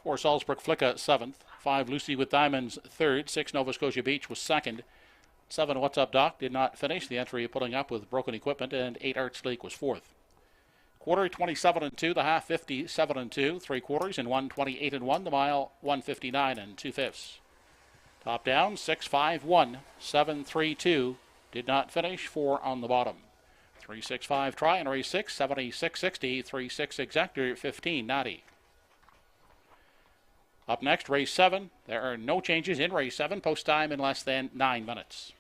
4 Salzburg Flicka 7th, 5 Lucy with Diamonds 3rd, 6 Nova Scotia Beach was 2nd, 7 What's Up Doc did not finish, the entry pulling up with broken equipment, and 8 Arts League was 4th. Quarter 27 and 2, the half 57 and 2, 3 quarters and 1 28 and 1, the mile 159 and 2/5. Top down 6 5 1 7 3 2, did not finish, 4 on the bottom. 365 try in race 6, 76.60, 36 exactor 15.90. Up next, race 7. There are no changes in race 7. Post time in less than 9 minutes.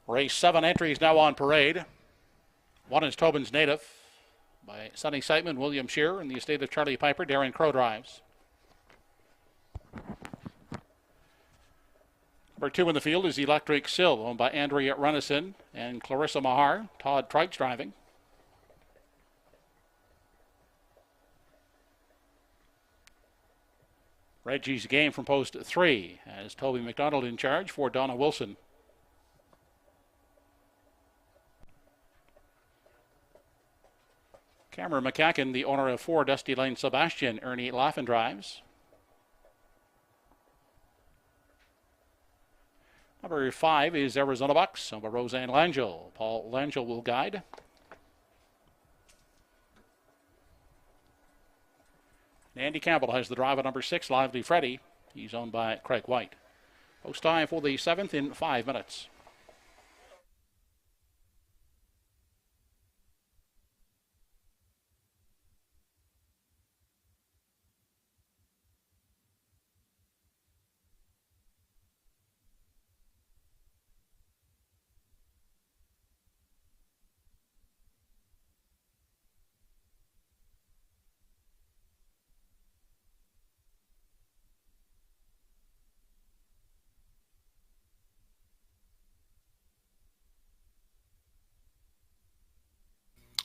Race 7 entries now on parade. 1 is Tobin's Native by Sonny Siteman, William Shearer, and the estate of Charlie Piper. Darren Crow drives. Number 2 in the field is Electric Sill, owned by Andrea Runnison and Clarissa Mahar. Todd Treitz driving. Reggie's Game from post 3 has Toby McDonald in charge for Donna Wilson. Cameron McCacken, the owner of 4 Dusty Lane Sebastian, Ernie Laffin drives. Number 5 is Arizona Bucks, owned by Roseanne Langell. Paul Langell will guide. Andy Campbell has the drive at number 6, Lively Freddy. He's owned by Craig White. Post time for the 7th in 5 minutes.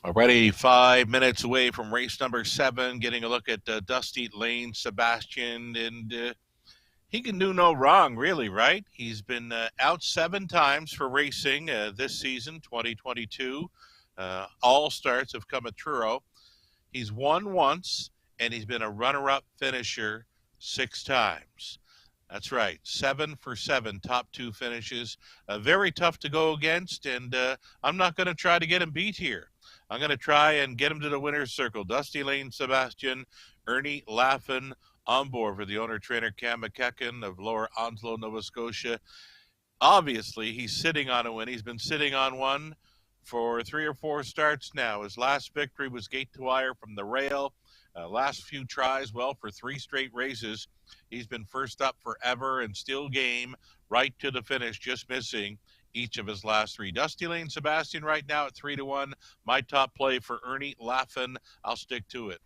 Already 5 minutes away from race number 7, getting a look at Dusty Lane Sebastian, and he can do no wrong, really, right? He's been out 7 times for racing this season, 2022. All starts have come at Truro. He's won once, and he's been a runner-up finisher 6 times. That's right. 7 for 7, top 2 finishes. Very tough to go against, and I'm not going to try to get him beat here. I'm going to try and get him to the winner's circle. Dusty Lane Sebastian, Ernie Laffin on board for the owner-trainer Cam McKecken of Lower Onslow, Nova Scotia. Obviously, he's sitting on a win. He's been sitting on one for 3 or 4 starts now. His last victory was gate to wire from the rail. Last few tries, well, for 3 straight races, he's been first up forever and still game right to the finish, just missing each of his last 3. Dusty Lane Sebastian right now at 3-1. My top play for Ernie Laffin. I'll stick to it.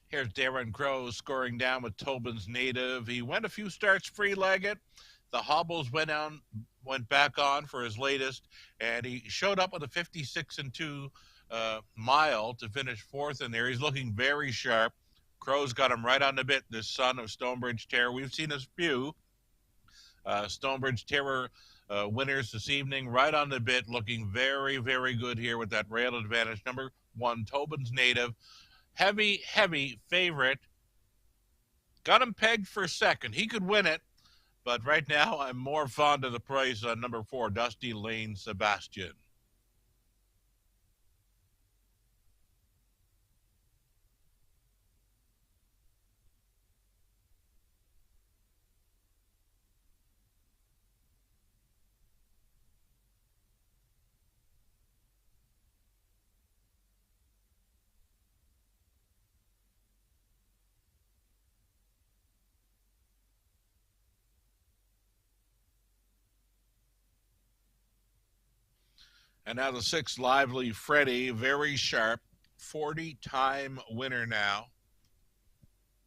Here's Darren Crow scoring down with Tobin's Native. He went a few starts free-legged. The hobbles went back on for his latest, and he showed up with a 56-2 mile to finish 4th in there. He's looking very sharp. Crow's got him right on the bit, this son of Stonebridge Terror. We've seen a few Stonebridge Terror winners this evening, right on the bit, looking very, very good here with that rail advantage. Number 1, Tobin's Native. Heavy favorite. Got him pegged for second. He could win it, but right now I'm more fond of the price on number 4, Dusty Lane Sebastian. And now the 6, Lively Freddy, very sharp, 40-time winner now.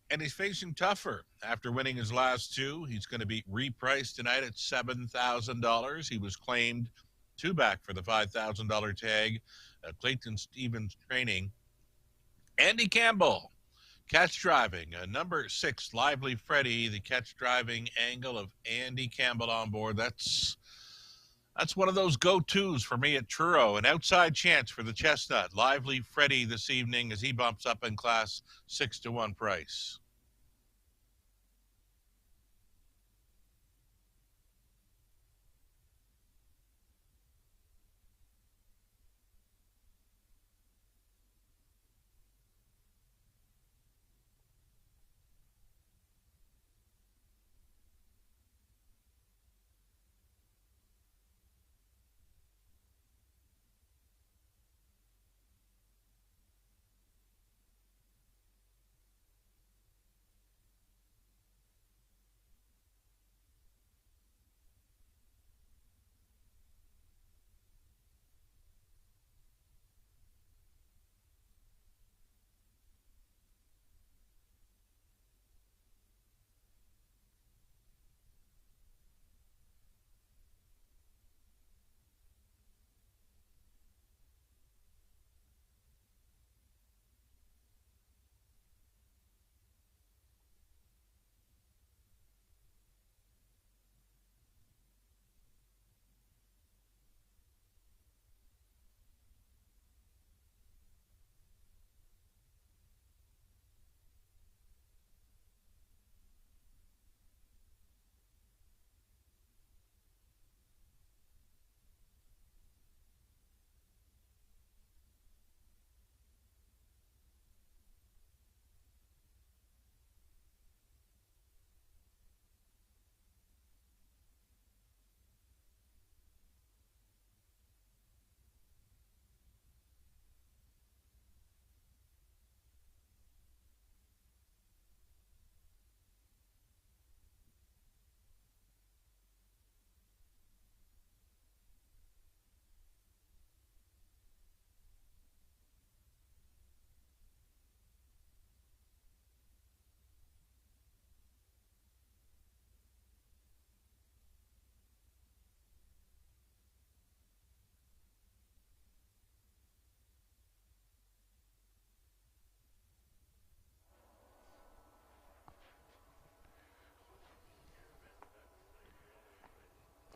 And he's facing tougher. After winning his last 2, he's going to be repriced tonight at $7,000. He was claimed 2 back for the $5,000 tag. Clayton Stevens training. Andy Campbell, catch driving. Number 6, Lively Freddy, the catch driving angle of Andy Campbell on board. That's one of those go-tos for me at Truro. An outside chance for the Chestnut. Lively Freddy this evening as he bumps up in class 6-1 price.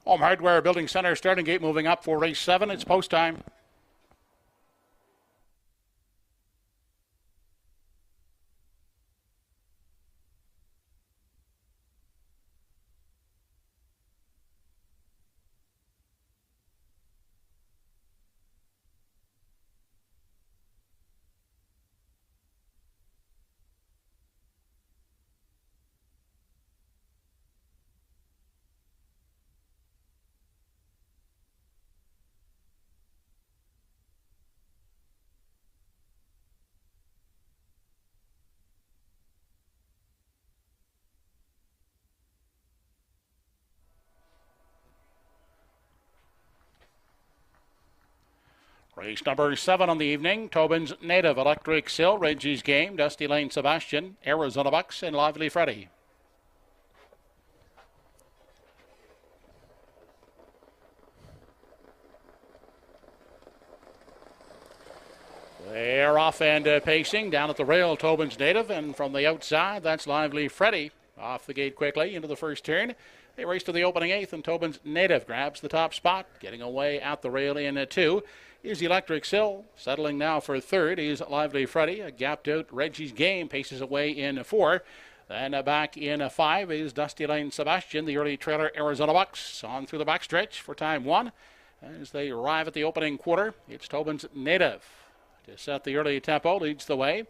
Home Hardware Building Center starting gate moving up for race 7. It's post time. Race number 7 on the evening. Tobin's Native, Electric Sill, Reggie's Game, Dusty Lane Sebastian, Arizona Bucks, and Lively Freddy. They're off and pacing down at the rail. Tobin's Native, and from the outside, that's Lively Freddy. Off the gate quickly into the first turn. They race to the opening 8th, and Tobin's Native grabs the top spot, getting away at the rail in 2. Here's Electric Sill, settling now for 3rd. He's Lively Freddy. A gapped out Reggie's Game paces away in 4. Then back in 5 is Dusty Lane Sebastian, the early trailer Arizona Bucks, on through the backstretch for time 1. As they arrive at the opening quarter, it's Tobin's Native. To set the early tempo, leads the way.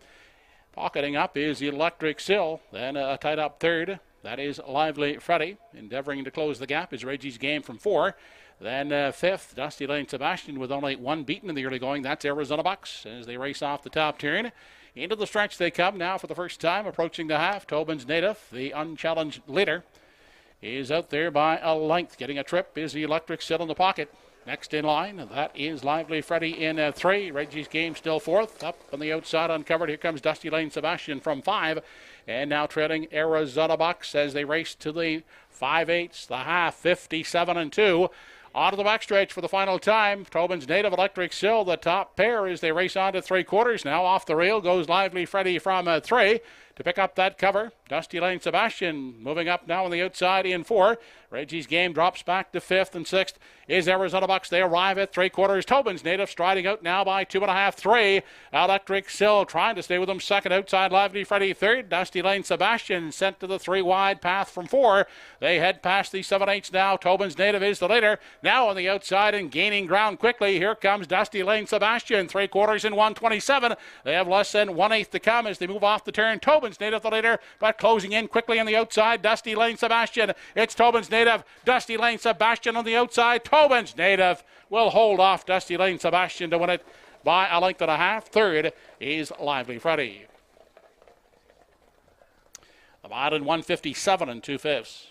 Pocketing up is Electric Sill, then tied up 3rd. That is Lively Freddy. Endeavoring to close the gap is Reggie's Game from 4. Then 5th, Dusty Lane Sebastian with only 1 beaten in the early going. That's Arizona Bucks as they race off the top turn. Into the stretch they come now for the first time, approaching the half. Tobin's Native, the unchallenged leader, is out there by a length. Getting a trip is the Electric Sill in the pocket. Next in line, that is Lively Freddy in 3. Reggie's Game still 4th. Up on the outside uncovered. Here comes Dusty Lane Sebastian from 5. And now trailing Arizona Bucks as they race to the 5/8, the half, 57-2. On to the backstretch for the final time. Tobin's Native, Electric Sill, the top pair as they race on to 3/4. Now off the rail goes Lively Freddy from 3 to pick up that cover. Dusty Lane Sebastian moving up now on the outside in 4. Reggie's Game drops back to 5th, and 6th is Arizona Bucks. They arrive at 3/4. Tobin's Native striding out now by 2.5, 3. Electric Sill trying to stay with them. 2nd outside, Lively Freddy 3rd. Dusty Lane Sebastian sent to the 3 wide path from 4. They head past the 7/8 now. Tobin's Native is the leader. Now on the outside and gaining ground quickly. Here comes Dusty Lane Sebastian. 3/4 in 1:27. They have less than 1/8 to come as they move off the turn. Tobin's Native the leader, but closing in quickly on the outside. Dusty Lane Sebastian. It's Tobin's Native. Dusty Lane Sebastian on the outside. Tobin's Native will hold off Dusty Lane Sebastian to win it by a length and a half. 3rd is Lively Freddy. The mile in 1:57 2/5.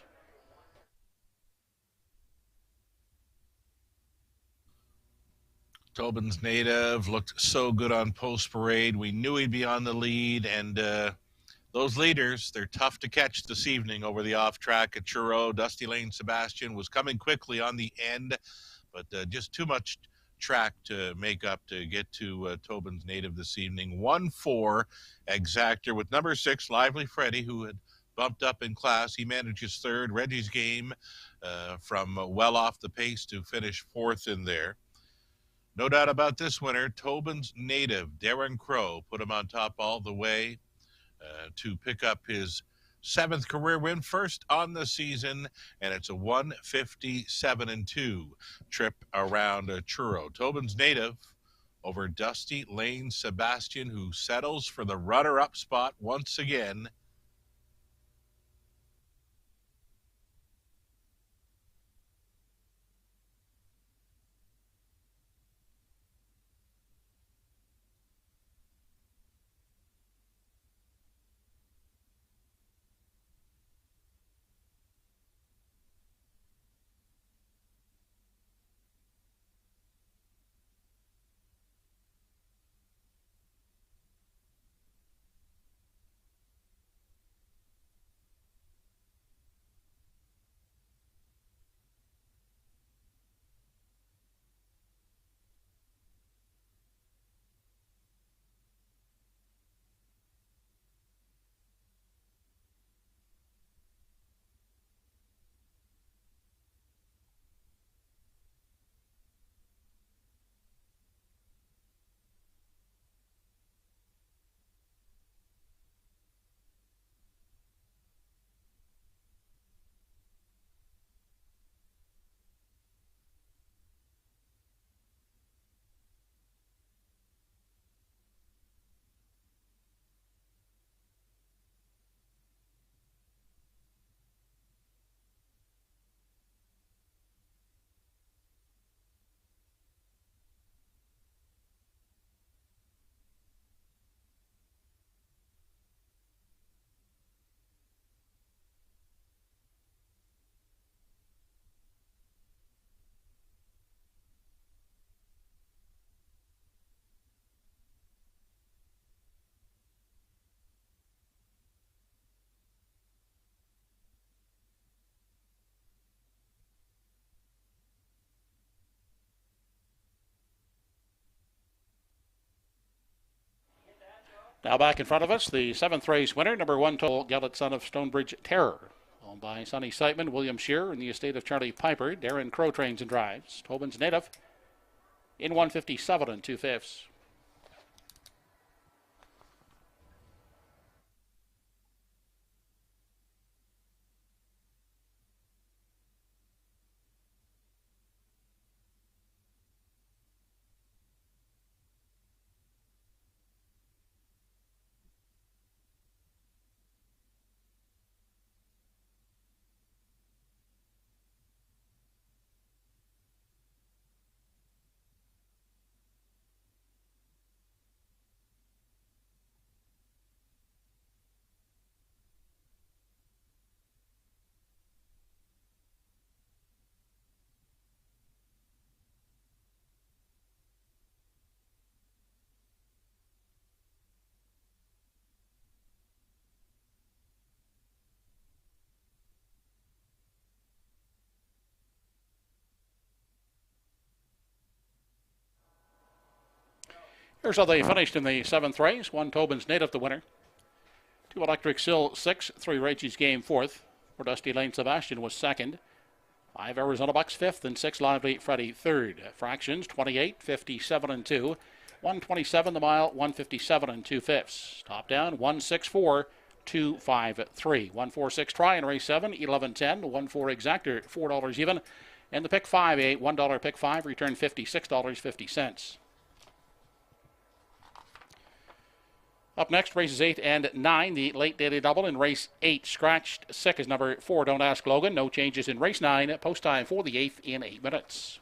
Tobin's Native looked so good on Post Parade. We knew he'd be on the lead, and those leaders, they're tough to catch this evening over the off track at Truro. Dusty Lane Sebastian was coming quickly on the end, but just too much track to make up to get to Tobin's Native this evening. 1-4 exactor with number 6, Lively Freddy, who had bumped up in class. He manages 3rd. Reggie's Game from well off the pace to finish 4th in there. No doubt about this winner, Tobin's Native. Darren Crow put him on top all the way to pick up his 7th career win, first on the season, and it's a 1:57-2 trip around Truro. Tobin's Native over Dusty Lane Sebastian, who settles for the runner-up spot once again. Now back in front of us, the 7th race winner, number 1 Toll Gallant Son of Stonebridge Terror. Owned by Sonny Siteman, William Shearer, and the estate of Charlie Piper. Darren Crow trains and drives. Tobin's native in 157 2/5. Here's how they finished in the 7th race. 1 Tobin's Native, the winner. 2 Electric Sill, 6th. 3 Reggie's Game, 4th. 4 Dusty Lane Sebastian was 2nd. 5 Arizona Bucks, 5th. And 6 Lively Freddy, 3rd. Fractions, 28, 57 2. 127 the mile, 157 2/5. Top down, 164 253. 146 try in race 7, 11.10. 14 exactor, $4 even. And the pick 5, a $1 pick 5, return $56.50. Up next, races 8 and 9, the late daily double in race 8. Scratched sick is number 4, Don't Ask Logan. No changes in race 9. Post time for the 8th in 8 minutes.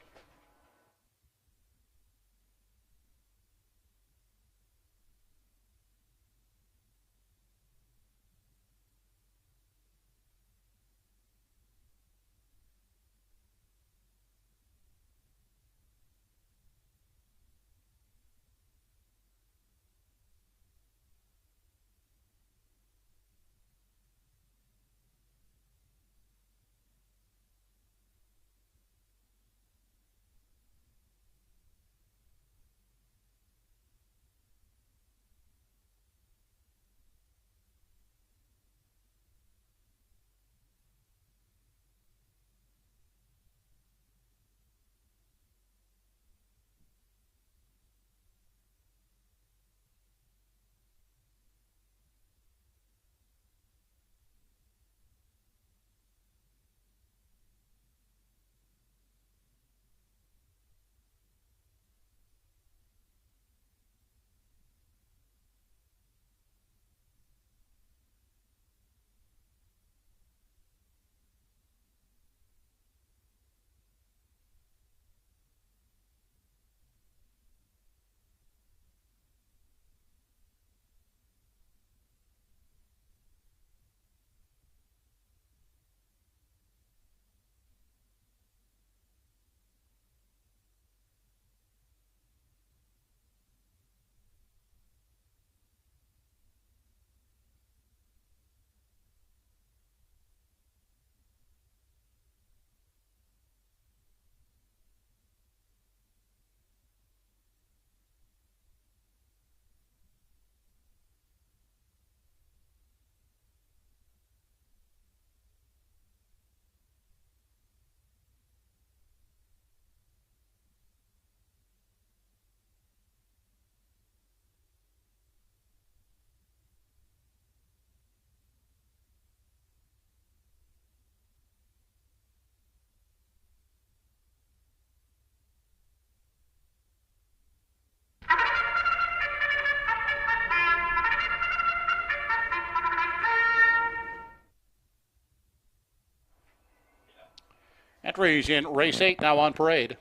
Entries in race 8 now on parade.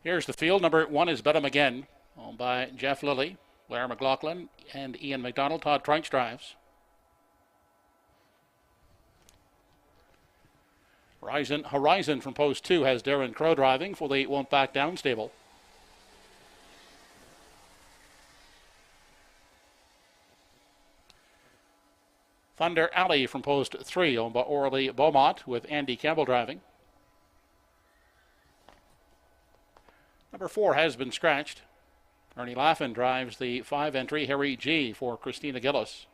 Here's the field. Number 1 is Bet 'em Again, owned by Jeff Lilly, Blair McLaughlin, and Ian McDonald. Todd Trench drives. Horizon from post 2 has Darren Crow driving for the Won't Back Down stable. Thunder Alley from post 3, owned by Orly Beaumont, with Andy Campbell driving. Number 4 has been scratched. Ernie Laffin drives the 5 entry. Harry G for Christina Gillis.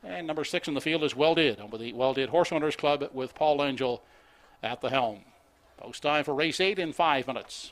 And number 6 in the field is Well Did, with the Well Did Horse Owners Club with Paul Angel at the helm. Post time for race 8 in 5 minutes.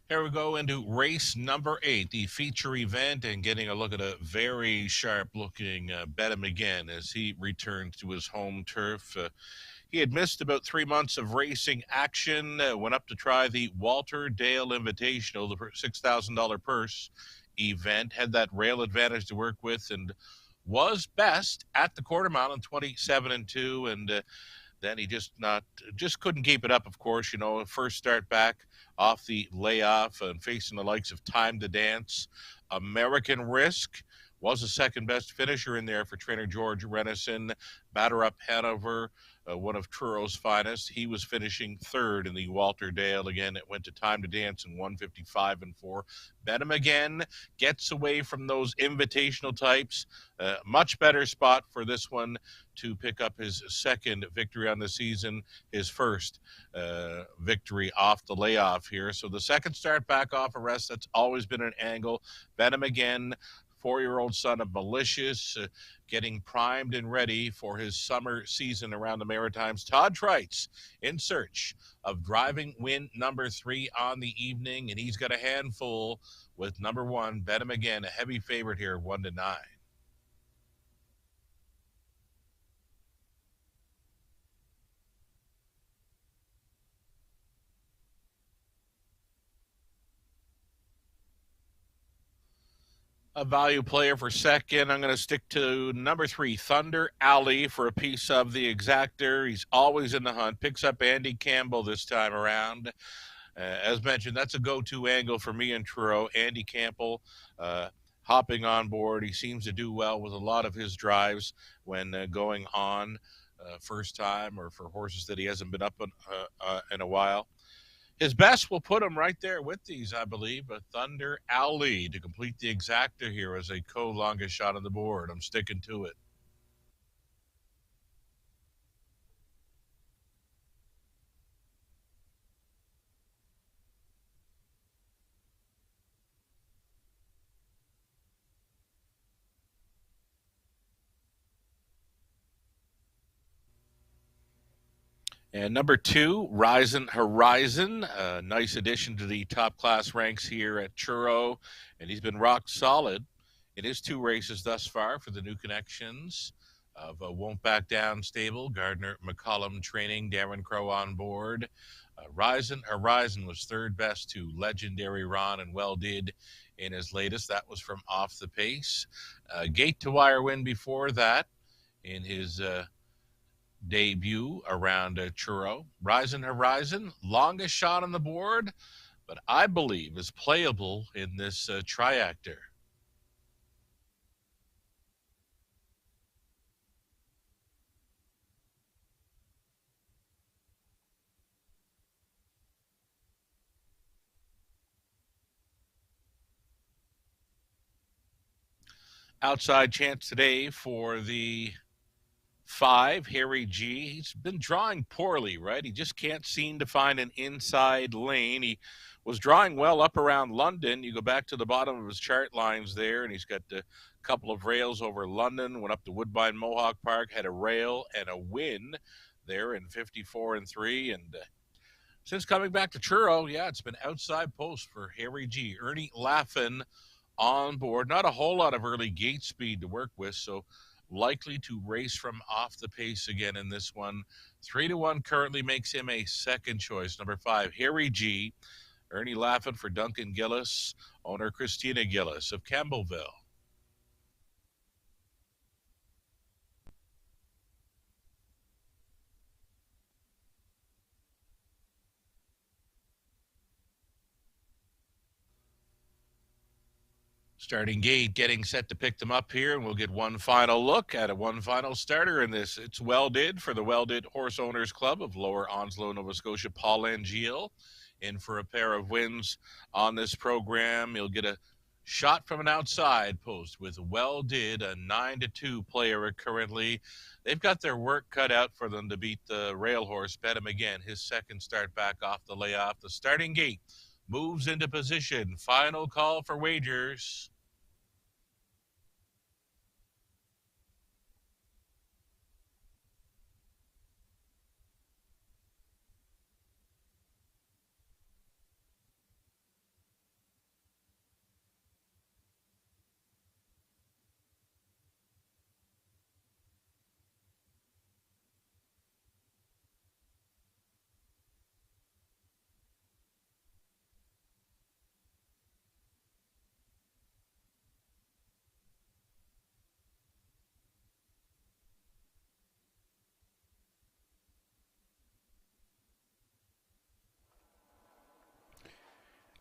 Here we go into race number 8, the feature event, and getting a look at a very sharp-looking Betta McGinn as he returns to his home turf. He had missed about 3 months of racing action, went up to try the Walter Dale Invitational, the $6,000 purse event, had that rail advantage to work with, and was best at the quarter mile in 27-2, and then he just couldn't keep it up, of course. You know, first start back off the layoff and facing the likes of Time to Dance. American Risk was the second best finisher in there for trainer George Renison. Batter Up Hanover, one of Truro's finest. He was finishing third in the Walter Dale. Again, it went to Time to Dance in 1:55.4. Benham again gets away from those invitational types. Much better spot for this one to pick up his second victory on the season, his first victory off the layoff here. So the second start back off a rest, that's always been an angle. Benham again, 4-year-old son of Malicious, getting primed and ready for his summer season around the Maritimes. Todd Trites in search of driving win number 3 on the evening, and he's got a handful with number 1, Benham again, a heavy favorite here, 1-9. A value player for second. I'm going to stick to number 3, Thunder Alley, for a piece of the exactor. He's always in the hunt. Picks up Andy Campbell this time around. As mentioned, that's a go-to angle for me and Truro. Andy Campbell hopping on board. He seems to do well with a lot of his drives when going on first time, or for horses that he hasn't been up in a while. His best will put him right there with these, I believe. But Thunder Alley to complete the exactor here as a co-longest shot on the board. I'm sticking to it. And number 2, Rising Horizon, a nice addition to the top class ranks here at Truro. And he's been rock solid in his 2 races thus far for the new connections of Won't Back Down stable. Gardner McCollum training, Darren Crow on board. Rising Horizon was third best to Legendary Ron and Well Did in his latest. That was from Off the Pace. Gate to Wire win before that in his debut around Truro. Rising Horizon, longest shot on the board, but I believe is playable in this triactor. Outside chance today for the 5, Harry G. He's been drawing poorly, right? He just can't seem to find an inside lane. He was drawing well up around London. You go back to the bottom of his chart lines there, and he's got a couple of rails over London, went up to Woodbine Mohawk Park, had a rail and a win there in 54-3. And since coming back to Truro, yeah, it's been outside post for Harry G. Ernie Laffin on board. Not a whole lot of early gate speed to work with, so likely to race from off the pace again in this one. 3-1 currently makes him a second choice. Number 5, Harry G. Ernie Laffin for Duncan Gillis, owner Christina Gillis of Campbellville. Starting gate getting set to pick them up here, and we'll get one final look at one final starter in this. It's Well Did for the Well Did Horse Owners Club of Lower Onslow, Nova Scotia. Paul Angeal in for a pair of wins on this program. You'll get a shot from an outside post with Well Did, a 9-2 player currently. They've got their work cut out for them to beat the rail horse, Bet Him Again, his second start back off the layoff. The starting gate moves into position. Final call for wagers.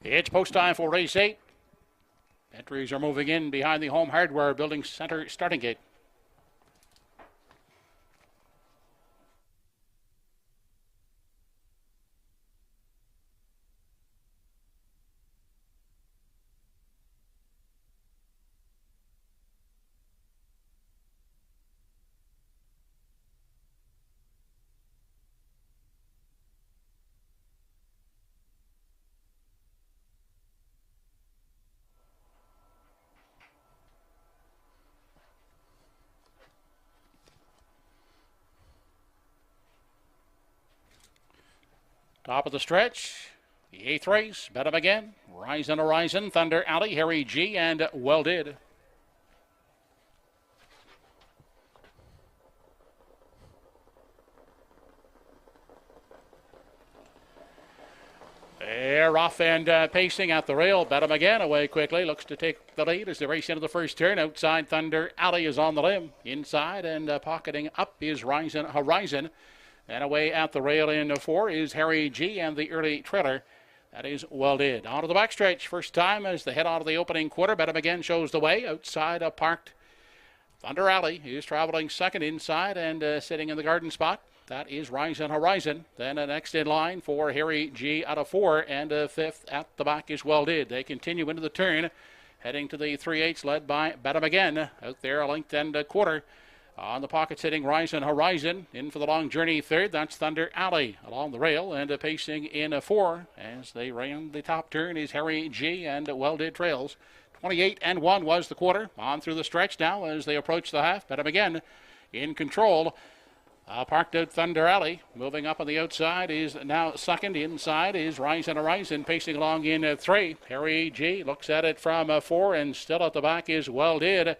It's post time for race 8. Entries are moving in behind the Home Hardware Building Center starting gate. Top of the stretch, the 8th race, Bet 'Em Again, Horizon Horizon, Thunder Alley, Harry G, and Well Did. They're off and pacing at the rail. Bet 'Em Again away quickly. Looks to take the lead as they race into the first turn. Outside, Thunder Alley is on the limb. Inside and pocketing up is Horizon. And away at the rail in 4 is Harry G and the early trailer. That is Well Did. Onto the backstretch. First time as they head out of the opening quarter. Bet 'Em Again shows the way. Outside parked Thunder Alley is traveling second inside and sitting in the garden spot. That is Horizon. Then next in line for Harry G out of 4. And 5th at the back is Well Did. They continue into the turn. Heading to the 3/8 led by Bet 'Em Again. Out there a length and a quarter. On the pocket sitting Horizon. In for the long journey third. That's Thunder Alley along the rail and pacing in 4. As they round the top turn is Harry G and Well Did trails. 28-1 was the quarter. On through the stretch now as they approach the half. Bet 'Em Again in control. Parked out Thunder Alley. Moving up on the outside is now second. Inside is Horizon pacing along in 3. Harry G looks at it from 4 and still at the back is Well Did.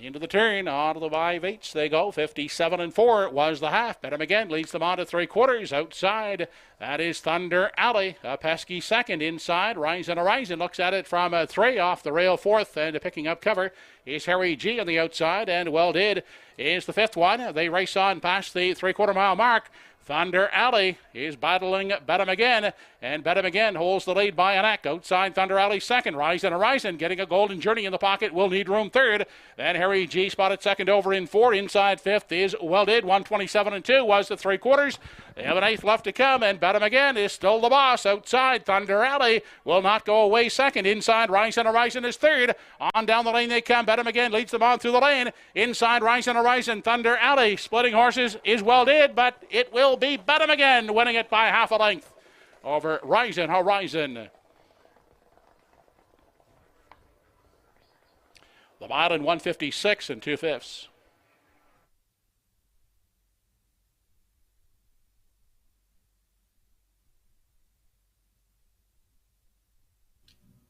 Into the turn, on to the 5/8 they go. 57-4 was the half. Bet 'Em Again leads them on to 3/4. Outside, that is Thunder Alley. A pesky second inside. Horizon looks at it from 3 off the rail 4th and picking up cover is Harry G on the outside. And Well Did is the 5th one. They race on past the 3/4 mile mark. Thunder Alley is battling Bet 'Em Again, and Bet 'Em Again holds the lead by a neck. Outside Thunder Alley second. Horizon getting a golden journey in the pocket. Will need room third. Then Harry G spotted second over in 4. Inside 5th is Well Did. 127-2 was the 3/4. They have an 8th left to come, and Bet 'Em Again is still the boss. Outside Thunder Alley will not go away second. Inside Horizon is third. On down the lane they come. Bet 'Em Again leads them on through the lane. Inside Horizon. Thunder Alley splitting horses is Well Did, but it will be Bet 'Em Again winning it by half a length over Horizon. The mile in 156 2/5.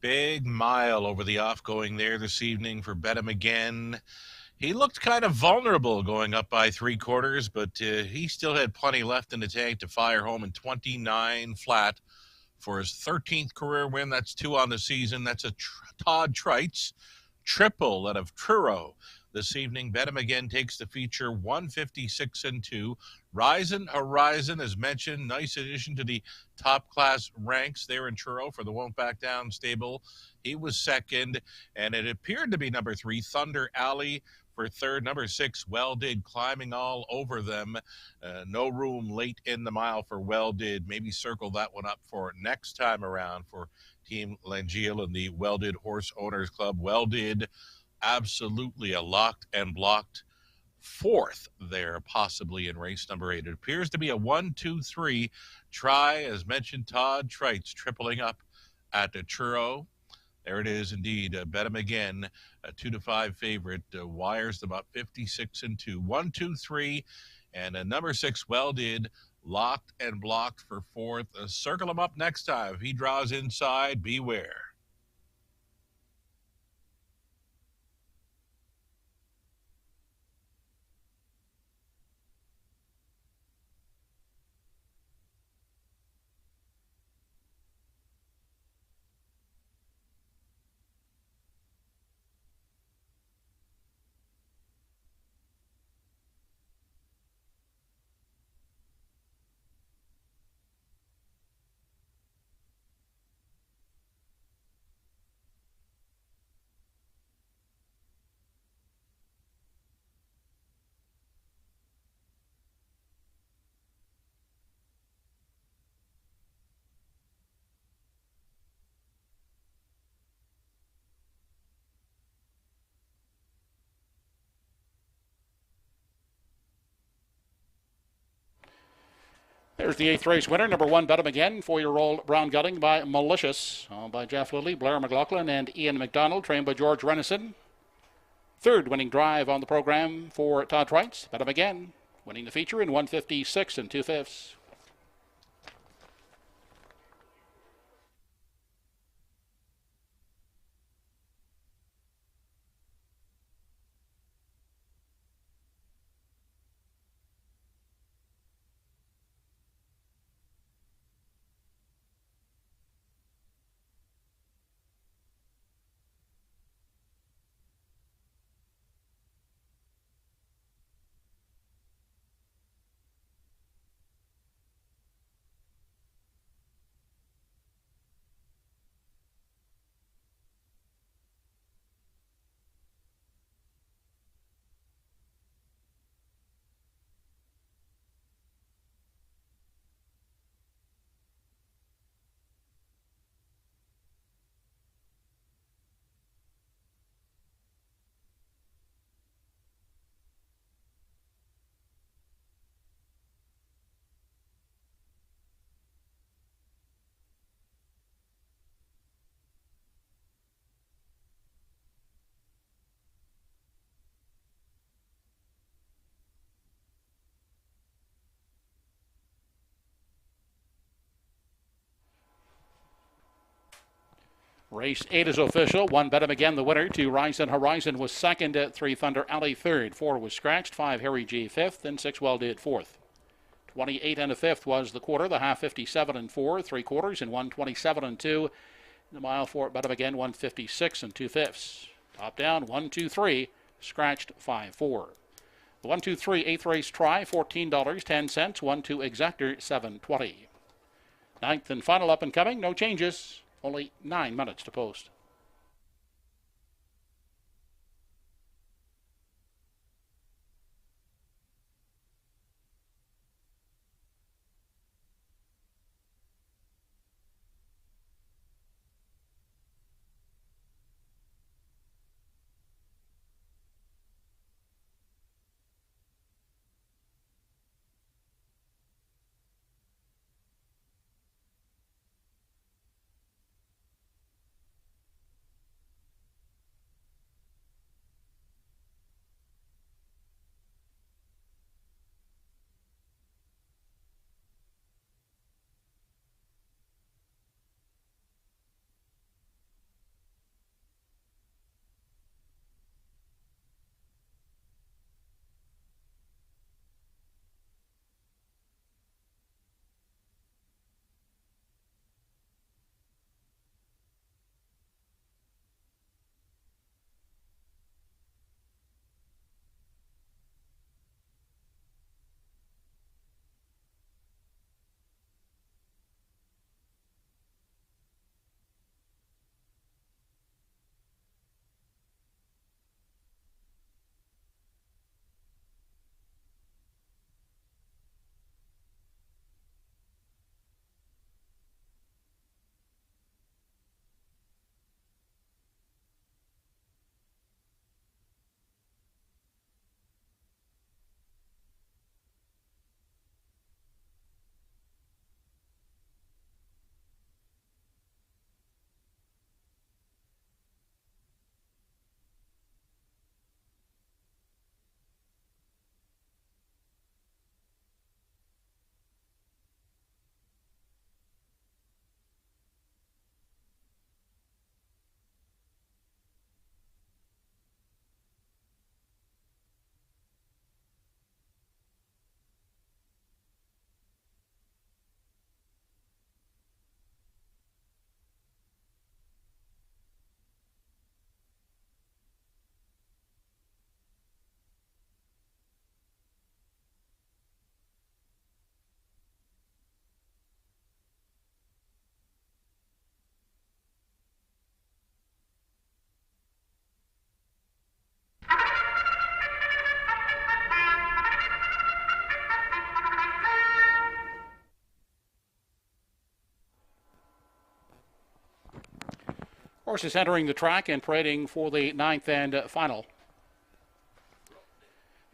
Big mile over the off-going there this evening for Bet 'Em Again. He looked kind of vulnerable going up by 3/4, but he still had plenty left in the tank to fire home in 29 flat for his 13th career win. That's 2 on the season. That's a Todd Trites triple out of Truro. this evening. Benham again takes the feature 156 and 2. Rising Horizon, as mentioned, nice addition to the top class ranks there in Truro for the Won't Back Down stable. He was second, and it appeared to be number 3, Thunder Alley, for third. Number 6, Well Did, climbing all over them. No room late in the mile for Well Did. Maybe circle that one up for next time around for Team Langeal and the Well Did Horse Owners Club. Well Did, absolutely a locked and blocked fourth there, possibly in race number 8. It appears to be a 1-2-3 try, as mentioned. Todd Trites tripling up at the Truro. There it is indeed. Bet him again, a 2-5 favorite. Wires about 56 and 2. 1-2-3, and number 6, Well Did, locked and blocked for fourth. Circle him up next time. If he draws inside, beware. There's the 8th race winner, number 1, Bet him again, 4-year-old Brown Gutting by Malicious, owned by Jeff Lilly, Blair McLaughlin, and Ian McDonald, trained by George Renison. Third winning drive on the program for Todd Trites. Bet him again, winning the feature in 156 and 2/5. Race 8 is official. 1, Bet him again, the winner. 2, Rising Horizon was second. 3, Thunder Alley third. 4 was scratched. 5, Harry G fifth. And 6, Well Did fourth. 28 and a fifth was the quarter. The half, 57 and 4. 3/4 and 127 and 2. The mile for Bet him again, 156 and 2/5. Top down, 1-2-3. Scratched 5-4. The 1-2-3 8th race try, $14.10. 1-2 exactor, $7.20. 9th and final up and coming. No changes. Only 9 minutes to post. Horses entering the track and parading for the ninth and final.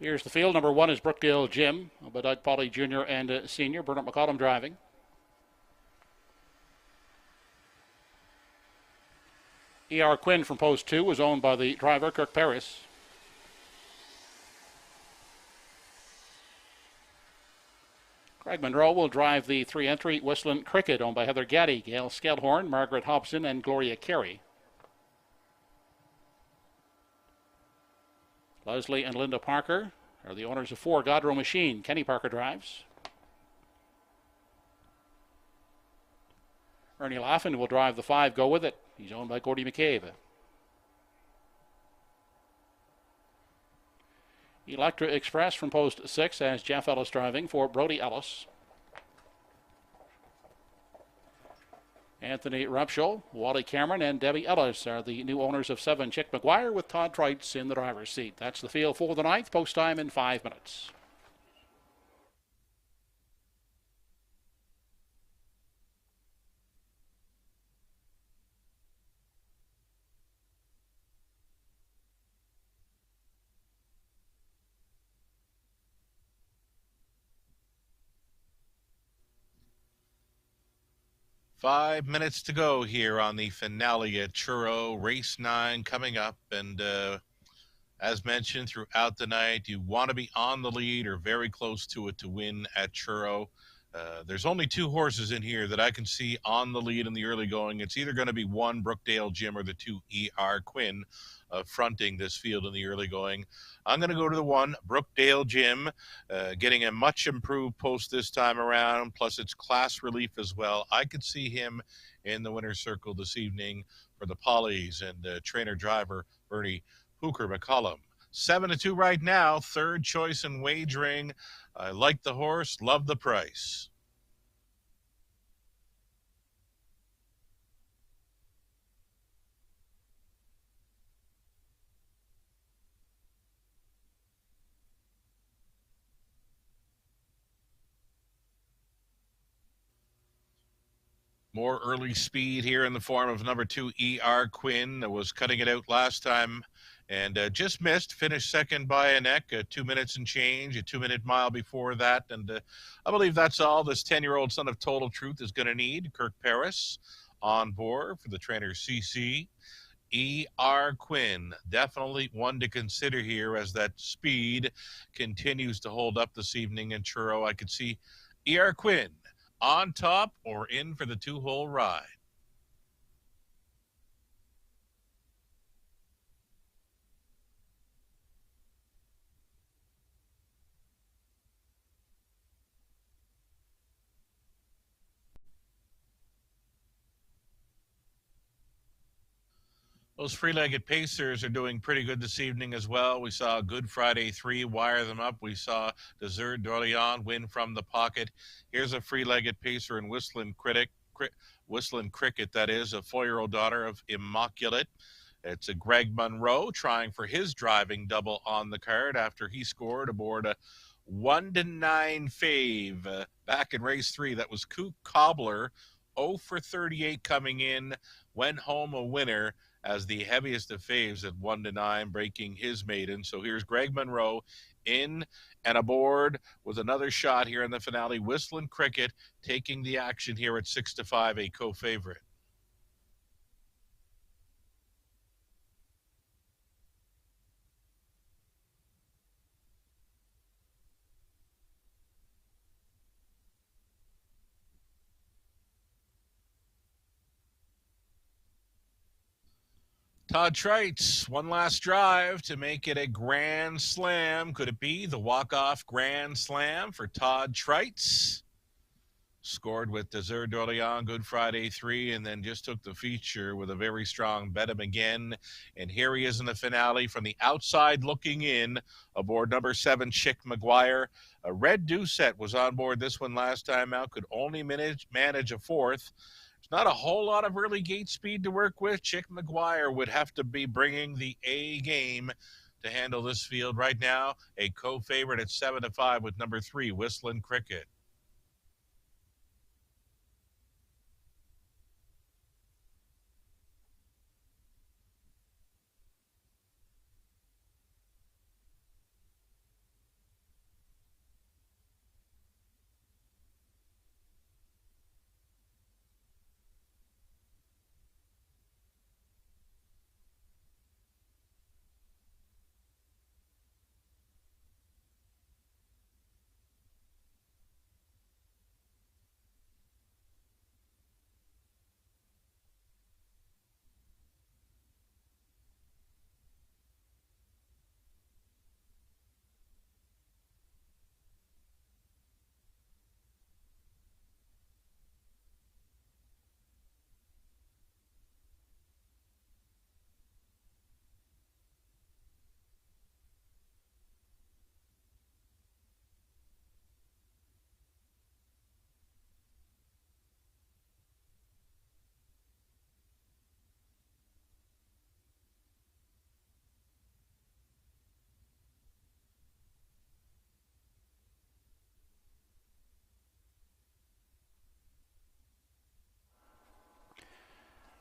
Here's the field. Number 1 is Brookdale Jim, Bud Polly Jr. and Senior. Bernard McCollum driving. E.R. Quinn from post 2 was owned by the driver, Kirk Paris. Craig Monroe will drive the 3-entry Whistling Cricket, owned by Heather Gaddy, Gail Skelhorn, Margaret Hobson, and Gloria Carey. Leslie and Linda Parker are the owners of 4 Godrow Machine. Kenny Parker drives. Ernie Laffin will drive the 5 Go With It. He's owned by Gordy McCabe. Electra Express from post 6 has Jeff Ellis driving for Brody Ellis. Anthony Rupshaw, Wally Cameron, and Debbie Ellis are the new owners of 7 Chick McGuire, with Todd Trites in the driver's seat. That's the field for the ninth. Post time in 5 minutes. Five minutes to go here on the finale at Truro. Race 9 coming up, and as mentioned throughout the night, you want to be on the lead or very close to it to win at Truro. There's only 2 horses in here that I can see on the lead in the early going. It's either going to be 1 Brookdale Jim or the 2 E.R. Quinn fronting this field in the early going. I'm going to go to the 1 Brookdale Jim, getting a much improved post this time around, plus it's class relief as well. I could see him in the winner's circle this evening for the Pollies and trainer driver Bernie Hooker McCollum. 7-2 right now, third choice in wagering. I like the horse, love the price. More early speed here in the form of number 2 E.R. Quinn. Was cutting it out last time and just missed. Finished second by a neck, 2 minutes and change, a 2-minute mile before that. And I believe that's all this 10-year-old son of Total Truth is going to need. Kirk Paris on board for the trainer CC. E.R. Quinn, definitely one to consider here as that speed continues to hold up this evening in Truro. I could see E.R. Quinn on top or in for the 2-hole ride. Those free-legged pacers are doing pretty good this evening as well. We saw Good Friday 3 wire them up. We saw Desert d'Orléans win from the pocket. Here's a free-legged pacer in Whistling Cricket, that is, a 4-year-old daughter of Immaculate. It's a Greg Monroe trying for his driving double on the card after he scored aboard a 1-9 fave back in race 3. That was Coop Cobbler, 0 for 38 coming in, went home a winner as the heaviest of faves at 1-9, breaking his maiden. So here's Greg Monroe in and aboard with another shot here in the finale. Whistling Cricket taking the action here at 6-5, a co-favorite. Todd Trites, one last drive to make it a grand slam. Could it be the walk-off grand slam for Todd Trites? Scored with Desert d'Orléans, Good Friday 3, and then just took the feature with a very strong bet him again. And here he is in the finale from the outside looking in aboard number 7, Chick McGuire. A Red Doucette was on board this one last time out, could only manage a 4th. Not a whole lot of early gate speed to work with. Chick McGuire would have to be bringing the A game to handle this field right now. A co-favorite at 7-5 with number 3, Whistling Cricket.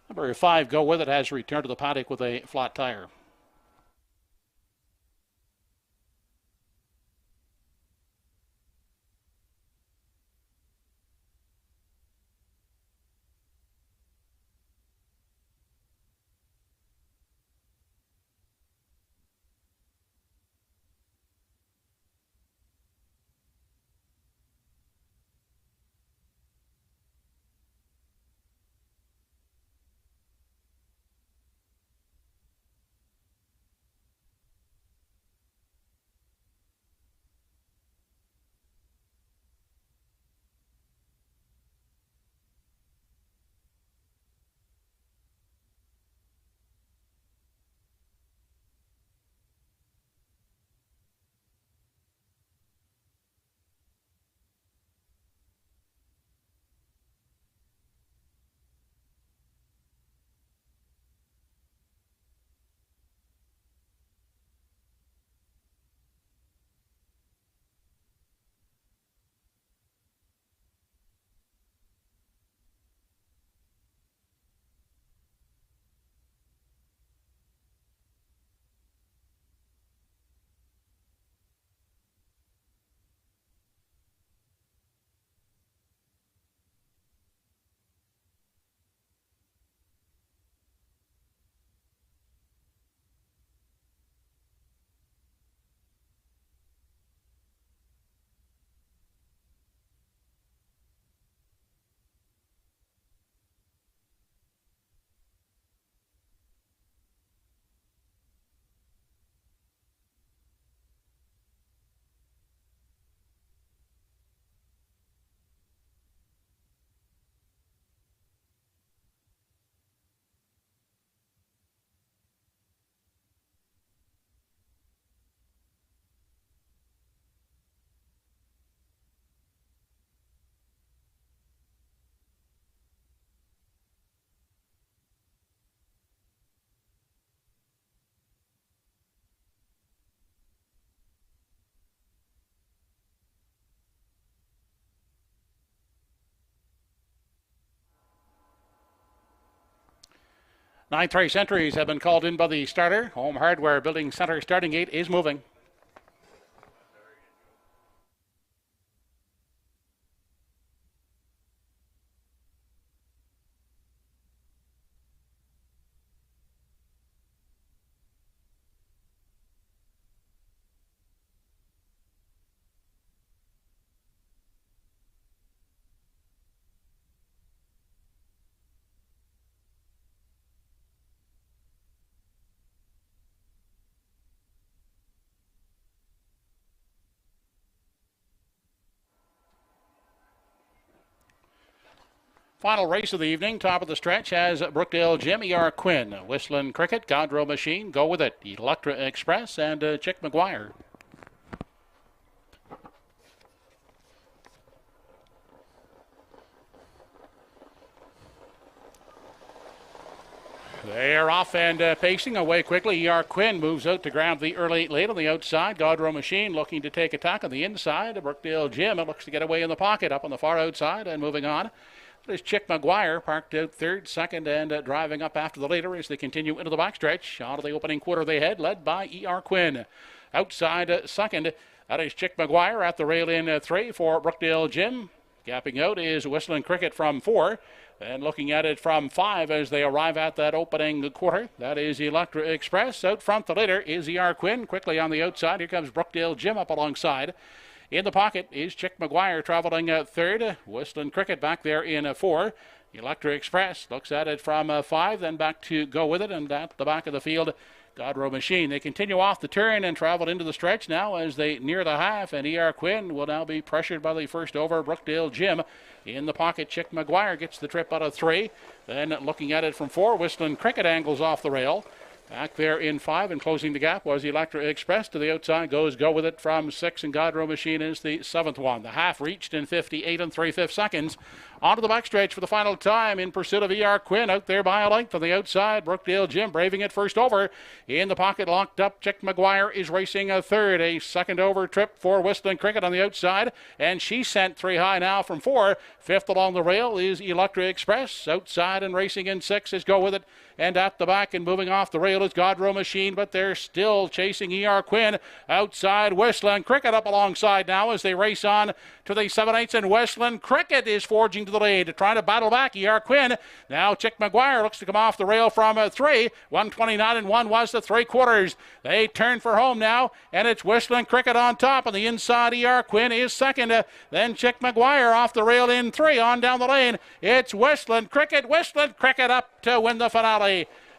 Number 5, Go With It, has returned to the paddock with a flat tire. Ninth race entries have been called in by the starter. Home Hardware Building Center starting gate is moving. Final race of the evening, top of the stretch, has Brookdale Jim, E.R. Quinn, Whistling Cricket, Godrow Machine, Go With It, Electra Express, and Chick McGuire. They're off and pacing away quickly. E.R. Quinn moves out to grab the early late on the outside. Godrow Machine looking to take attack on the inside. Brookdale Jim, it looks to get away in the pocket up on the far outside and moving on. There's Chick McGuire parked out third, second, and driving up after the leader as they continue into the backstretch. Out of the opening quarter they head, led by E.R. Quinn. Outside second, that is Chick McGuire at the rail in 3 for Brookdale Jim. Gapping out is Whistling Cricket from 4. And looking at it from 5 as they arrive at that opening quarter. That is Electra Express. Out front, the leader is E.R. Quinn. Quickly on the outside, here comes Brookdale Jim up alongside. In the pocket is Chick McGuire traveling third. Whistling Cricket back there in 4. Electra Express looks at it from 5, then back to Go With It, and at the back of the field, Godrow Machine. They continue off the turn and travel into the stretch now as they near the half, and E.R. Quinn will now be pressured by the first over, Brookdale Jim. In the pocket, Chick McGuire gets the trip out of 3. Then looking at it from 4, Whistling Cricket angles off the rail. Back there in 5 and closing the gap was Electra Express. To the outside goes Go With It from 6, and Godrow Machine is the 7th one. The half reached in 58 3/5 seconds Onto the backstretch for the final time in pursuit of E.R. Quinn. Out there by a length on the outside. Brookdale Jim braving it first over. In the pocket locked up. Chick McGuire is racing a third. A second over trip for Whistling Cricket on the outside. And she sent 3 high now from 4. Fifth along the rail is Electra Express. Outside and racing in 6 is Go With It. And at the back and moving off the rail is Godrow Machine, but they're still chasing E.R. Quinn. Outside Whistling Cricket up alongside now as they race on to the 7/8, and Whistling Cricket is forging to the lead, trying to battle back E.R. Quinn. Now Chick McGuire looks to come off the rail from 3. 129 and 1 was the 3/4. They turn for home now, and it's Whistling Cricket on top. On the inside, E.R. Quinn is second. Then Chick McGuire off the rail in 3. On down the lane, it's Whistling Cricket up to win the finale.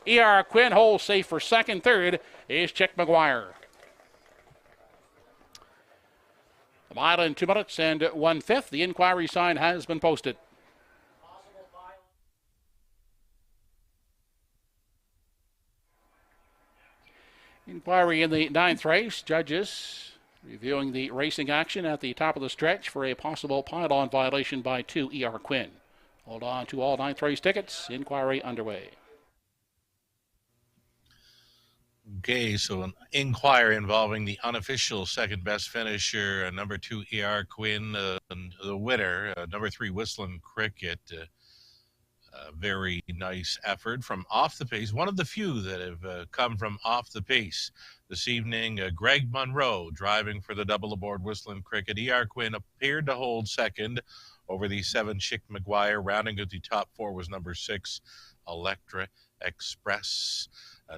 E.R. Quinn holds safe for second. Third is Chick McGuire. A mile in 2 minutes and 1/5. The inquiry sign has been posted. Inquiry in the 9th race. Judges reviewing the racing action at the top of the stretch for a possible pylon violation by 2 E.R. Quinn. Hold on to all 9th race tickets. Inquiry underway. Okay, so an inquiry involving the unofficial second best finisher, number 2 E.R. Quinn, and the winner, number 3 Whistling Cricket. Very nice effort from off the pace. One of the few that have come from off the pace this evening. Greg Monroe driving for the double aboard Whistling Cricket. E.R. Quinn appeared to hold second over the 7 Chick McGuire. Rounding out the top 4 was number 6 Electra Express.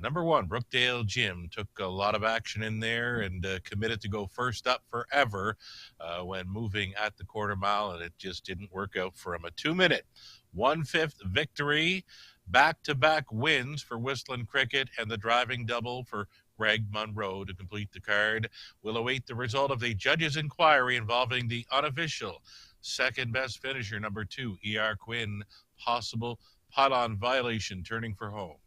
Number 1, Brookdale Jim, took a lot of action in there and committed to go first up forever when moving at the quarter mile, and it just didn't work out for him. A 2-minute, 1/5 victory, back-to-back wins for Whistling Cricket, and the driving double for Greg Monroe to complete the card. We'll await the result of the judge's inquiry involving the unofficial second best finisher, number 2, E.R. Quinn, possible pylon violation, turning for home.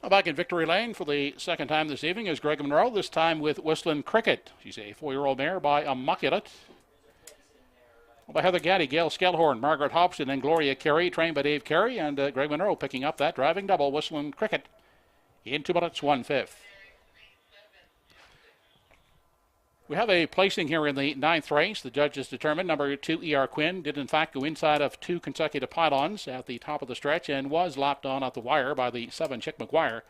Back in victory lane for the second time this evening is Greg Monroe, this time with Whistling Cricket. She's a 4-year-old mare by Immaculate. By Heather Gaddy, Gail Skellhorn, Margaret Hobson, and Gloria Carey, trained by Dave Carey, and Greg Monroe picking up that driving double, Whistling Cricket, in 2 minutes, 1/5. We have a placing here in the 9th race. The judges determined number 2 E.R. Quinn did in fact go inside of 2 consecutive pylons at the top of the stretch and was lopped on at the wire by the 7 Chick McGuire.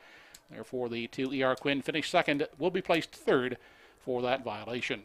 Therefore, the 2 E.R. Quinn finished second, will be placed third for that violation.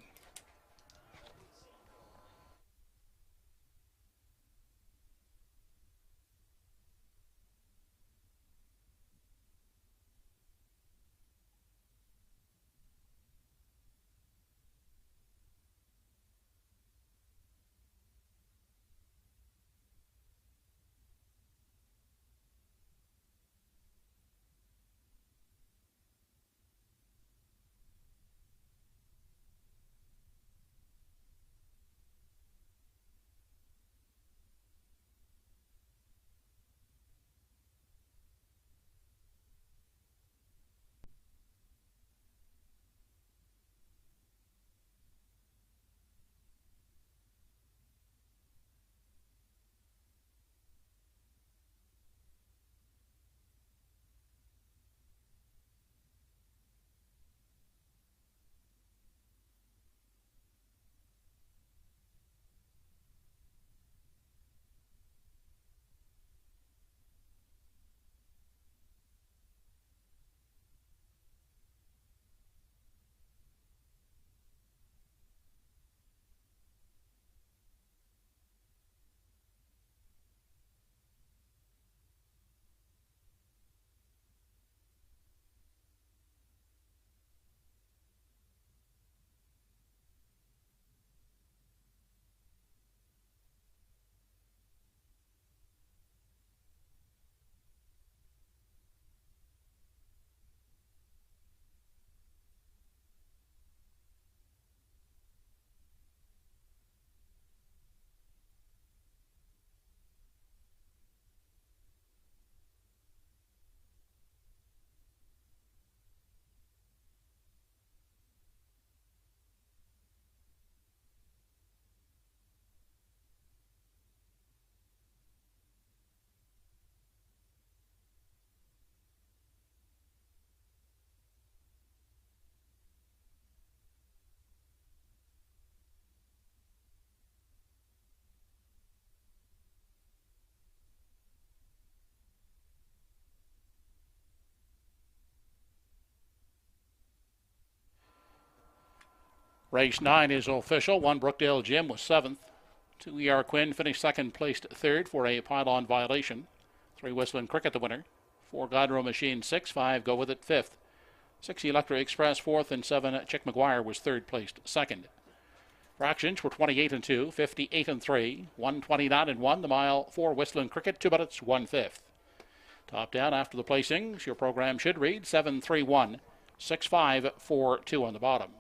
Race 9 is official. 1 Brookdale Jim was 7th. 2 E.R. Quinn finished second, placed 3rd for a pylon violation. 3 Whistling Cricket the winner. 4 Godrow Machine 6th. 5 Go With It 5th. 6 Electra Express 4th, and 7 Chick McGuire was 3rd, placed 2nd. Fractions were 28 and 2, 58 and 3, 129 and 1. The mile 4 Whistling Cricket, 2 minutes 1/5. Top down after the placings, your program should read 731, 6542 on the bottom.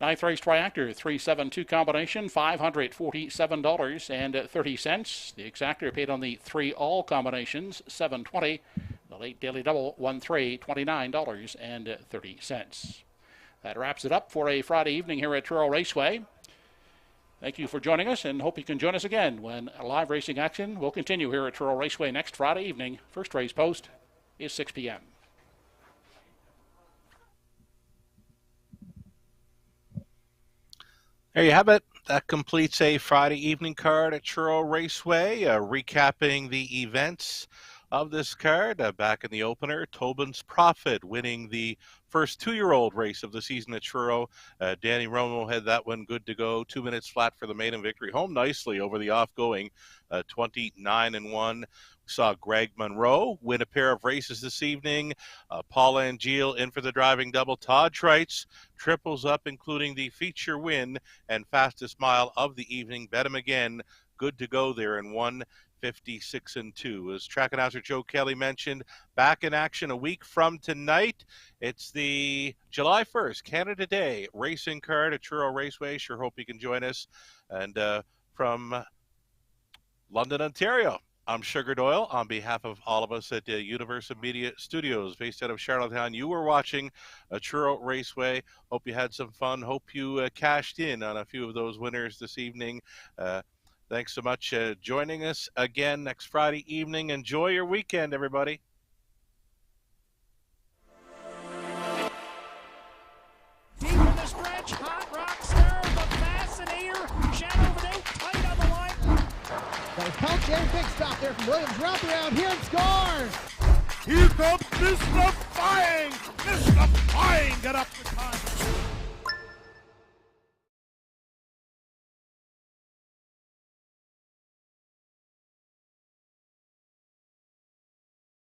9th race triactor, 372 combination, $547.30. The exactor paid on the 3 all combinations, $720. The late daily double, 1-3, $29.30. That wraps it up for a Friday evening here at Truro Raceway. Thank you for joining us, and hope you can join us again when live racing action will continue here at Truro Raceway next Friday evening. First race post is 6 p.m. There you have it. That completes a Friday evening card at Truro Raceway, recapping the events of this card. Back in the opener, Tobin's Prophet winning the first 2-year-old race of the season at Truro. Danny Romo had that one good to go. 2 minutes flat for the maiden victory. Home nicely over the off-going, 29 and 1. We saw Greg Monroe win a pair of races this evening. Paul Angeal in for the driving double. Todd Treitz triples up, including the feature win and fastest mile of the evening. Bet him again. Good to go there in 1:56 and 2. As track announcer Joe Kelly mentioned, back in action a week from tonight. It's the July 1st Canada Day racing card at Truro Raceway. Sure hope you can join us. And from London, Ontario, I'm Sugar Doyle. On behalf of all of us at Universal Media Studios, based out of Charlottetown, you were watching Truro Raceway. Hope you had some fun. Hope you cashed in on a few of those winners this evening. Thanks so much joining us again next Friday evening. Enjoy your weekend, everybody. Deep in the stretch, Hot Rock Star, the Fascinator, Shadow of a Doubt, tight on the line. That was Count Jerry, big stop there from Williams. Wraparound here and scores. Here comes Mr. Flying! Mr. Flying!